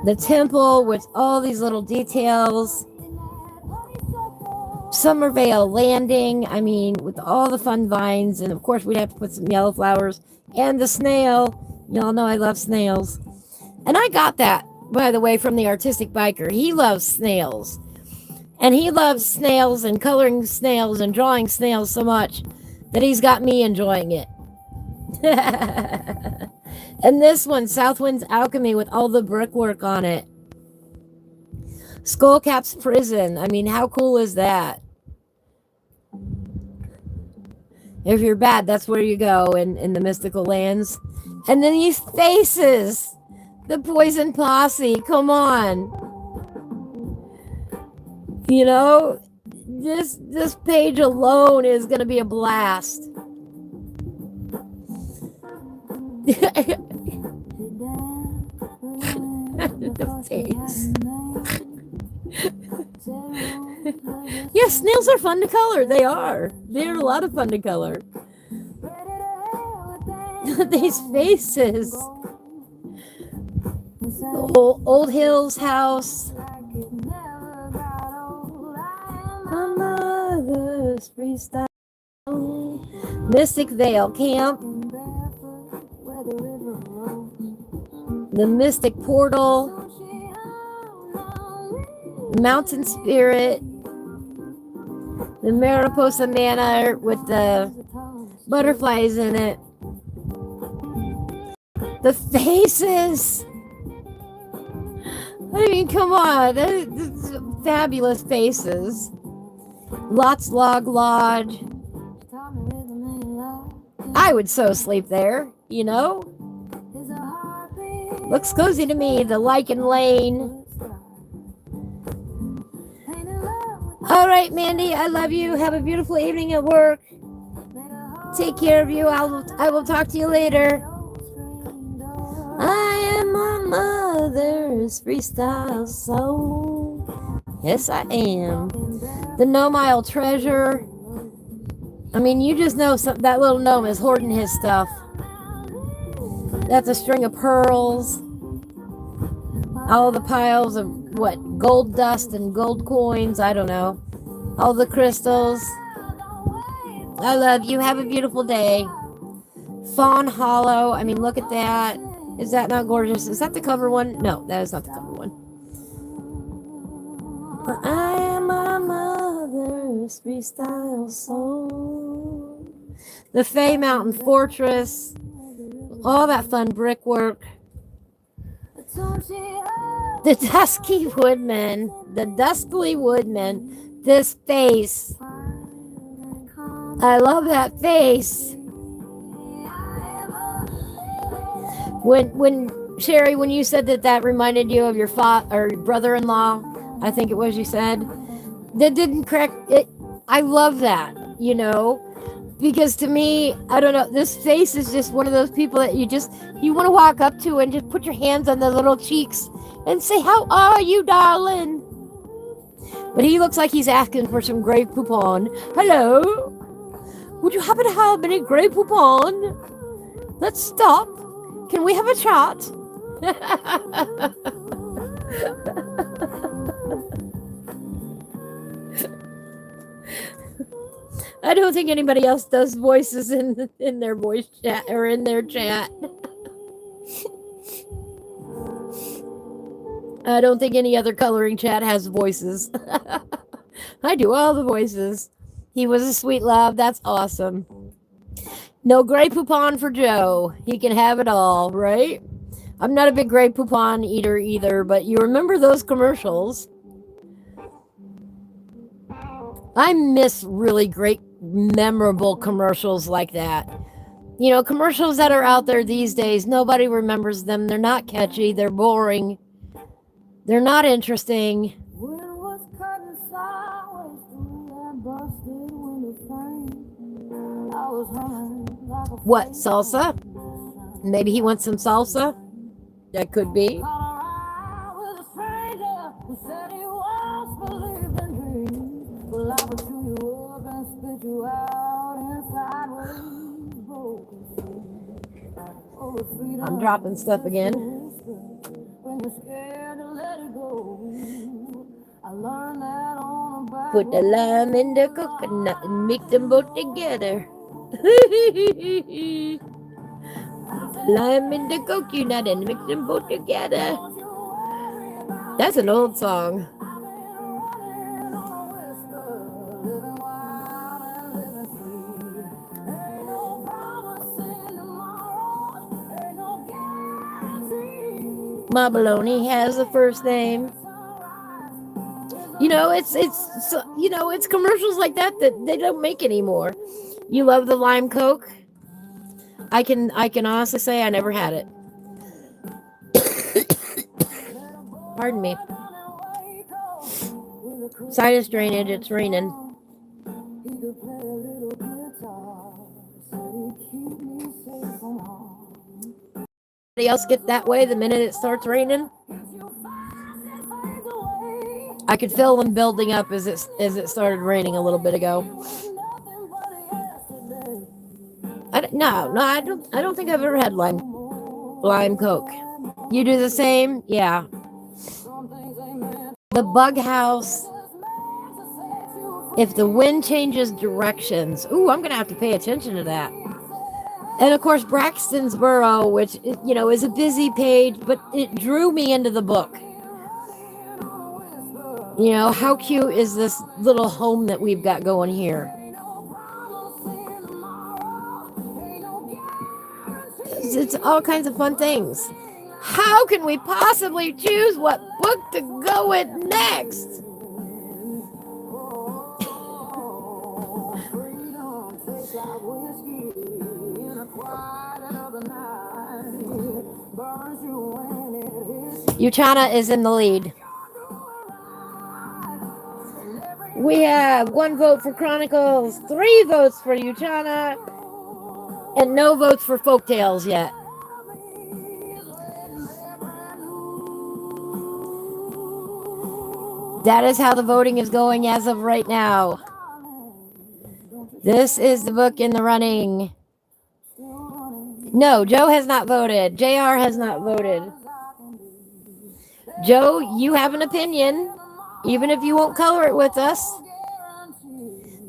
The temple with all these little details. Summervale Landing, I mean, with all the fun vines. And of course, we'd have to put some yellow flowers. And the snail. Y'all know I love snails. And I got that, by the way, from the Artistic Biker. He loves snails. And he loves snails and coloring snails and drawing snails so much that he's got me enjoying it. And this one, Southwind's Alchemy, with all the brickwork on it. Skullcap's Prison. I mean, how cool is that? If you're bad, that's where you go in the mystical lands. And then these faces. The Poison Posse. Come on. You know, this page alone is going to be a blast. The face. Yeah, snails are fun to color. They are. They're a lot of fun to color. These faces. The Old Hills House. My mother's freestyle. Mystic Vale Camp. The Mystic Portal. Mountain Spirit. The Mariposa Manor with the butterflies in it. The faces. I mean, come on. That's fabulous faces. Lots Log Lodge. I would so sleep there, you know? Looks cozy to me. The Lichen Lane. All right, Mandy, I love you. Have a beautiful evening at work. Take care of you. I will talk to you later. I am my mother. mother's freestyle soul. Yes, I am. The Gnome Isle treasure. I mean, you just know that little gnome is hoarding his stuff. That's a string of pearls. All the piles of what? Gold dust and gold coins. I don't know. All the crystals. I love you. Have a beautiful day. Fawn Hollow. I mean, look at that. Is that not gorgeous? Is that the cover one? No, that is not the cover one. But I am my mother's freestyle soul. The Fey Mountain Fortress. All that fun brickwork. The Dusky Woodman. The Dusky Woodman. This face. I love that face. When Sherry, when you said that reminded you of your brother-in-law, I think it was you said, that didn't crack it. I love that, because to me, I don't know, this face is just one of those people that you want to walk up to and just put your hands on their little cheeks and say, "How are you, darling?" But he looks like he's asking for some Grey Poupon. Hello? Would you happen to have any Grey Poupon? Let's stop. Can we have a chat? I don't think anybody else does voices in their voice chat or in their chat. I don't think any other coloring chat has voices. I do all the voices. He was a sweet love. That's awesome. No Grey Poupon for Joe. He can have it all, right? I'm not a big Grey Poupon eater either, but you remember those commercials? I miss really great, memorable commercials like that. Commercials that are out there these days, nobody remembers them. They're not catchy. They're boring. They're not interesting. What, salsa? Maybe he wants some salsa? That could be. I'm dropping stuff again. Put the lime in the coconut and mix them both together. Lime in the coconut and mix them both together. That's an old song. My baloney has a first name. It's commercials like that they don't make anymore. You love the lime Coke? I can honestly say I never had it. Pardon me. Sinus drainage, it's raining. Anybody else get that way the minute it starts raining? I could feel them building up as it started raining a little bit ago. I don't think I've ever had lime Coke. You do the same? Yeah. The bug house. If the wind changes directions. Ooh, I'm going to have to pay attention to that. And of course, Braxton's Burrow, which, is a busy page, but it drew me into the book. How cute is this little home that we've got going here? It's all kinds of fun things. How can we possibly choose what book to go with next? Uchana is in the lead. We have 1 vote for Chronicles, 3 votes for Uchana, and no votes for Folktales yet. That is how the voting is going as of right now. This is the book in the running. No, Joe has not voted. JR has not voted. Joe, you have an opinion, even if you won't color it with us.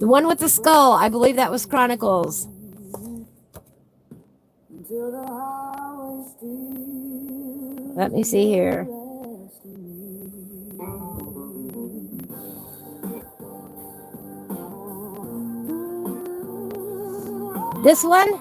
The one with the skull, I believe that was Chronicles. Let me see here. This one?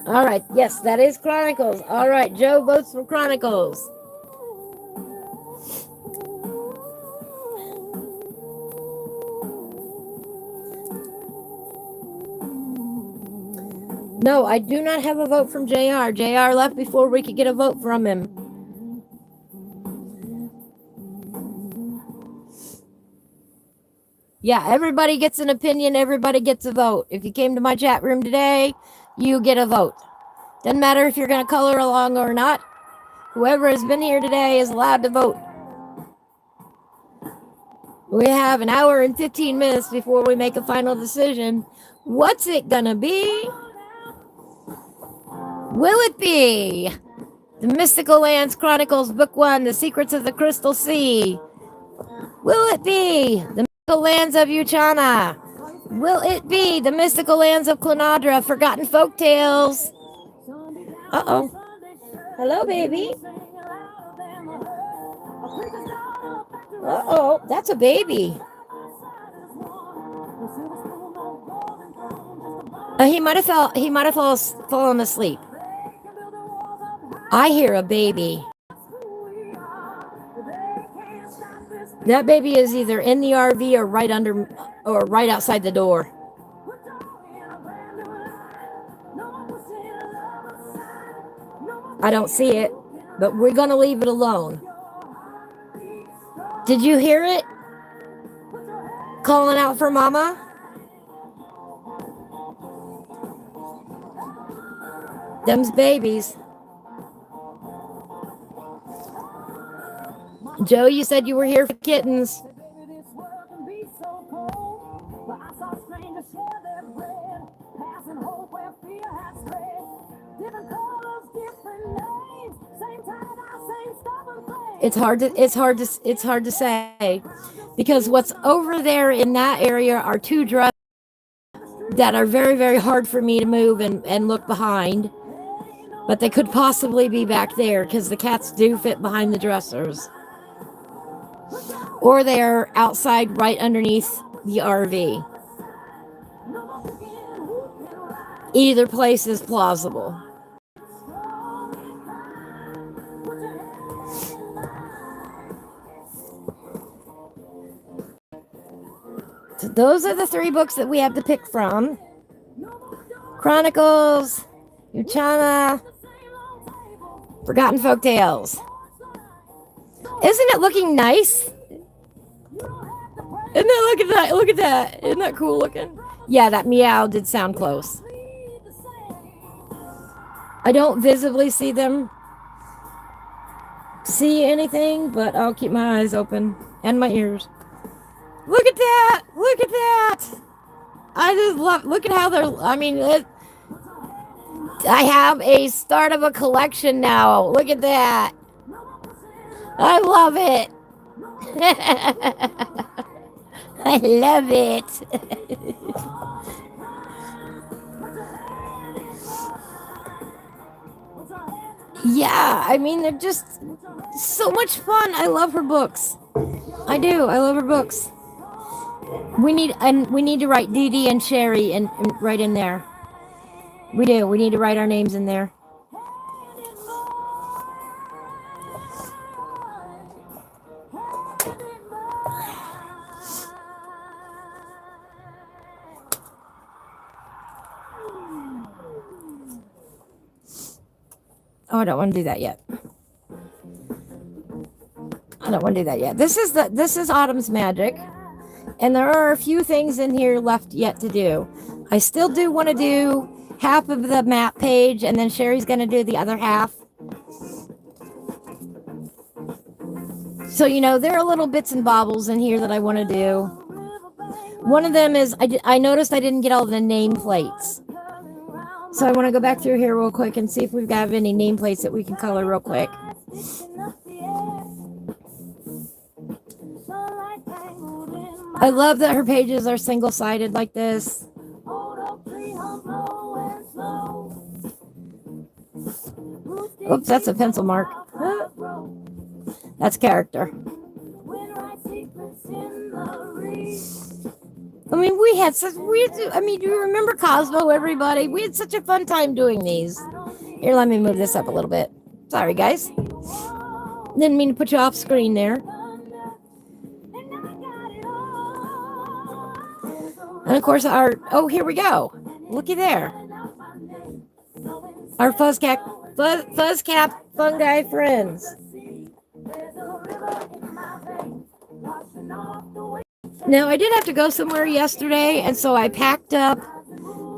All right, yes, that is Chronicles. All right, Joe votes for Chronicles. No, I do not have a vote from JR. JR left before we could get a vote from him. Yeah, everybody gets an opinion. Everybody gets a vote. If you came to my chat room today, you get a vote. Doesn't matter if you're going to color along or not. Whoever has been here today is allowed to vote. We have an hour and 15 minutes before we make a final decision. What's it going to be? Will it be The Mystical Lands Chronicles Book 1, The Secrets of the Crystal Sea? Will it be The Mystical Lands of Uchana? Will it be The Mystical Lands of Klynnadra, Forgotten Folktales? Uh-oh. Hello, baby. Uh-oh, that's a baby. He might have fallen asleep. I hear a baby. That baby is either in the RV or right outside the door. I don't see it, but we're gonna leave it alone. Did you hear it? Calling out for mama? Them's babies. Joe, you said you were here for kittens. It's hard to say, because what's over there in that area are two dressers that are very, very hard for me to move and look behind. But they could possibly be back there because the cats do fit behind the dressers. Or they're outside right underneath the RV. Either place is plausible. So those are the three books that we have to pick from. Chronicles, Uchana, Forgotten Folktales. Isn't it looking nice? Isn't that, look at that, look at that. Isn't that cool looking? Yeah, that meow did sound close. I don't visibly see anything, but I'll keep my eyes open and my ears. Look at that! Look at that! I just love, look at how they're, I have a start of a collection now. Look at that. I love it. I love it. Yeah, I mean, they're just so much fun. I love her books. I do. I love her books. We need to write Dee Dee and Sherry and right in there. We do. We need to write our names in there. Oh, I don't want to do that yet. don't want to do that yet. This is Autumn's Magic, and there are a few things in here left yet to do. I still do want to do half of the map page, and then Sherry's going to do the other half. So, there are little bits and bobbles in here that I want to do. One of them is I noticed I didn't get all the nameplates. So I want to go back through here real quick and see if we've got any nameplates that we can color real quick. I love that her pages are single-sided like this. Oops, that's a pencil mark. That's character. I mean, do you remember Cosmo, everybody? We had such a fun time doing these. Here, let me move this up a little bit. Sorry, guys. Didn't mean to put you off screen there. And of course, here we go. Looky there. Our fuzzcap fungi friends. Now, I did have to go somewhere yesterday, and so I packed up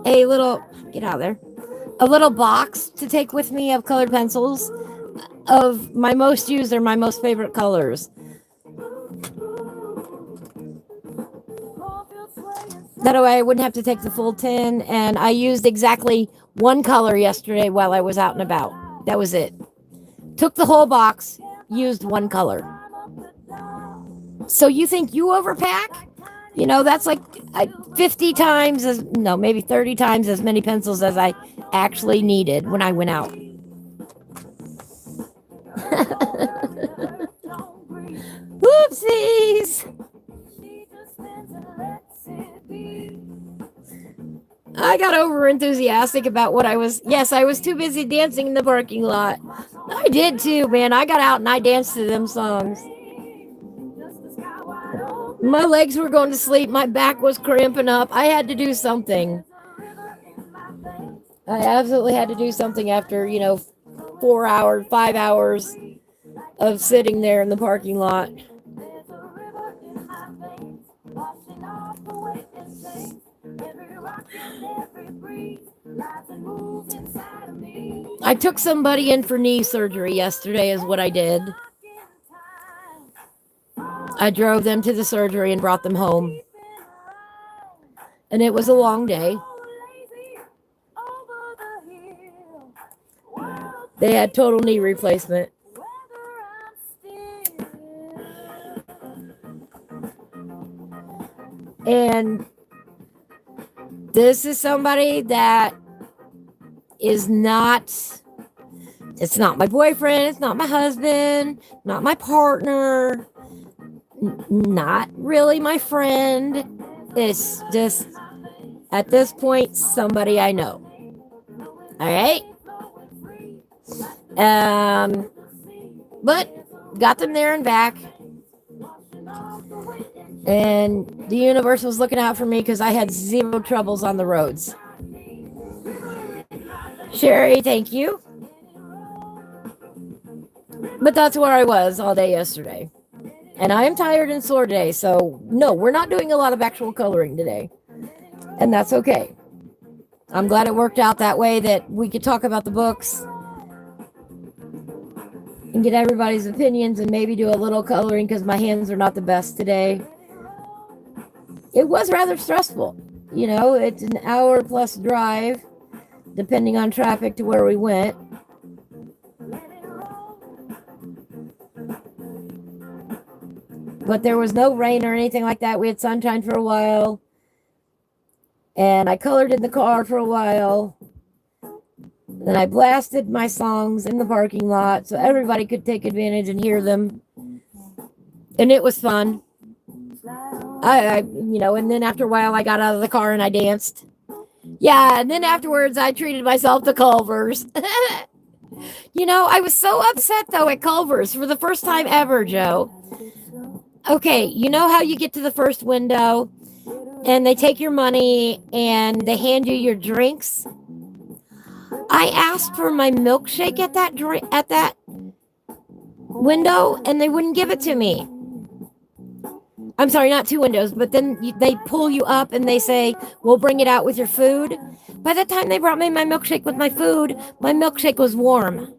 a little box to take with me of colored pencils of my most used or my most favorite colors. That way I wouldn't have to take the full tin, and I used exactly one color yesterday while I was out and about. That was it. Took the whole box, used one color. So you think you overpack? That's like 50 times maybe 30 times as many pencils as I actually needed when I went out. Whoopsies! I got over enthusiastic about what I was too busy dancing in the parking lot. I did too, man. I got out and I danced to them songs. My legs were going to sleep. My back was cramping up. I had to do something. I absolutely had to do something after, 5 hours of sitting there in the parking lot. I took somebody in for knee surgery yesterday is what I did. I drove them to the surgery and brought them home. And it was a long day. They had total knee replacement. And this is somebody that is it's not my boyfriend, it's not my husband, not my partner, not really my friend. It's just, at this point, somebody I know. All right? But got them there and back. And the universe was looking out for me because I had zero troubles on the roads. Sherry, thank you. But that's where I was all day yesterday. And I am tired and sore today. So, no, we're not doing a lot of actual coloring today. And that's okay. I'm glad it worked out that way, that we could talk about the books and get everybody's opinions and maybe do a little coloring because my hands are not the best today. It was rather stressful. It's an hour plus drive, depending on traffic, to where we went. But there was no rain or anything like that. We had sunshine for a while. And I colored in the car for a while. Then I blasted my songs in the parking lot so everybody could take advantage and hear them. And it was fun. And then after a while I got out of the car and I danced. Yeah, and then afterwards I treated myself to Culver's. I was so upset though at Culver's for the first time ever, Joe. Okay, you know how you get to the first window and they take your money and they hand you your drinks? I asked for my milkshake at that window and they wouldn't give it to me. I'm sorry, not 2 windows, but then they pull you up and they say, we'll bring it out with your food. By the time they brought me my milkshake with my food, my milkshake was warm.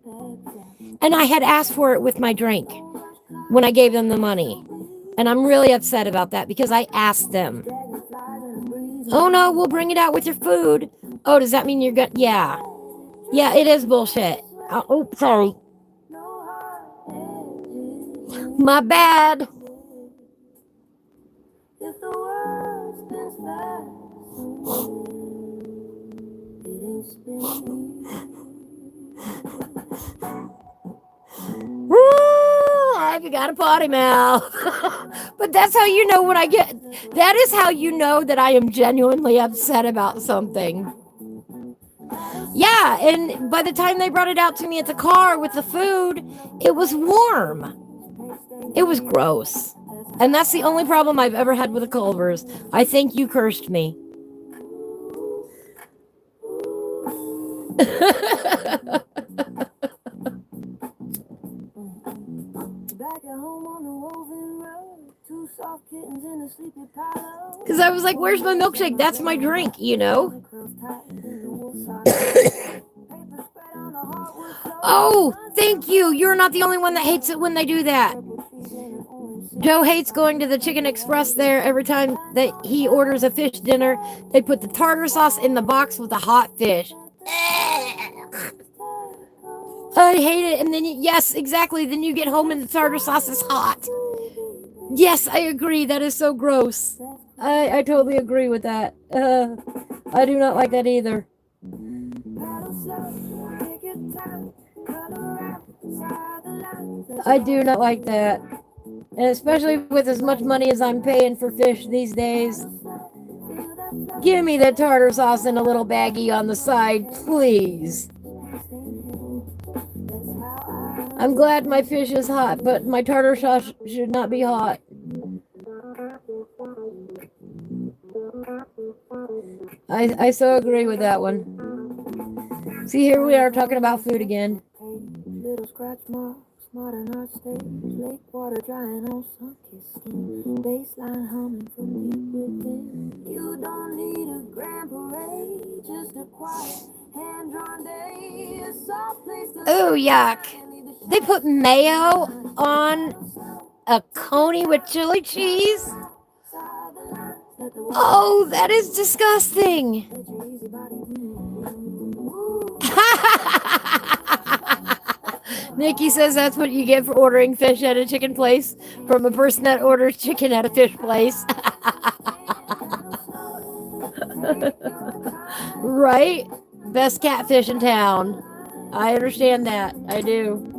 And I had asked for it with my drink when I gave them the money. And I'm really upset about that because I asked them. Oh no, we'll bring it out with your food. Oh, does that mean you're good? Yeah. Yeah, it is bullshit. Oh, sorry. My bad. If the world spins fast, it ain't spinning. I got a potty mouth. But that's how you know when I get. That is how you know that I am genuinely upset about something. Yeah, and by the time they brought it out to me at the car with the food, it was warm. It was gross. And that's the only problem I've ever had with the Culvers. I think you cursed me. Because I was like, where's my milkshake? That's my drink, you know? Oh, thank you. You're not the only one that hates it when they do that. Joe hates going to the Chicken Express there. Every time that he orders a fish dinner, they put the tartar sauce in the box with the hot fish. I hate it. And then, yes, exactly. Then you get home and the tartar sauce is hot. Yes, I agree. That is so gross. I totally agree with that. I do not like that either. I do not like that. And especially with as much money as I'm paying for fish these days. Give me the tartar sauce in a little baggie on the side, please. I'm glad my fish is hot, but my tartar sauce should not be hot. I so agree with that one. See, here we are talking about food again. Little scratch marks, modern art stage, lake water drying on sun-kissed skin, baseline humming from deep within. You don't need a grand parade, just a quiet, hand-drawn day, a soft place to. Oh, yuck. They put mayo on a coney with chili cheese? Oh, that is disgusting. Nikki says that's what you get for ordering fish at a chicken place from a person that orders chicken at a fish place. Right? Best catfish in town. I understand that. I do.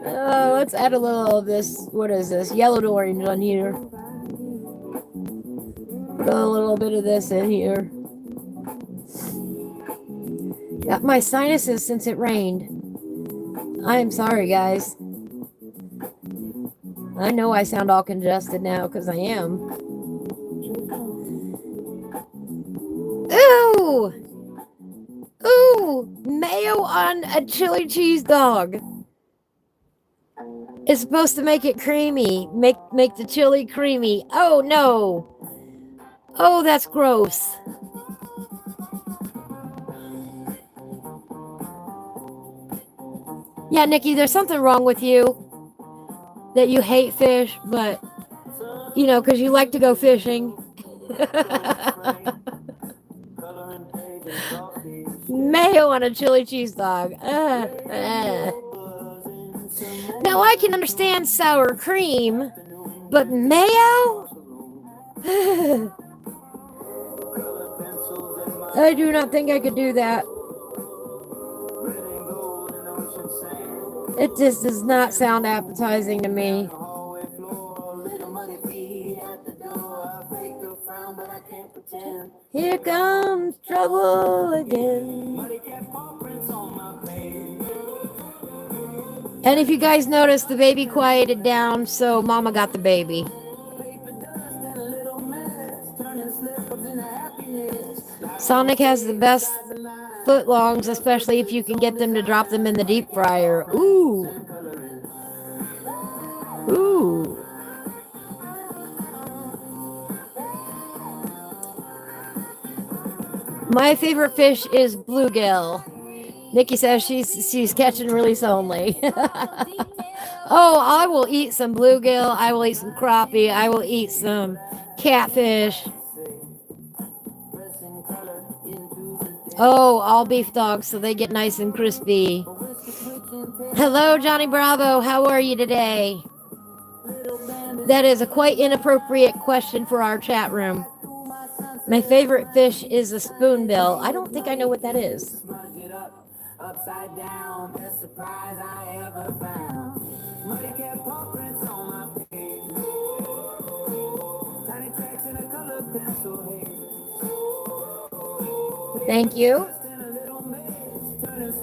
Let's add a little of this. What is this? Yellow to orange on here. Put a little bit of this in here. Got my sinuses since it rained. I am sorry, guys. I know I sound all congested now because I am. Ooh! Ooh! Mayo on a chili cheese dog. It's supposed to make it creamy. Make the chili creamy. Oh, no. Oh, that's gross. Yeah, Nikki, there's something wrong with you. That you hate fish, but, you know, because you like to go fishing. Mayo on a chili cheese dog. Now, I can understand sour cream, but mayo? I do not think I could do that. It just does not sound appetizing to me. Here comes trouble again. And if you guys notice, the baby quieted down, so Mama got the baby. Sonic has the best footlongs, especially if you can get them to drop them in the deep fryer. Ooh. Ooh. My favorite fish is bluegill. Nikki says she's catch and release only. Oh, I will eat some bluegill. I will eat some crappie. I will eat some catfish. Oh, all beef dogs, so they get nice and crispy. Hello, Johnny Bravo. How are you today? That is a quite inappropriate question for our chat room. My favorite fish is a spoonbill. I don't think I know what that is. Upside down, best surprise I ever found. Muddy cat paw prints on my page. Tiny tracks in a colored pencil haze. Thank you.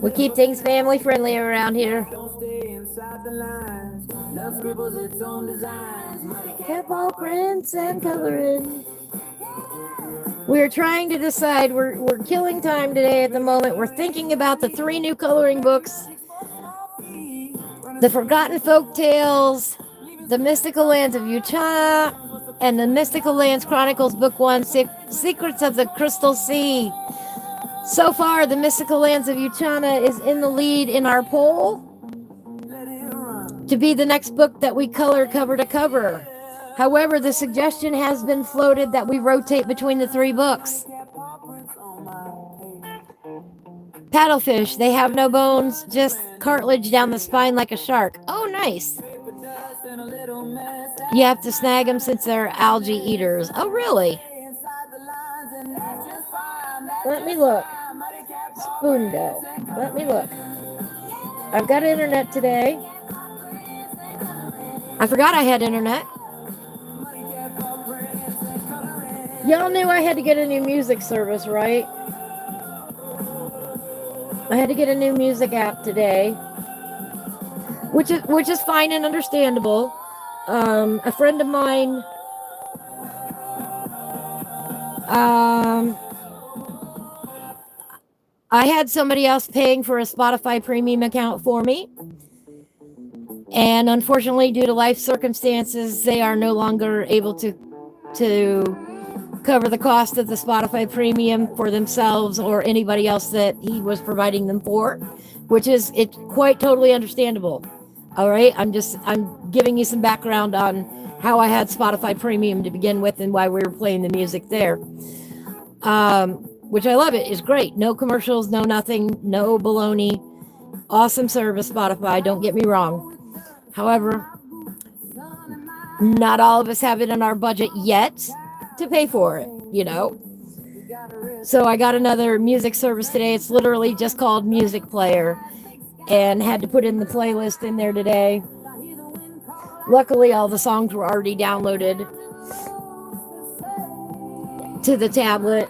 We keep things family friendly around here. Don't stay inside the lines. Love scribbles its own designs. Muddy Cat paw prints and coloring. We're trying to decide. We're killing time today at the moment. We're thinking about the 3 new coloring books. The Forgotten Folktales, The Mystical Lands of Uchana, and The Mystical Lands Chronicles Book 1, Secrets of the Crystal Sea. So far, The Mystical Lands of Uchana is in the lead in our poll to be the next book that we color cover to cover. However, the suggestion has been floated that we rotate between the 3 books. Paddlefish, they have no bones, just cartilage down the spine like a shark. Oh, nice. You have to snag them since they're algae eaters. Oh, really? Let me look. Spoonbill. Let me look. I've got internet today. I forgot I had internet. Y'all knew I had to get a new music service, right? I had to get a new music app today, which is fine and understandable. A friend of mine, I had somebody else paying for a Spotify premium account for me, and unfortunately, due to life circumstances, they are no longer able to cover the cost of the Spotify premium for themselves or anybody else that he was providing them for, which is quite totally understandable. All right, I'm giving you some background on how I had Spotify premium to begin with and why we were playing the music there. Which I love. It is great. No commercials, no nothing, no baloney. Awesome service, Spotify. Don't get me wrong. However, not all of us have it in our budget yet to pay for it, So I got another music service today. It's literally just called Music Player, and had to put in the playlist in there today. Luckily, all the songs were already downloaded to the tablet.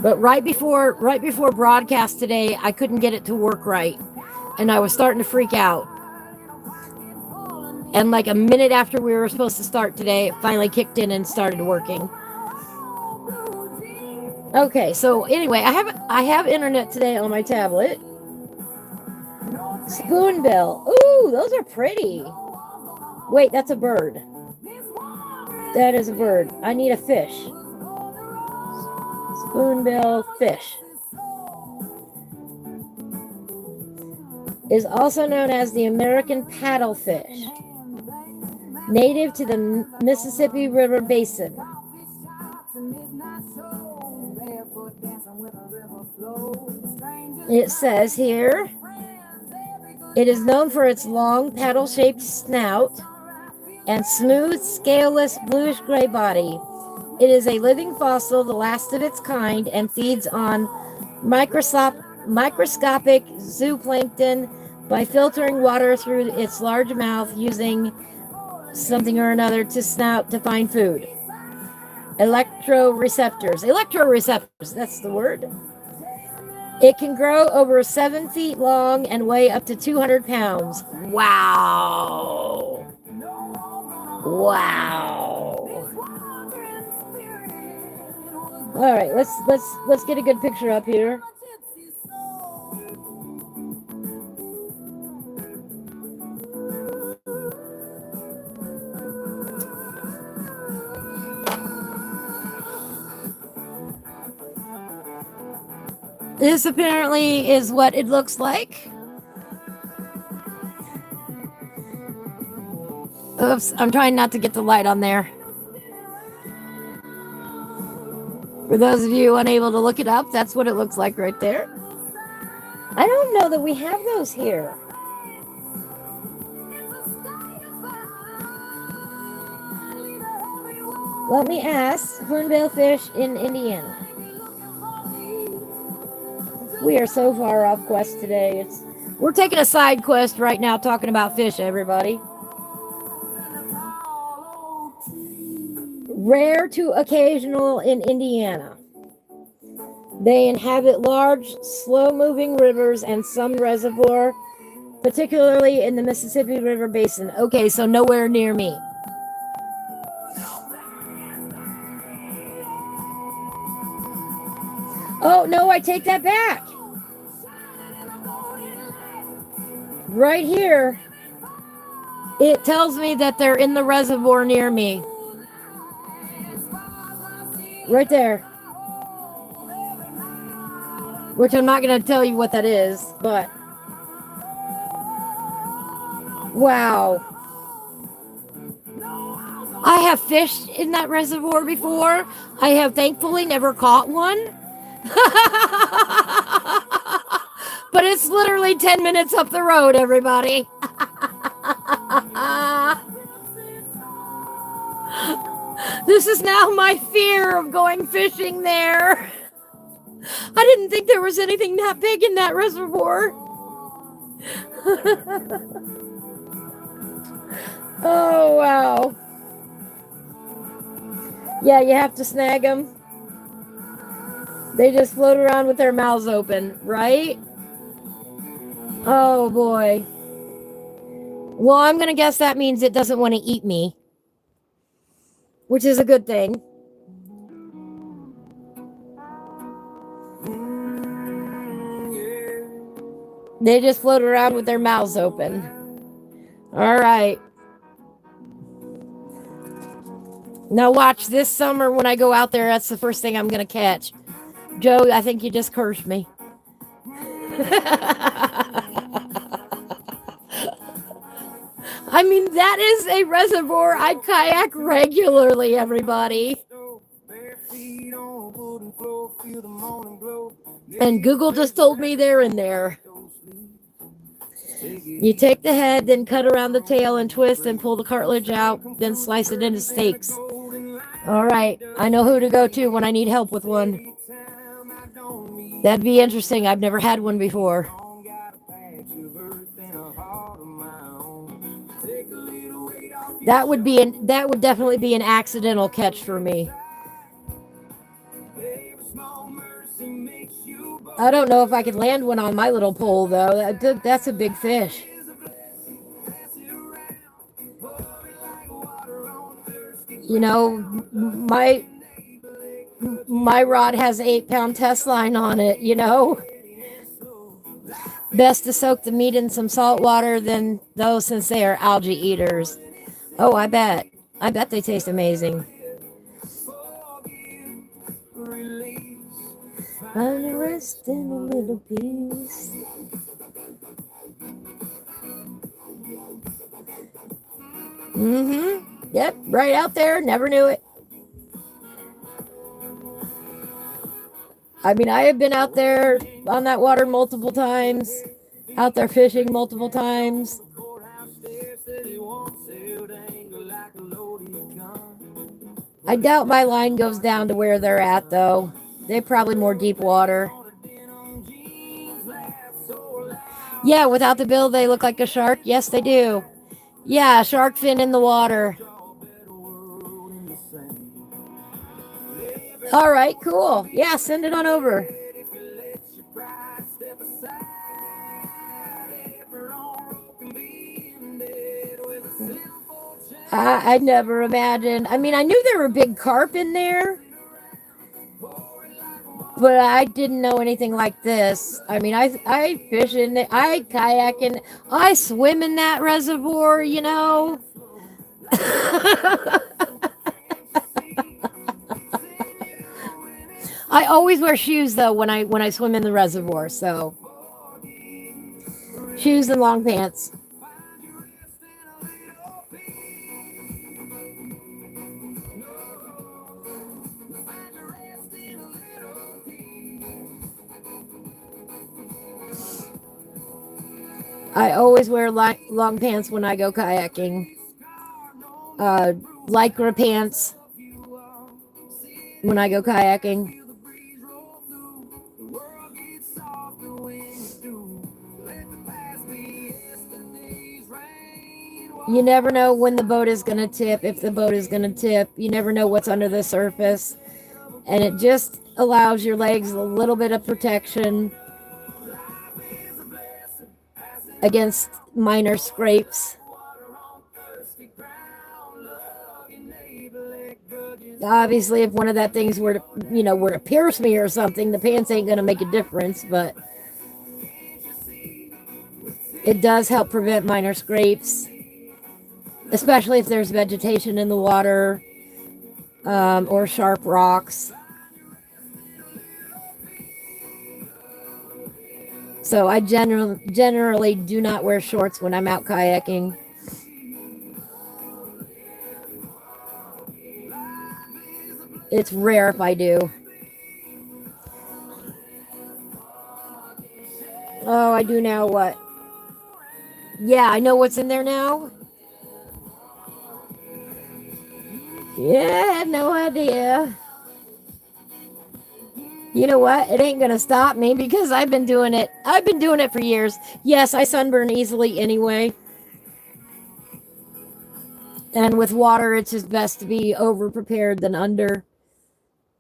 But right before broadcast today, I couldn't get it to work right, and I was starting to freak out. And like a minute after we were supposed to start today, it finally kicked in and started working. Okay, so anyway, I have internet today on my tablet. Spoonbill. Ooh, those are pretty. Wait, that's a bird. That is a bird. I need a fish. Spoonbill fish. Is also known as the American paddlefish. Native to the Mississippi River Basin. It says here, it is known for its long paddle-shaped snout and smooth, scaleless, bluish-gray body. It is a living fossil, the last of its kind, and feeds on microscopic zooplankton by filtering water through its large mouth using something or another to snout to find food. Electroreceptors, that's the word. It can grow over 7 feet long and weigh up to 200 pounds. Wow. All right, let's get a good picture up here. This apparently is what it looks like. Oops, I'm trying not to get the light on there. For those of you unable to look it up, that's what it looks like right there. I don't know that we have those here. Let me ask. Hornbill fish in Indiana. We are so far off quest today. We're taking a side quest right now talking about fish, everybody. Rare to occasional in Indiana. They inhabit large, slow-moving rivers and some reservoir, particularly in the Mississippi River Basin. Okay, so nowhere near me. Oh, no, I take that back. Right here, it tells me that they're in the reservoir near me. Right there. Which I'm not going to tell you what that is, but... Wow. I have fished in that reservoir before. I have thankfully never caught one. But it's literally 10 minutes up the road, everybody. This is now my fear of going fishing there. I didn't think there was anything that big in that reservoir. Oh, wow. Yeah, you have to snag them. They just float around with their mouths open, right? Oh, boy. Well, I'm going to guess that means it doesn't want to eat me, which is a good thing. They just float around with their mouths open. All right. Now watch, this summer when I go out there, that's the first thing I'm going to catch. Joe, I think you just cursed me. I mean, that is a reservoir I kayak regularly, everybody. And Google just told me they're in there. You take the head, then cut around the tail and twist and pull the cartilage out, then slice it into steaks. All right, I know who to go to when I need help with one. That'd be interesting. I've never had one before. That would definitely be an accidental catch for me. I don't know if I could land one on my little pole, though. That's a big fish. You know, my rod has 8-pound test line on it, you know. Best to soak the meat in some salt water than those, since they are algae eaters. Oh, I bet they taste amazing. Find a rest in a little peace. Yep, right out there. Never knew it. I mean, I have been out there on that water multiple times. Out there fishing multiple times. I doubt my line goes down to where they're at, though. They're probably more deep water. Yeah, without the bill, they look like a shark. Yes, they do. Yeah, shark fin in the water. All right, cool. Yeah, send it on over. I never imagined. I mean, I knew there were big carp in there, but I didn't know anything like this. I mean, I fish in it, I kayak in, I swim in that reservoir, you know. I always wear shoes though when I swim in the reservoir. So shoes and long pants. I always wear long pants when I go kayaking. Lycra pants when I go kayaking. You never know when the boat is going to tip, if the boat is going to tip. You never know what's under the surface. And it just allows your legs a little bit of protection against minor scrapes. Obviously, if one of that things were to pierce me or something, the pants ain't going to make a difference, but it does help prevent minor scrapes, especially if there's vegetation in the water or sharp rocks. So I generally do not wear shorts when I'm out kayaking. It's rare if I do. Oh, I do now what? Yeah, I know what's in there now. Yeah, I had no idea. You know what? It ain't gonna stop me because I've been doing it. I've been doing it for years. Yes, I sunburn easily anyway. And with water, it's just best to be over prepared than under.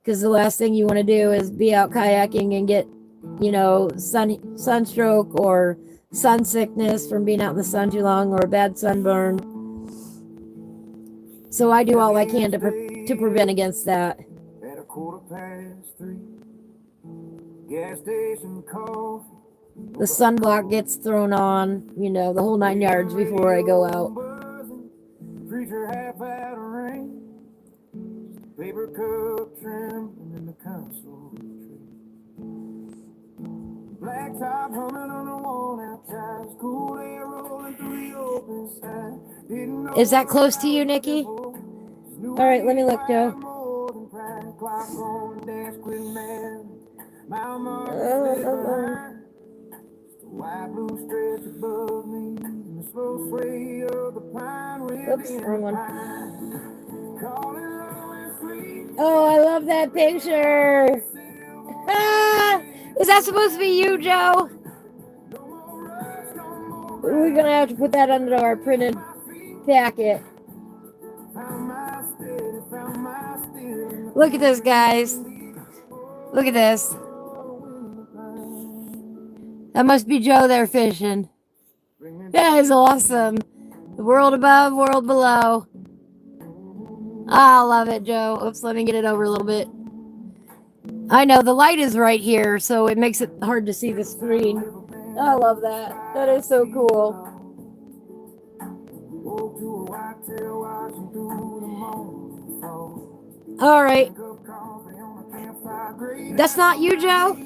Because the last thing you want to do is be out kayaking and get, sunstroke or sun sickness from being out in the sun too long, or a bad sunburn. So I do all I can to prevent against that. At 3:15, gas station coffee. The sunblock gets thrown on, the whole 9 yards before I go out. Preacher half out of rain. Paper cup trembling in the console tree. Black top humming on the wall outside. Cool air rolling through the open side. Is that close to you, Nikki? All right, let me look, Joe. Oops, wrong one. Oh, I love that picture. Ah, is that supposed to be you, Joe? We're going to have to put that under our printed packet. Look at this, guys. Look at this. That must be Joe there fishing. That is awesome. The world above, world below. I love it, Joe. Oops, let me get it over a little bit. I know, the light is right here, so it makes it hard to see the screen. I love that. That is so cool. All right. That's not you, Joe?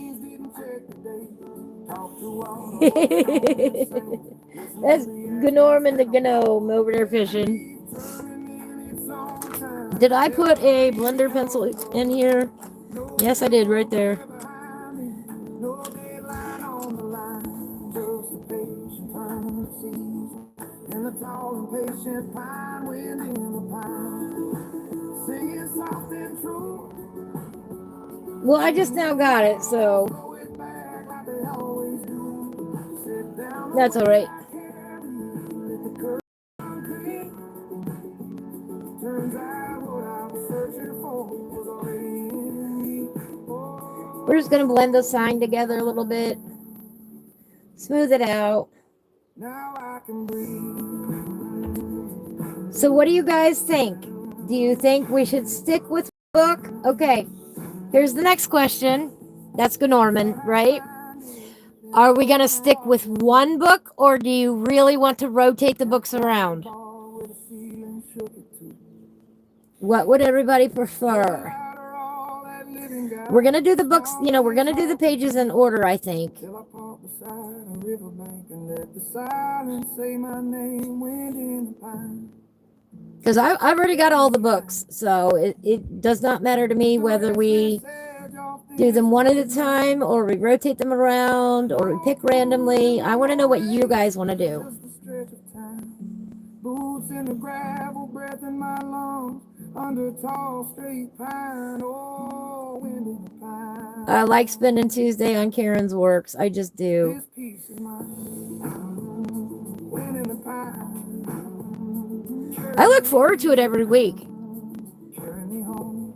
That's Gnorman the Gnome over there fishing. Did I put a blender pencil in here? Yes, I did, right there. Well, I just now got it, so that's all right. We're just going to blend the sign together a little bit. Smooth it out. So what do you guys think? Do you think we should stick with book? Okay, here's the next question. That's Norman, right? Are we going to stick with one book, or do you really want to rotate the books around? What would everybody prefer? We're gonna do the books, we're gonna do the pages in order, I think. Till I park beside a riverbank and let the silence say my name, wind in the pine. Because I've already got all the books, so it does not matter to me whether we do them one at a time or we rotate them around or we pick randomly. I want to know what you guys want to do. Just a stretch of time. Boots in the gravel, breath in my lungs, under a tall straight pine. Oh, wind in the pine. I like spending Tuesday on Karen's works. I just do. This piece is mine. Wind in the pine. I look forward to it every week. Carry me home.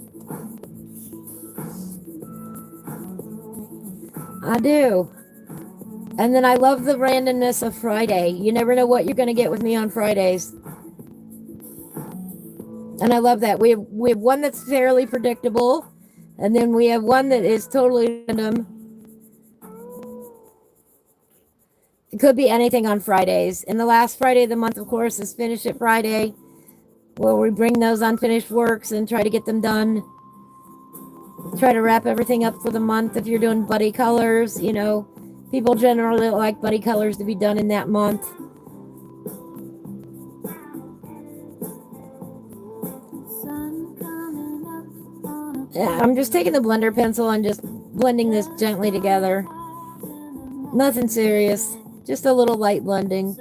I do. And then I love the randomness of Friday. You never know what you're going to get with me on Fridays. And I love that. We have one that's fairly predictable. And then we have one that is totally random. It could be anything on Fridays. And the last Friday of the month, of course, is Finish It Friday, where we bring those unfinished works and try to get them done. Try to wrap everything up for the month. If you're doing buddy colors, people generally like buddy colors to be done in that month. Yeah, I'm just taking the blender pencil and just blending this gently together. Nothing serious. Just a little light blending.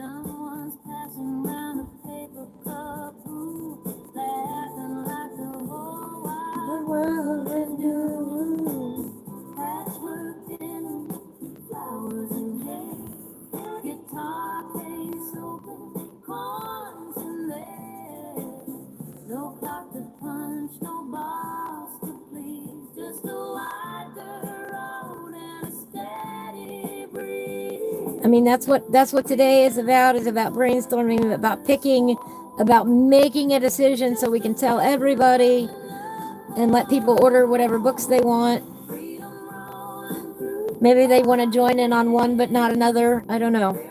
I mean, that's what today is about brainstorming, about picking, about making a decision so we can tell everybody and let people order whatever books they want. Maybe they want to join in on one but not another. I don't know.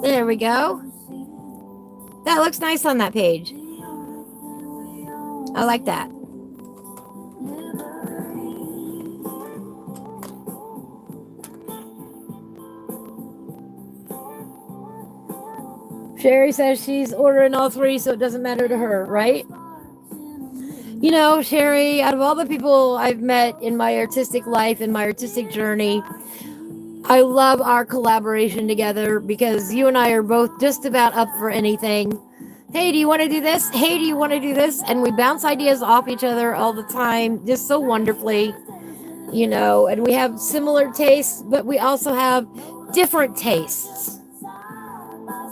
There we go. That looks nice on that page. I like that. Sherry says she's ordering all three, so it doesn't matter to her, right? Sherry, out of all the people I've met in my artistic life and my artistic journey, I love our collaboration together because you and I are both just about up for anything. Hey, do you want to do this? Hey, do you want to do this? And we bounce ideas off each other all the time, just so wonderfully, and we have similar tastes, but we also have different tastes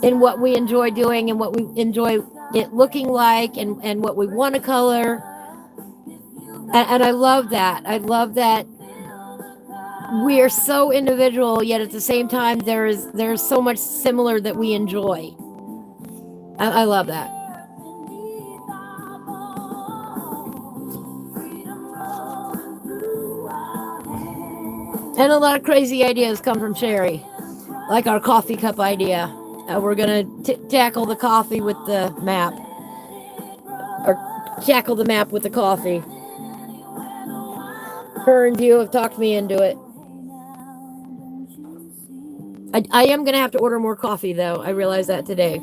in what we enjoy doing and what we enjoy it looking like and what we want to color. And I love that. I love that we are so individual, yet at the same time there's so much similar that we enjoy. I love that. And a lot of crazy ideas come from Sherry, like our coffee cup idea. We're gonna tackle the coffee with the map, or tackle the map with the coffee. Her and you have talked me into it. I am going to have to order more coffee, though. I realized that today.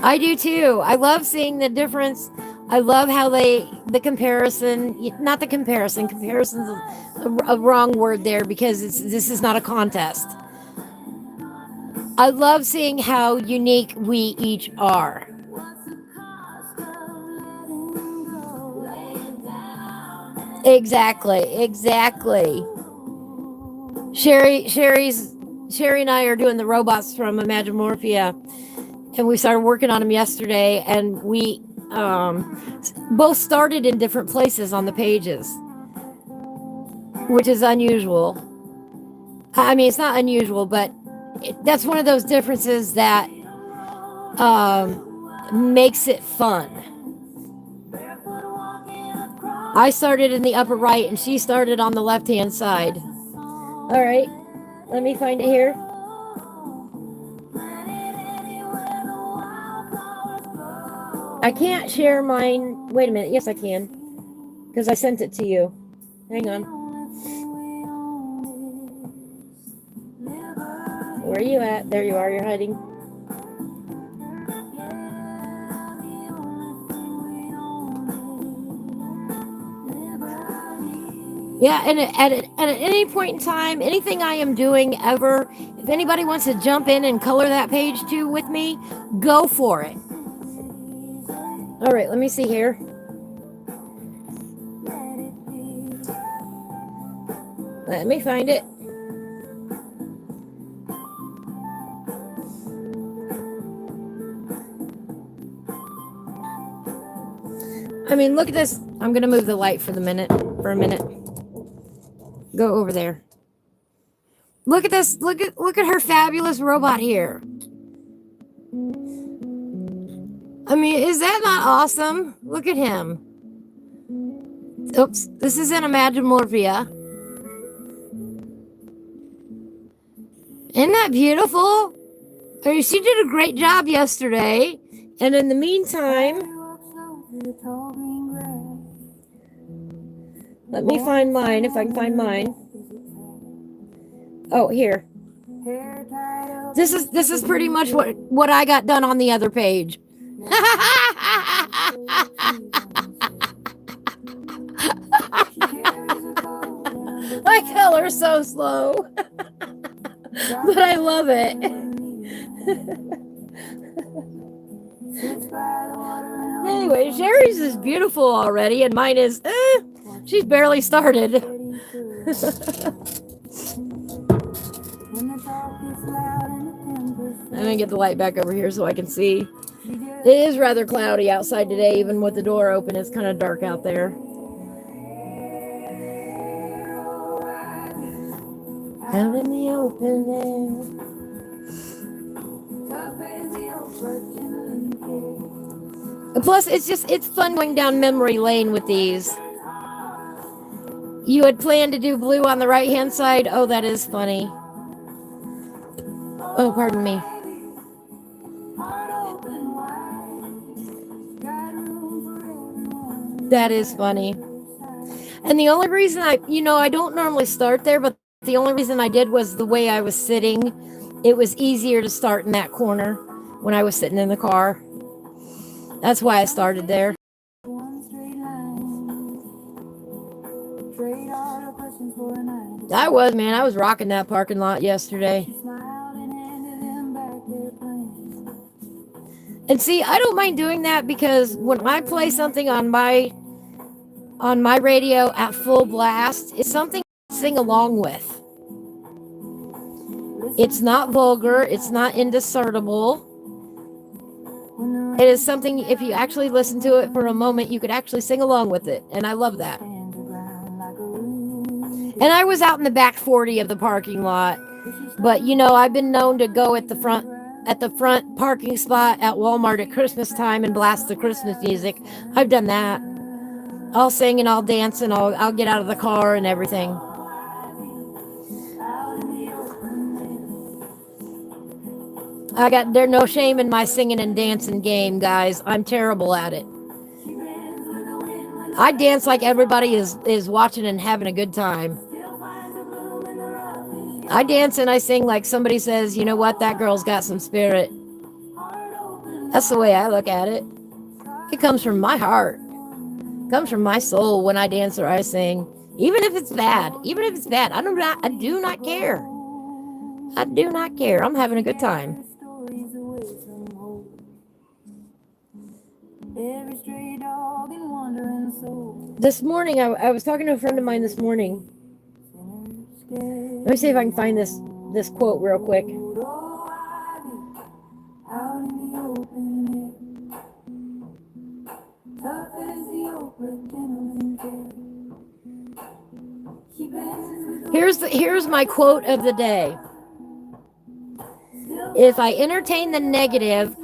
I do, too. I love seeing the difference. I love how comparison's a wrong word there because this is not a contest. I love seeing how unique we each are. Exactly. Sherry and I are doing the robots from Imagimorphia, and we started working on them yesterday, and we both started in different places on the pages, which is unusual. I mean, it's not unusual, but that's one of those differences that makes it fun. I started in the upper right and she started on the left-hand side. All right, let me find it here. I can't share mine. Wait a minute. Yes, I can. Because I sent it to you. Hang on. Where are you at? There you are. You're hiding. Yeah, and at any point in time, anything I am doing ever, if anybody wants to jump in and color that page too with me, go for it. All right, let me see here. Let me find it. I mean, look at this. I'm going to move the light for a minute. Go over there. Look at this. Look at her fabulous robot here. I mean, is that not awesome? Look at him. Oops, this is an Imagimorphia. Isn't that beautiful? I mean, she did a great job yesterday. And in the meantime, let me find mine, if I can find mine. Oh, here. This is pretty much what I got done on the other page. My color's so slow. But I love it. Anyway, Sherry's is beautiful already, and mine is, she's barely started. I'm gonna get the light back over here so I can see. It is rather cloudy outside today, even with the door open. It's kind of dark out there. Out in the open air. Plus, it's fun going down memory lane with these. You had planned to do blue on the right-hand side. Oh, that is funny. Oh, pardon me. That is funny. And the only reason I don't normally start there, but the only reason I did was the way I was sitting. It was easier to start in that corner when I was sitting in the car. That's why I started there. I was rocking that parking lot yesterday. And see, I don't mind doing that because when I play something on my radio at full blast, it's something to sing along with. It's not vulgar, it's not indiscernible. It is something, if you actually listen to it for a moment, you could actually sing along with it. And I love that. And I was out in the back 40 of the parking lot. But, I've been known to go at the front parking spot at Walmart at Christmas time and blast the Christmas music. I've done that. I'll sing and I'll dance and I'll get out of the car and everything. There's no shame in my singing and dancing game, guys. I'm terrible at it. I dance like everybody is watching and having a good time. I dance and I sing like somebody says, you know what, that girl's got some spirit. That's the way I look at it. It comes from my heart. It comes from my soul when I dance or I sing. Even if it's bad. I do not care. I do not care. I'm having a good time. This morning, I was talking to a friend of mine this morning. Let me see if I can find this quote real quick. Here's my quote of the day. If I entertain the negative,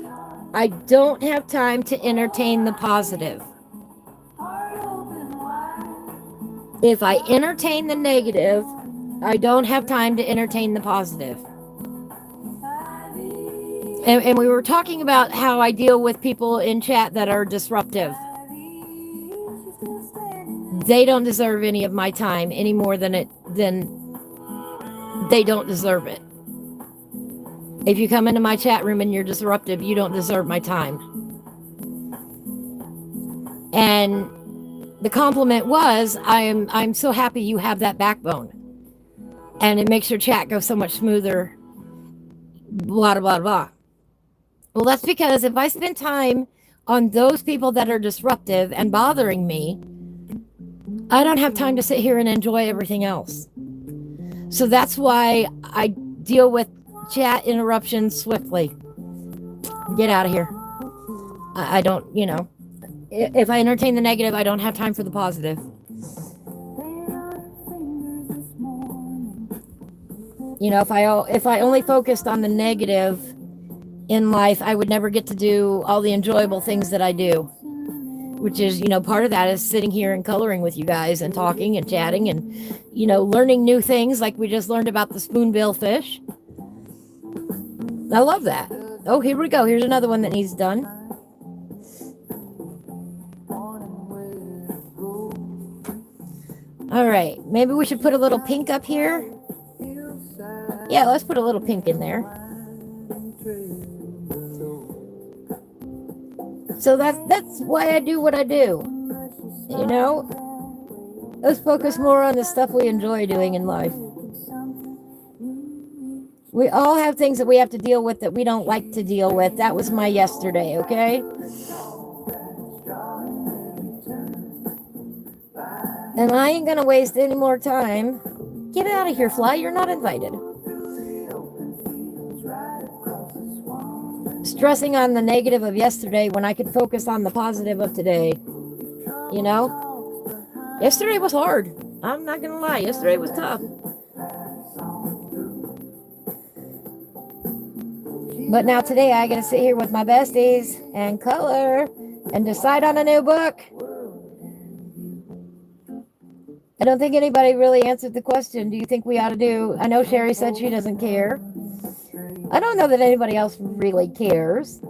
I don't have time to entertain the positive. If I entertain the negative, I don't have time to entertain the positive. And we were talking about how I deal with people in chat that are disruptive. They don't deserve any of my time any more than they don't deserve it. If you come into my chat room and you're disruptive, you don't deserve my time. And the compliment was, I'm so happy you have that backbone. And it makes your chat go so much smoother. Blah, blah, blah. Well, that's because if I spend time on those people that are disruptive and bothering me, I don't have time to sit here and enjoy everything else. So that's why I deal with chat interruptions swiftly. Get out of here. I don't, if I entertain the negative, I don't have time for the positive. If I only focused on the negative in life, I would never get to do all the enjoyable things that I do, which is, part of that is sitting here and coloring with you guys and talking and chatting and, learning new things like we just learned about the spoonbill fish. I love that. Oh, here we go. Here's another one that needs done. All right. Maybe we should put a little pink up here. Yeah, let's put a little pink in there. So that's why I do what I do. Let's focus more on the stuff we enjoy doing in life. We all have things that we have to deal with that we don't like to deal with. That was my yesterday, okay? And I ain't gonna waste any more time. Get out of here, fly. You're not invited. Stressing on the negative of yesterday when I could focus on the positive of today. Yesterday was hard. I'm not gonna lie. Yesterday was tough. But now today I get to sit here with my besties and color and decide on a new book. I don't think anybody really answered the question. Do you think we ought to do? I know Sherry said she doesn't care. I don't know that anybody else really cares.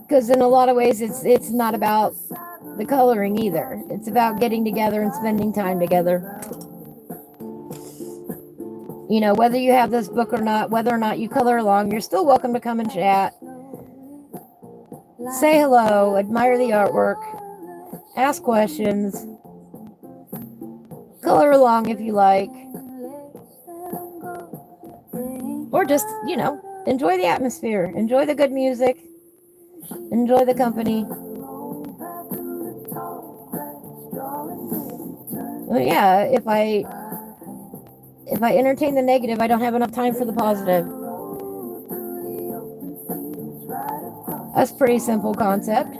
Because in a lot of ways it's not about the coloring either. It's about getting together and spending time together. Whether you have this book or not, whether or not you color along, you're still welcome to come and chat. Say hello, admire the artwork, ask questions, color along if you like. Or just, enjoy the atmosphere, enjoy the good music, enjoy the company. Well, yeah, if I entertain the negative, I don't have enough time for the positive. That's a pretty simple concept.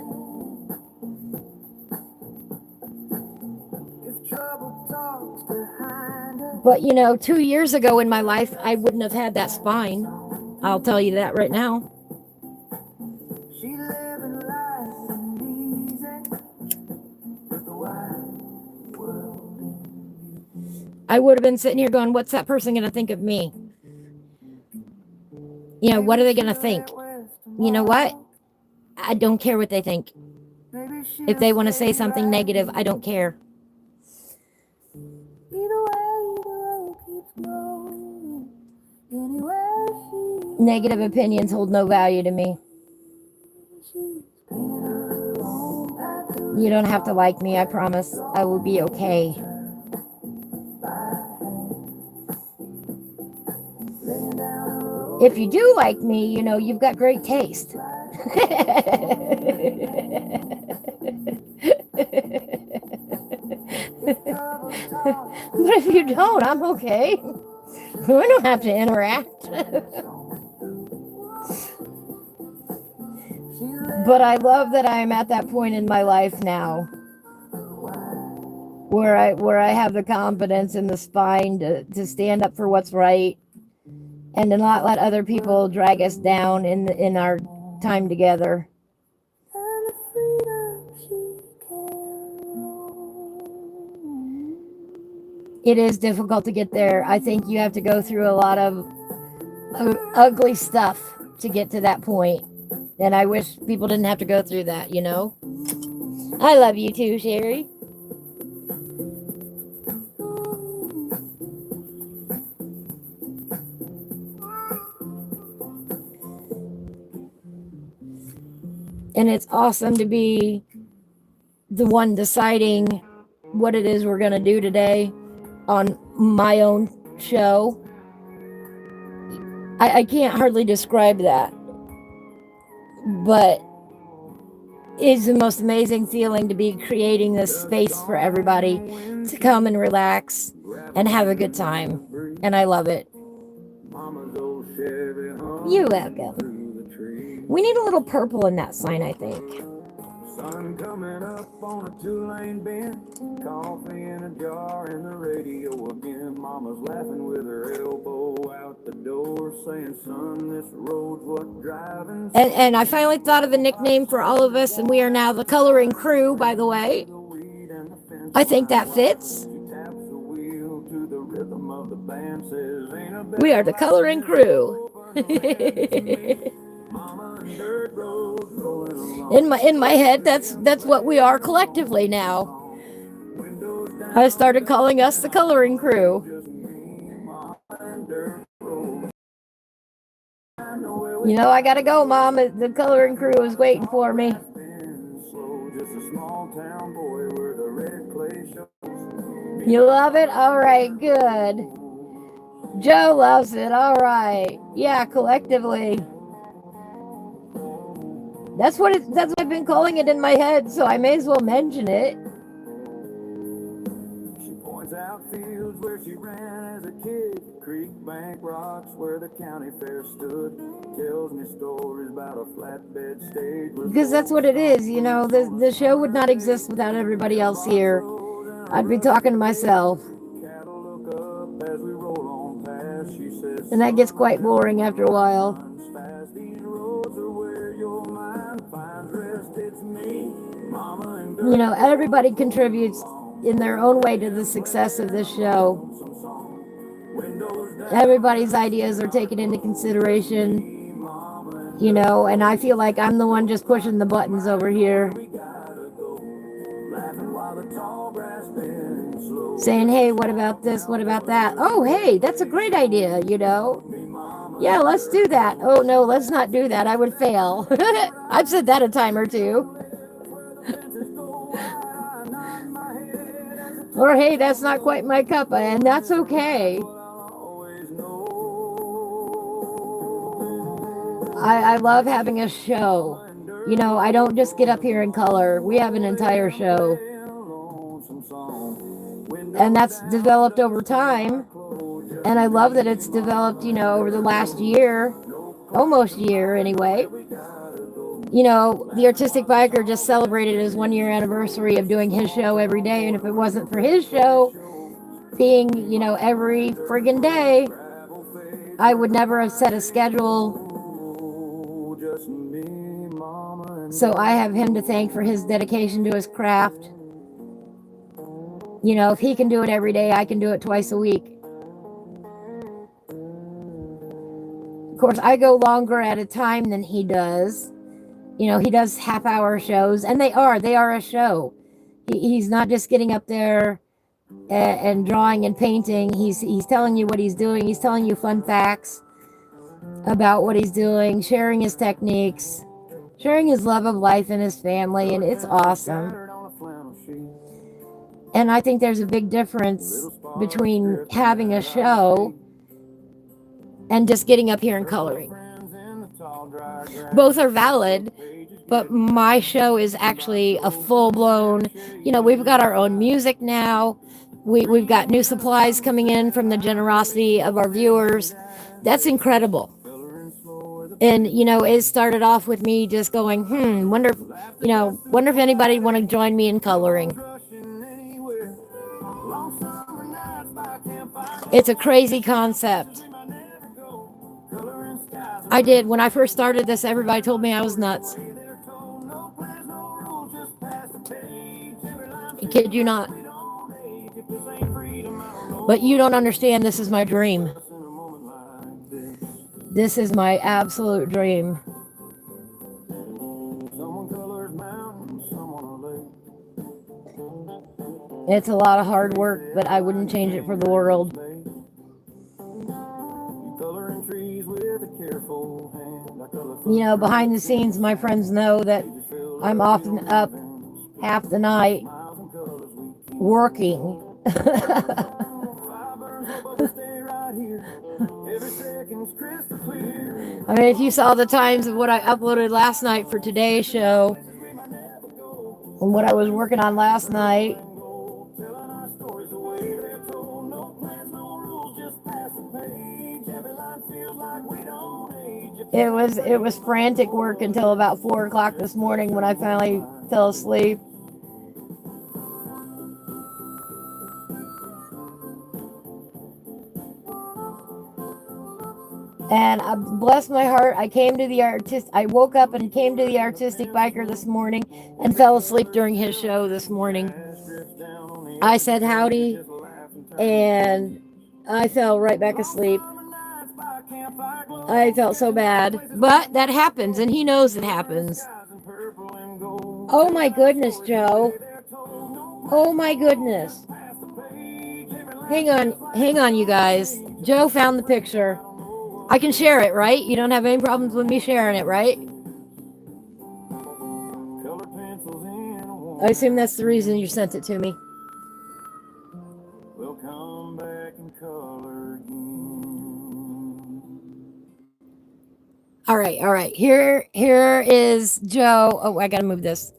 But 2 years ago in my life, I wouldn't have had that spine. I'll tell you that right now. I would have been sitting here going, what's that person going to think of me? What are they going to think? You know what? I don't care what they think. If they want to say something negative, I don't care. Negative opinions hold no value to me. You don't have to like me, I promise. I will be okay. If you do like me, you've got great taste. But if you don't, I'm okay. We don't have to interact. But I love that I'm at that point in my life now where I have the confidence and the spine to stand up for what's right and to not let other people drag us down in our time together. And the freedom she can roam. It is difficult to get there. I think you have to go through a lot of ugly stuff to get to that point. And I wish people didn't have to go through that, you know? I love you too, Sherry. And it's awesome to be the one deciding what it is we're going to do today on my own show. I can't hardly describe that, but it's the most amazing feeling to be creating this space for everybody to come and relax and have a good time. And I love it. You're welcome. We need a little purple in that sign, I think. Sun coming up on a 2-lane bend, coffee in a jar and the radio again. Mama's laughing with her elbow out the door, saying, son, this road's what driving. And I finally thought of a nickname for all of us, and we are now the Coloring Crew, by the way. I think that fits. We are the Coloring Crew. In my head, that's what we are collectively now. I started calling us the Coloring Crew. You know, I gotta go, Mom. The Coloring Crew is waiting for me. You love it? All right, good. Joe loves it. All right. Yeah, collectively. That's what I've been calling it in my head, so I may as well mention it. She points out fields where she ran as a kid, creek bank rocks where the county fair stood. Tells me stories about a flatbed stage. Because that's what it is, you know. The show would not exist without everybody else here. I'd be talking to myself. And that gets quite boring after a while. You know, everybody contributes in their own way to the success of this show. Everybody's ideas are taken into consideration, you know, and I feel like I'm the one just pushing the buttons over here. Saying, hey, what about this? What about that? Oh, hey, that's a great idea, you know. Yeah, let's do that. Oh, no, let's not do that. I would fail. I've said that a time or two. Or, hey, that's not quite my cup, and that's okay. I love having a show. You know, I don't just get up here and color. We have an entire show. And that's developed over time. And I love that it's developed, you know, over the last year. Almost year, anyway. You know, the Artistic Biker just celebrated his 1-year anniversary of doing his show every day. And if it wasn't for his show being, you know, every friggin' day, I would never have set a schedule. So I have him to thank for his dedication to his craft. You know, if he can do it every day, I can do it twice a week. Of course, I go longer at a time than he does. You know, he does half-hour shows, and they are a show. He's not just getting up there and drawing and painting. He's telling you what he's doing. He's telling you fun facts about what he's doing, sharing his techniques, sharing his love of life and his family, and it's awesome. And I think there's a big difference between having a show and just getting up here and coloring. Both are valid, but my show is actually a full-blown, you know, we've got our own music now. We've got new supplies coming in from the generosity of our viewers. That's incredible. And, you know, it started off with me just going, wonder if anybody want to join me in coloring. It's a crazy concept. I did. When I first started this, everybody told me I was nuts. I kid you not. But you don't understand. This is my dream. This is my absolute dream. It's a lot of hard work, but I wouldn't change it for the world. You know, behind the scenes, my friends know that I'm often up half the night working. I mean, if you saw the times of what I uploaded last night for today's show and what I was working on last night, it was frantic work until about 4 o'clock this morning when I finally fell asleep. And bless my heart, I woke up and came to the Artistic Biker this morning and fell asleep during his show this morning. I said howdy and I fell right back asleep. I felt so bad, but that happens and he knows it happens. Oh my goodness, Joe. Oh my goodness. Hang on, you guys. Joe found the picture. I can share it, right? You don't have any problems with me sharing it, right? I assume that's the reason you sent it to me. We'll come back in color again. All right. Here is Joe. Oh, I gotta move this.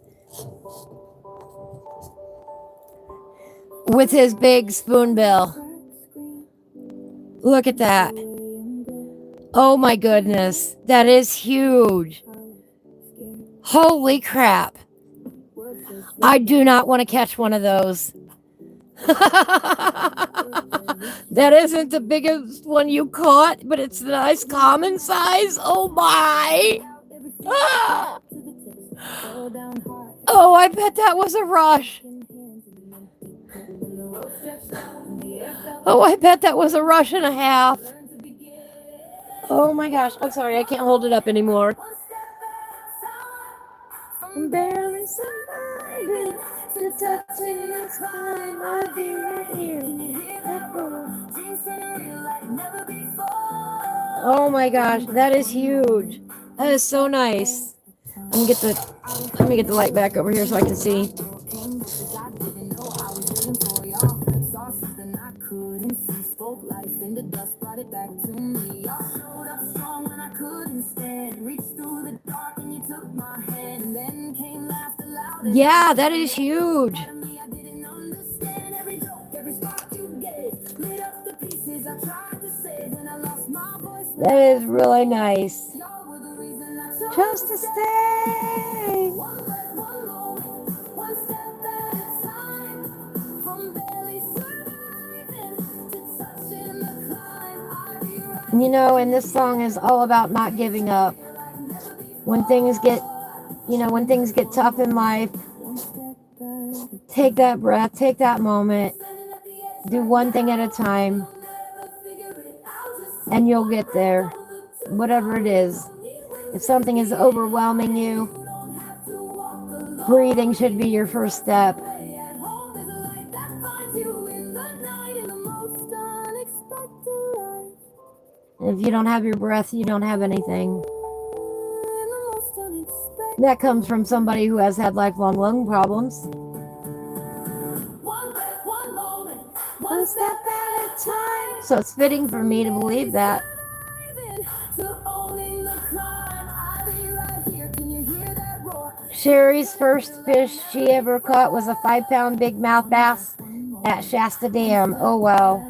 With his big spoonbill. Look at that. Oh my goodness, that is huge. Holy crap. I do not want to catch one of those. That isn't the biggest one you caught, but it's a nice common size. Oh my. Ah. Oh, I bet that was a rush. Oh, I bet that was a rush and a half. Oh my gosh, I'm sorry, I can't hold it up anymore. I'm barely surviving to touching the spine. I'll be right here. Oh my gosh, that is huge. That is so nice. Let me get the light back over here so I can see. Yeah, that is huge. That is really nice. Just to stay. You know, and this song is all about not giving up. When things get tough in life, take that breath, take that moment, do one thing at a time, and you'll get there, whatever it is. If something is overwhelming you, breathing should be your first step. If you don't have your breath, you don't have anything. That comes from somebody who has had lifelong lung problems. One step at a time. So it's fitting for me to believe that. Sherry's first fish she ever caught was a 5-pound big mouth bass at Shasta Dam. Oh wow.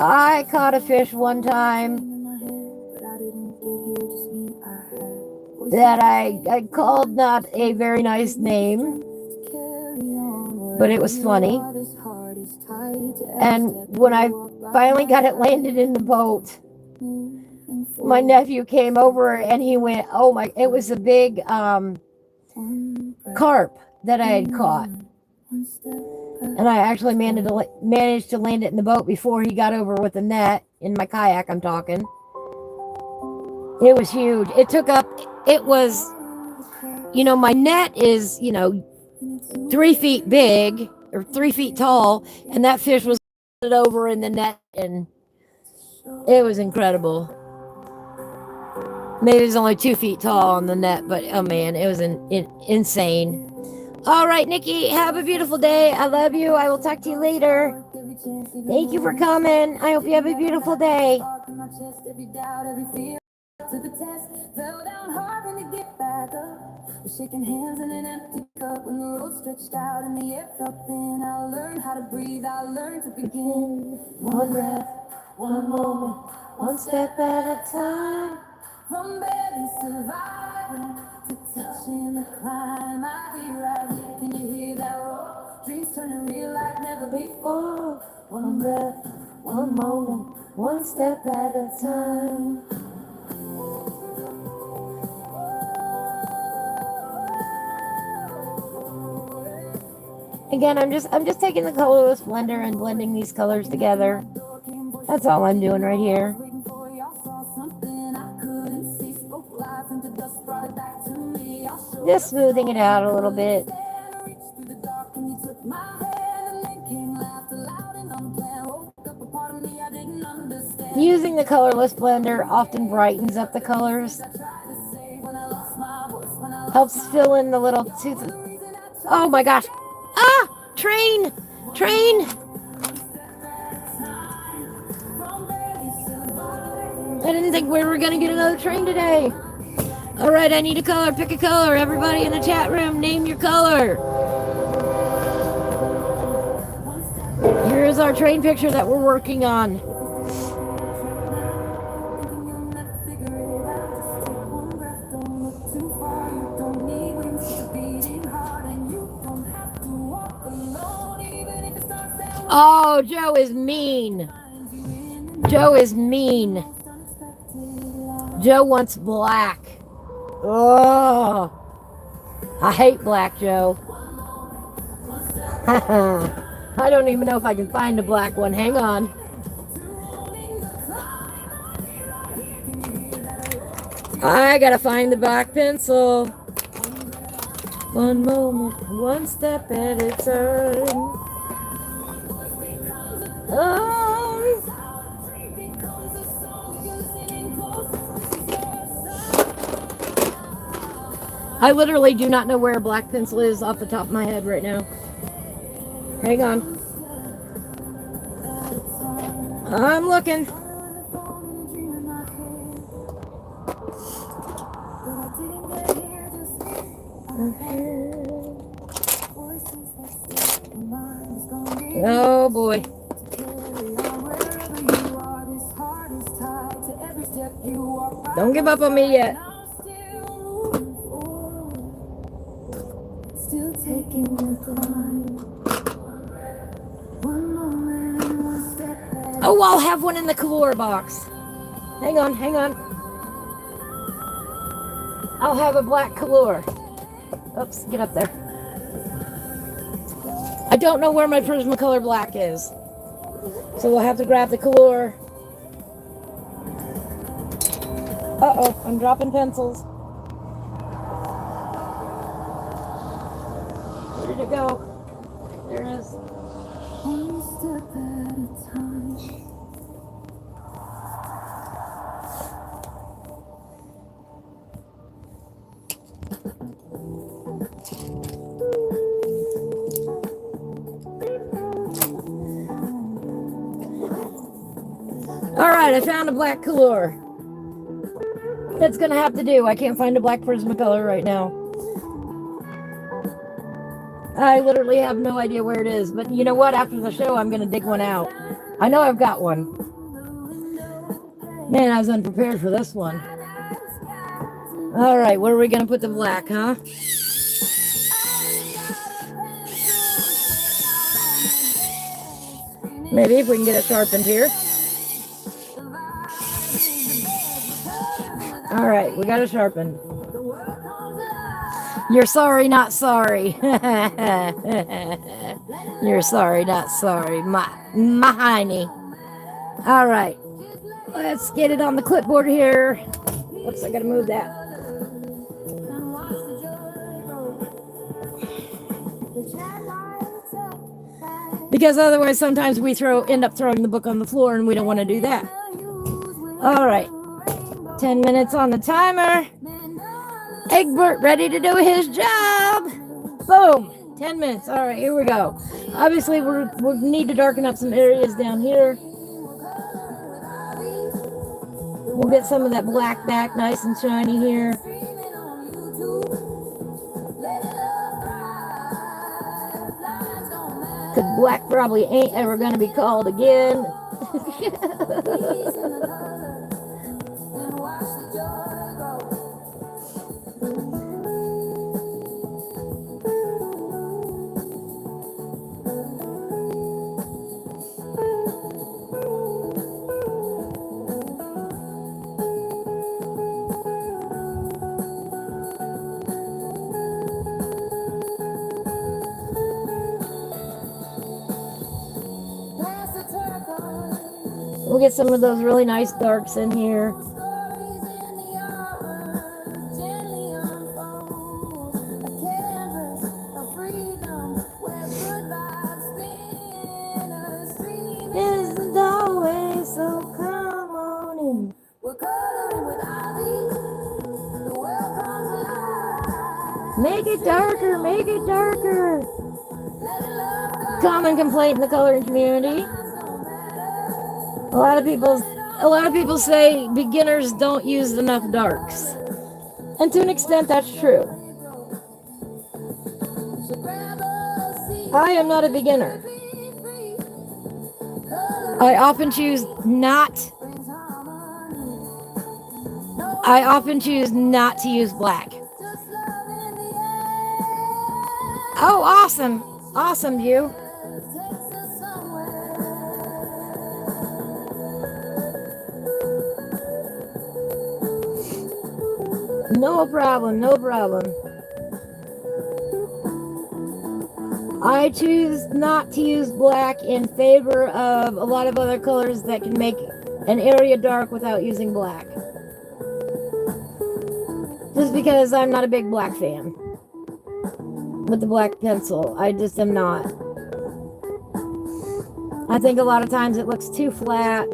I caught a fish one time. that I called not a very nice name, but it was funny. And when I finally got it landed in the boat, my nephew came over and he went, "Oh my!" It was a big carp that I had caught, and I actually managed to land it in the boat before he got over with the net in my kayak. I'm talking. It was huge. It took up. It was, my net is 3 feet big or 3 feet tall, and that fish was over in the net, and it was incredible. Maybe it was only 2 feet tall on the net, but oh man, it was insane. All right, Nikki, have a beautiful day. I love you. I will talk to you later. Thank you for coming. I hope you have a beautiful day. To the test, fell down hard when to get back up. We're shaking hands in an empty cup when the road stretched out and the air felt thin. I'll learn how to breathe, I'll learn to begin. One breath, one moment, one step at a time. From barely surviving to touching the climb, I'll be right here. Can you hear that roar? Dreams turning real like never before. One breath, one moment, one step at a time. Again, I'm just taking the colorless blender and blending these colors together. That's all I'm doing right here. Just smoothing it out a little bit. Using the colorless blender often brightens up the colors. Helps fill in the little tooth. Oh my gosh. Ah! Train! Train! I didn't think we were going to get another train today. All right, I need a color. Pick a color. Everybody in the chat room, name your color. Here's our train picture that we're working on. Oh, Joe is mean. Joe is mean. Joe wants black. Oh, I hate black, Joe. I don't even know if I can find a black one. Hang on. I gotta find the black pencil. One moment, one step at a time. I literally do not know where a black pencil is off the top of my head right now. Hang on. I'm looking. Oh boy. Don't give up on me yet. Still taking the climb. Oh, I'll have one in the cooler box. Hang on, hang on. I'll have a black color. Oops, get up there. I don't know where my Prismacolor black is, so we'll have to grab the color. Uh-oh, I'm dropping pencils. Where did it go? There it is. One step at a time. All right, I found a black color. That's gonna have to do. I can't find a black Prismacolor right now. I literally have no idea where it is, but you know what? After the show, I'm gonna dig one out. I know I've got one. Man, I was unprepared for this one. All right, where are we gonna put the black, huh? Maybe if we can get it sharpened here. All right, we got it sharpened. You're sorry, not sorry. You're sorry, not sorry. My hiney. All right, let's get it on the clipboard here. Oops, I gotta move that. Because otherwise, sometimes we end up throwing the book on the floor, and we don't want to do that. All right, 10 minutes on the timer. Egbert ready to do his job. Boom, 10 minutes. All right, here we go. Obviously, we need to darken up some areas down here. We'll get some of that black back nice and shiny here. Because black probably ain't ever going to be called again. We'll get some of those really nice darks in here. Isn't always so come on in. Make it darker, make it darker. Common complaint in the coloring community. A lot of people say beginners don't use enough darks. And to an extent that's true. I am not a beginner. I often choose not to use black. Oh, awesome. Awesome, you. No problem, no problem. I choose not to use black in favor of a lot of other colors that can make an area dark without using black. Just because I'm not a big black fan with the black pencil. I just am not. I think a lot of times it looks too flat.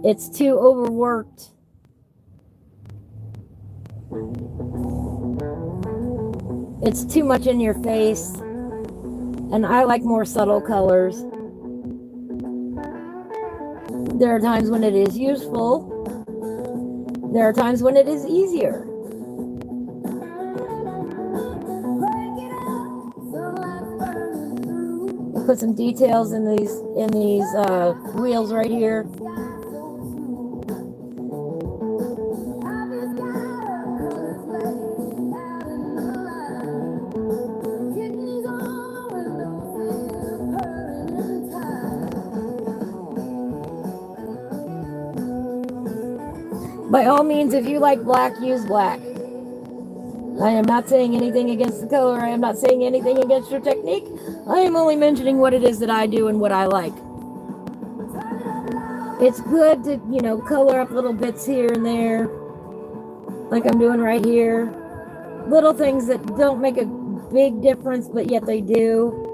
It's too overworked. It's too much in your face, and I like more subtle colors. There are times when it is useful. There are times when it is easier. Put some details in these wheels right here. By all means, if you like black, use black. I am not saying anything against the color. I am not saying anything against your technique. I am only mentioning what it is that I do and what I like. It's good to, color up little bits here and there, like I'm doing right here. Little things that don't make a big difference, but yet they do.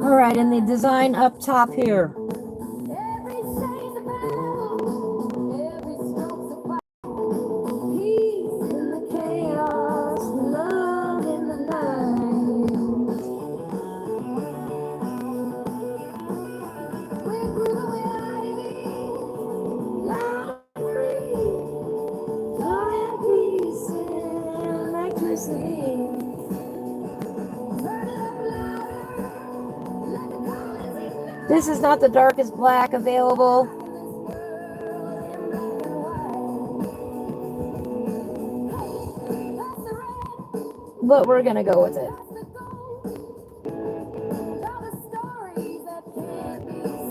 Alright, and the design up top here. This is not the darkest black available, but we're gonna go with it.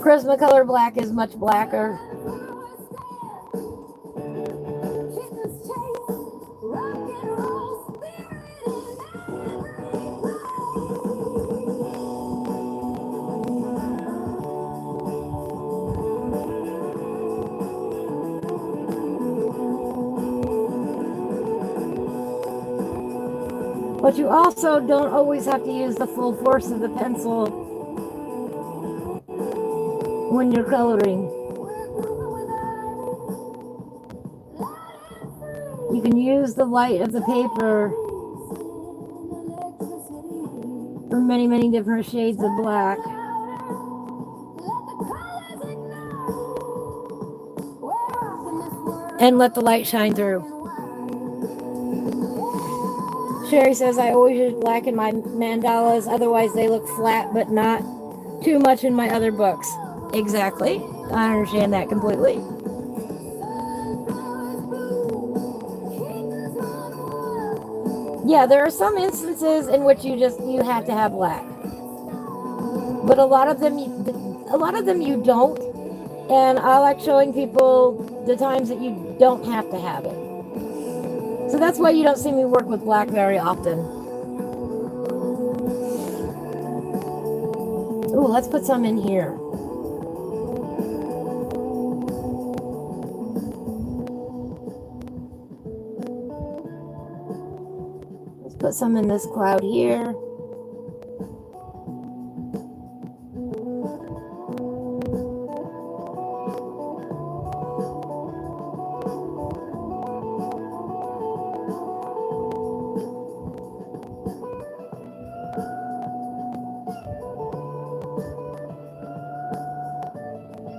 Prismacolor black is much blacker. But you also don't always have to use the full force of the pencil when you're coloring. You can use the light of the paper for many, many different shades of black. And let the light shine through. Sherry says, I always use black in my mandalas, otherwise they look flat, but not too much in my other books. Exactly. I understand that completely. Yeah, there are some instances in which you have to have black. But a lot of them you don't. And I like showing people the times that you don't have to have it. So that's why you don't see me work with black very often. Ooh, let's put some in here. Let's put some in this cloud here.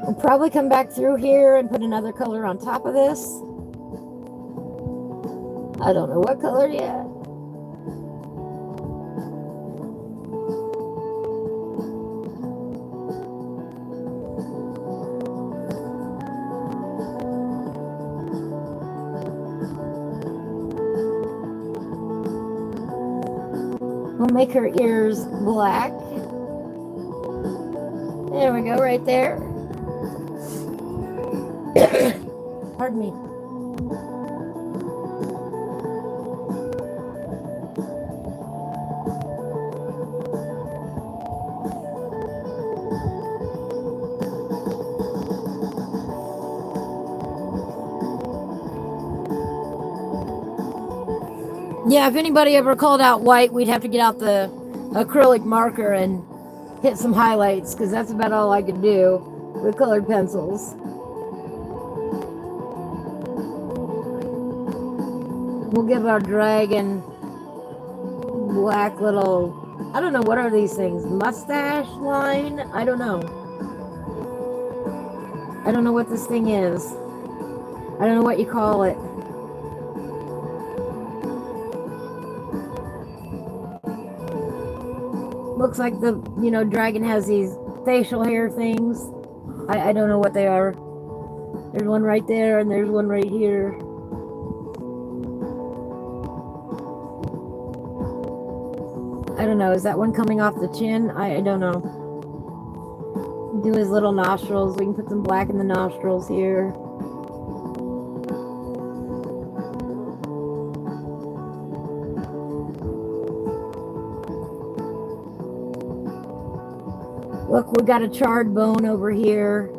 We'll probably come back through here and put another color on top of this. I don't know what color yet. We'll make her ears black. There we go, right there. Pardon me. Yeah, if anybody ever called out white, we'd have to get out the acrylic marker and hit some highlights, because that's about all I could do with colored pencils. We'll give our dragon black little, I don't know, what are these things? Mustache line? I don't know. I don't know what this thing is. I don't know what you call it. Looks like the, dragon has these facial hair things. I don't know what they are. There's one right there and there's one right here. I don't know. Is that one coming off the chin? I don't know. Do his little nostrils. We can put some black in the nostrils here. Look, we got a charred bone over here.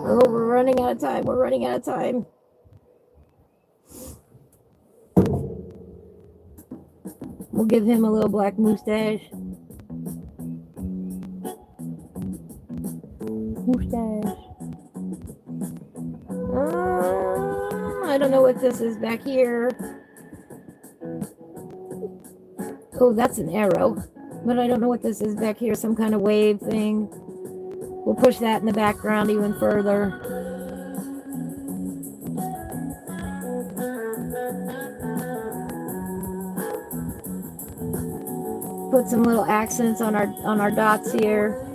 Oh, we're running out of time. We're running out of time. We'll give him a little black mustache. I don't know what this is back here. Oh, that's an arrow. But I don't know what this is back here. Some kind of wave thing. We'll push that in the background even further. put some little accents on our dots here.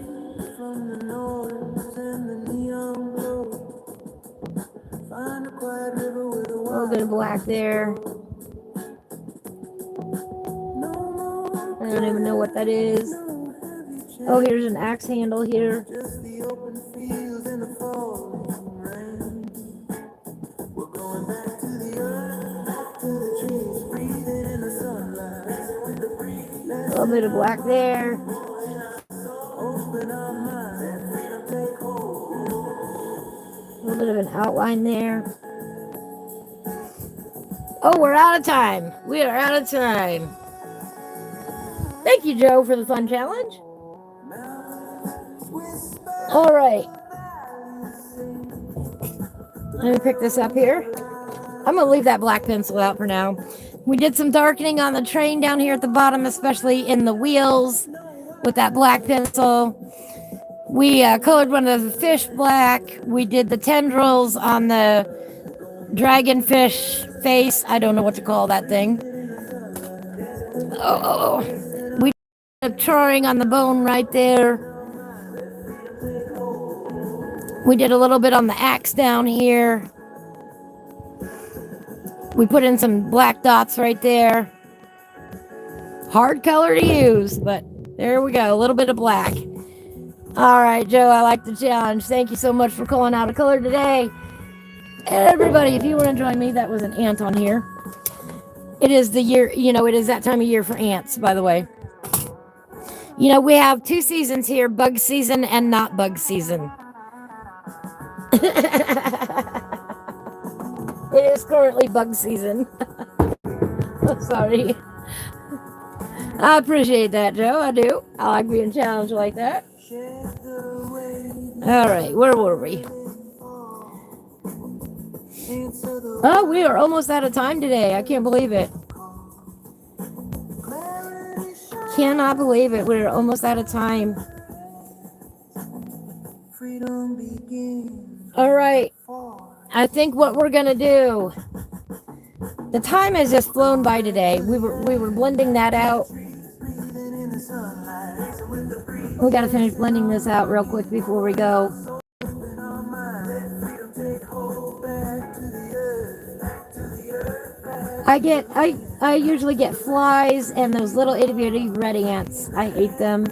A little bit of black there. I don't even know what that is. Oh, here's an axe handle here. A little bit of black there. A little bit of an outline there. Oh, we're out of time. We are out of time. Thank you, Joe, for the fun challenge. All right. Let me pick this up here. I'm going to leave that black pencil out for now. We did some darkening on the train down here at the bottom, especially in the wheels with that black pencil. We colored one of the fish black. We did the tendrils on the dragonfish face. I don't know what to call that thing. We did a drawing on the bone right there. We did a little bit on the axe down here. We put in some black dots right there. Hard color to use, but there we go. A little bit of black. All right, Joe, I like the challenge. Thank you so much for calling out a color today. Everybody, if you want to join me, that was an ant on here. It is the year, it is that time of year for ants, by the way. We have 2 seasons here, bug season and not bug season. It is currently bug season. Sorry. I appreciate that, Joe. I do. I like being challenged like that. All right, where were we? Oh, we are almost out of time today. I can't believe it. Cannot believe it. We're almost out of time. All right. I think what we're gonna do. The time has just flown by today. We were blending that out. We gotta finish blending this out real quick before we go. I usually get flies and those little itty bitty red ants. I hate them.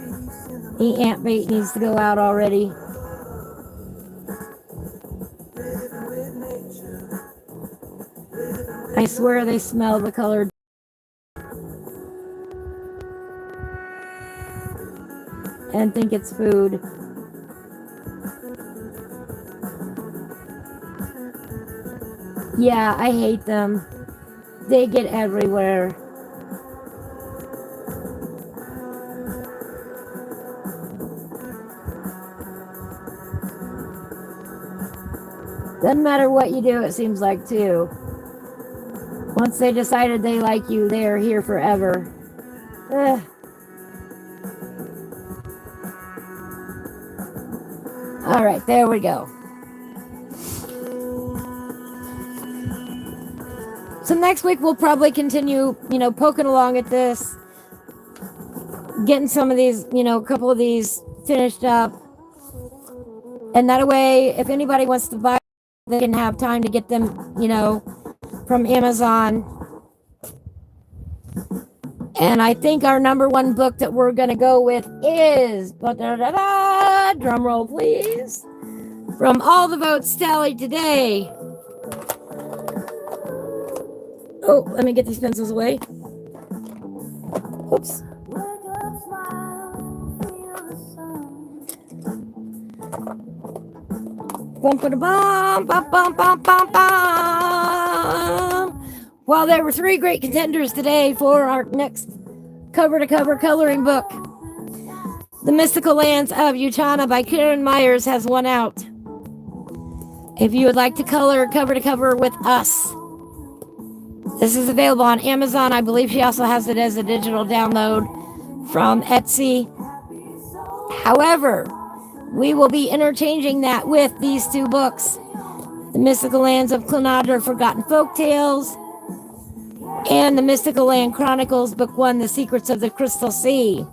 The ant bait needs to go out already. I swear they smell the colored. And think it's food. Yeah, I hate them. They get everywhere. Doesn't matter what you do, it seems like, too. Once they decided they like you, they are here forever. Ugh. All right, there we go. So next week we'll probably continue, poking along at this, getting some of these, a couple of these finished up. And that way, if anybody wants to buy, they can have time to get them, from Amazon. And I think our number one book that we're going to go with is, drum roll please, from all the votes tallied today. Oh, let me get these pencils away. Oops. Well, there were 3 great contenders today for our next cover-to-cover coloring book. The Mystical Lands of Uchana by Karen Myers has won out. If you would like to color cover-to-cover with us, this is available on Amazon. I believe she also has it as a digital download from Etsy. However, we will be interchanging that with these 2 books. The Mystical Lands of Klynnadra, Forgotten Folktales, and the Mystical Land Chronicles, Book 1, The Secrets of the Crystal Sea.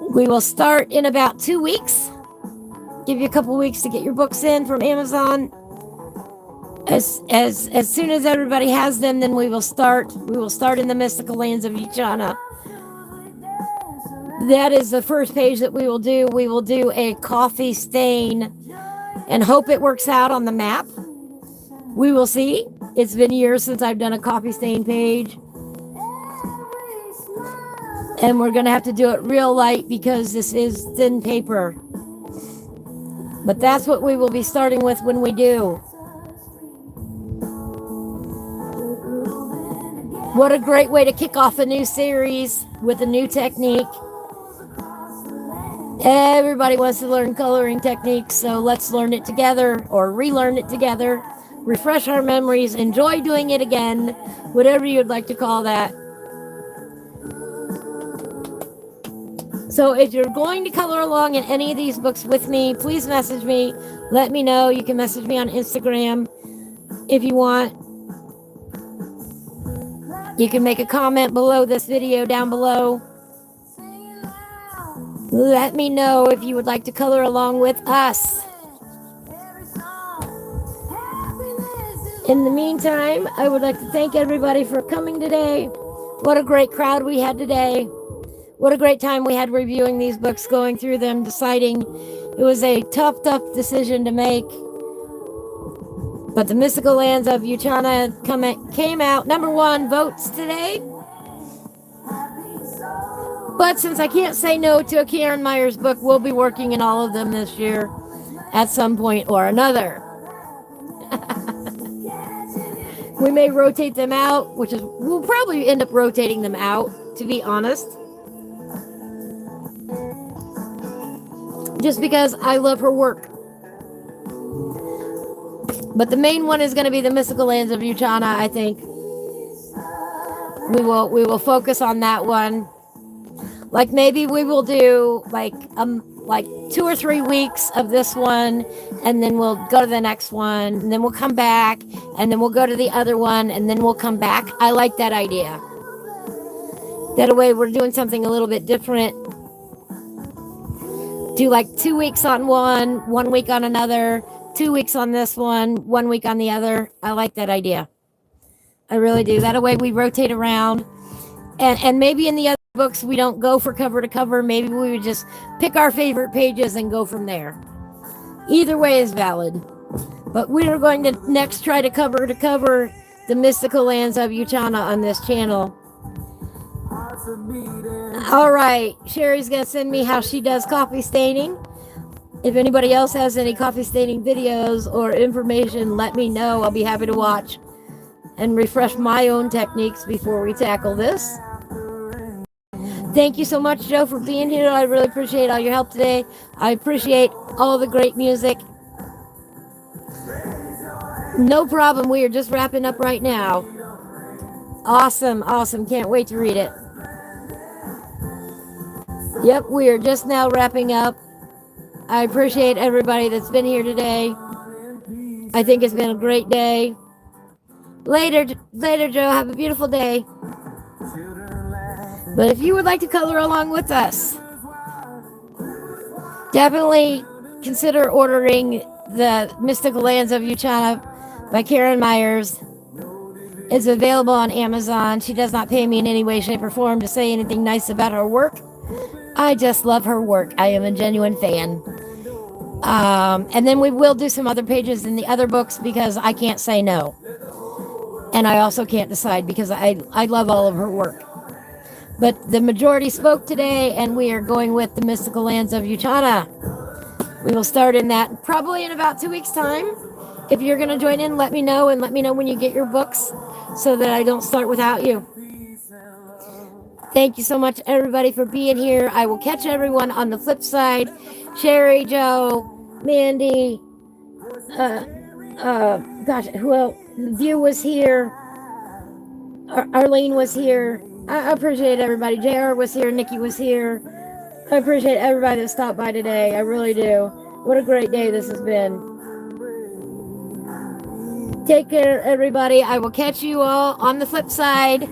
We will start in about 2 weeks. Give you a couple weeks to get your books in from Amazon. As soon as everybody has them, then we will start. We will start in the Mystical Lands of Uchana. That is the first page that we will do. We will do a coffee stain and hope it works out on the map. We will see. It's been years since I've done a coffee stain page. And we're going to have to do it real light because this is thin paper. But that's what we will be starting with when we do. What a great way to kick off a new series with a new technique. Everybody wants to learn coloring techniques, so let's learn it together or relearn it together. Refresh our memories, enjoy doing it again, whatever you'd like to call that. So if you're going to color along in any of these books with me, please message me. Let me know. You can message me on Instagram if you want. You can make a comment below this video down below. Let me know if you would like to color along with us. In the meantime, I would like to thank everybody for coming today. What a great crowd we had today. What a great time we had reviewing these books, going through them, deciding. It was a tough decision to make. But the Mystical Lands of Uchana came out #1 votes today. But since I can't say no to a Karen Myers book, we'll be working in all of them this year at some point or another. We may rotate them out, we'll probably end up rotating them out, to be honest. Just because I love her work. But the main one is going to be the Mystical Lands of Uchana, I think. We will focus on that one. Like maybe we will do like 2 or 3 weeks of this one, and then we'll go to the next one, and then we'll come back, and then we'll go to the other one, and then we'll come back. I like that idea. That way we're doing something a little bit different. Do like 2 weeks on one, 1 week on another, 2 weeks on this one, 1 week on the other. I like that idea. I really do. That way we rotate around. And maybe in the other books we don't go for cover to cover. Maybe we would just pick our favorite pages and go from there. Either way is valid. But we are going to next try to cover the Mystical Lands of Uchana on this channel. All right, Sherry's going to send me how she does coffee staining. If anybody else has any coffee staining videos or information, let me know. I'll be happy to watch and refresh my own techniques before we tackle this. Thank you so much, Joe, for being here. I really appreciate all your help today. I appreciate all the great music. No problem. We are just wrapping up right now. Awesome. Can't wait to read it. Yep, we are just now wrapping up. I appreciate everybody that's been here today. I think it's been a great day. Later, Joe. Have a beautiful day. But if you would like to color along with us, definitely consider ordering the Mystical Lands of Uchana by Karen Myers. It's available on Amazon. She does not pay me in any way, shape, or form to say anything nice about her work. I just love her work. I am a genuine fan. And then we will do some other pages in the other books because I can't say no. And I also can't decide because I love all of her work. But the majority spoke today, and we are going with the Mystical Lands of Uchana. We will start in that probably in about 2 weeks' time. If you're going to join in, let me know, and let me know when you get your books so that I don't start without you. Thank you so much, everybody, for being here. I will catch everyone on the flip side. Sherry, Joe, Mandy, who else? View was here. Arlene was here. I appreciate everybody. JR was here. Nikki was here. I appreciate everybody that stopped by today. I really do. What a great day this has been. Take care, everybody. I will catch you all on the flip side.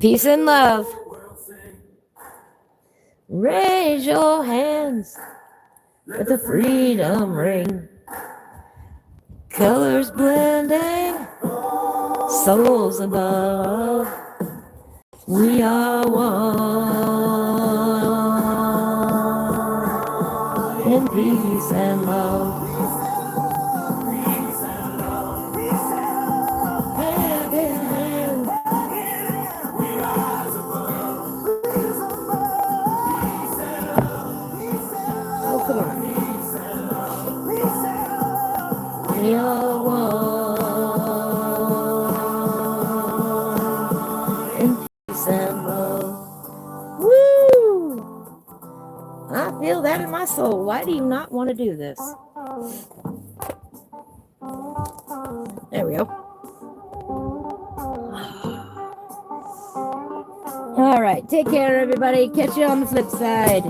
Peace and love. Raise your hands with the freedom ring. Colors blending, souls above. We are one in peace and love. Hand in hand. Oh, come on. We are one in peace and love. Woo! I feel that in my soul. Why do you not want to do this? There we go. All right. Take care, everybody. Catch you on the flip side.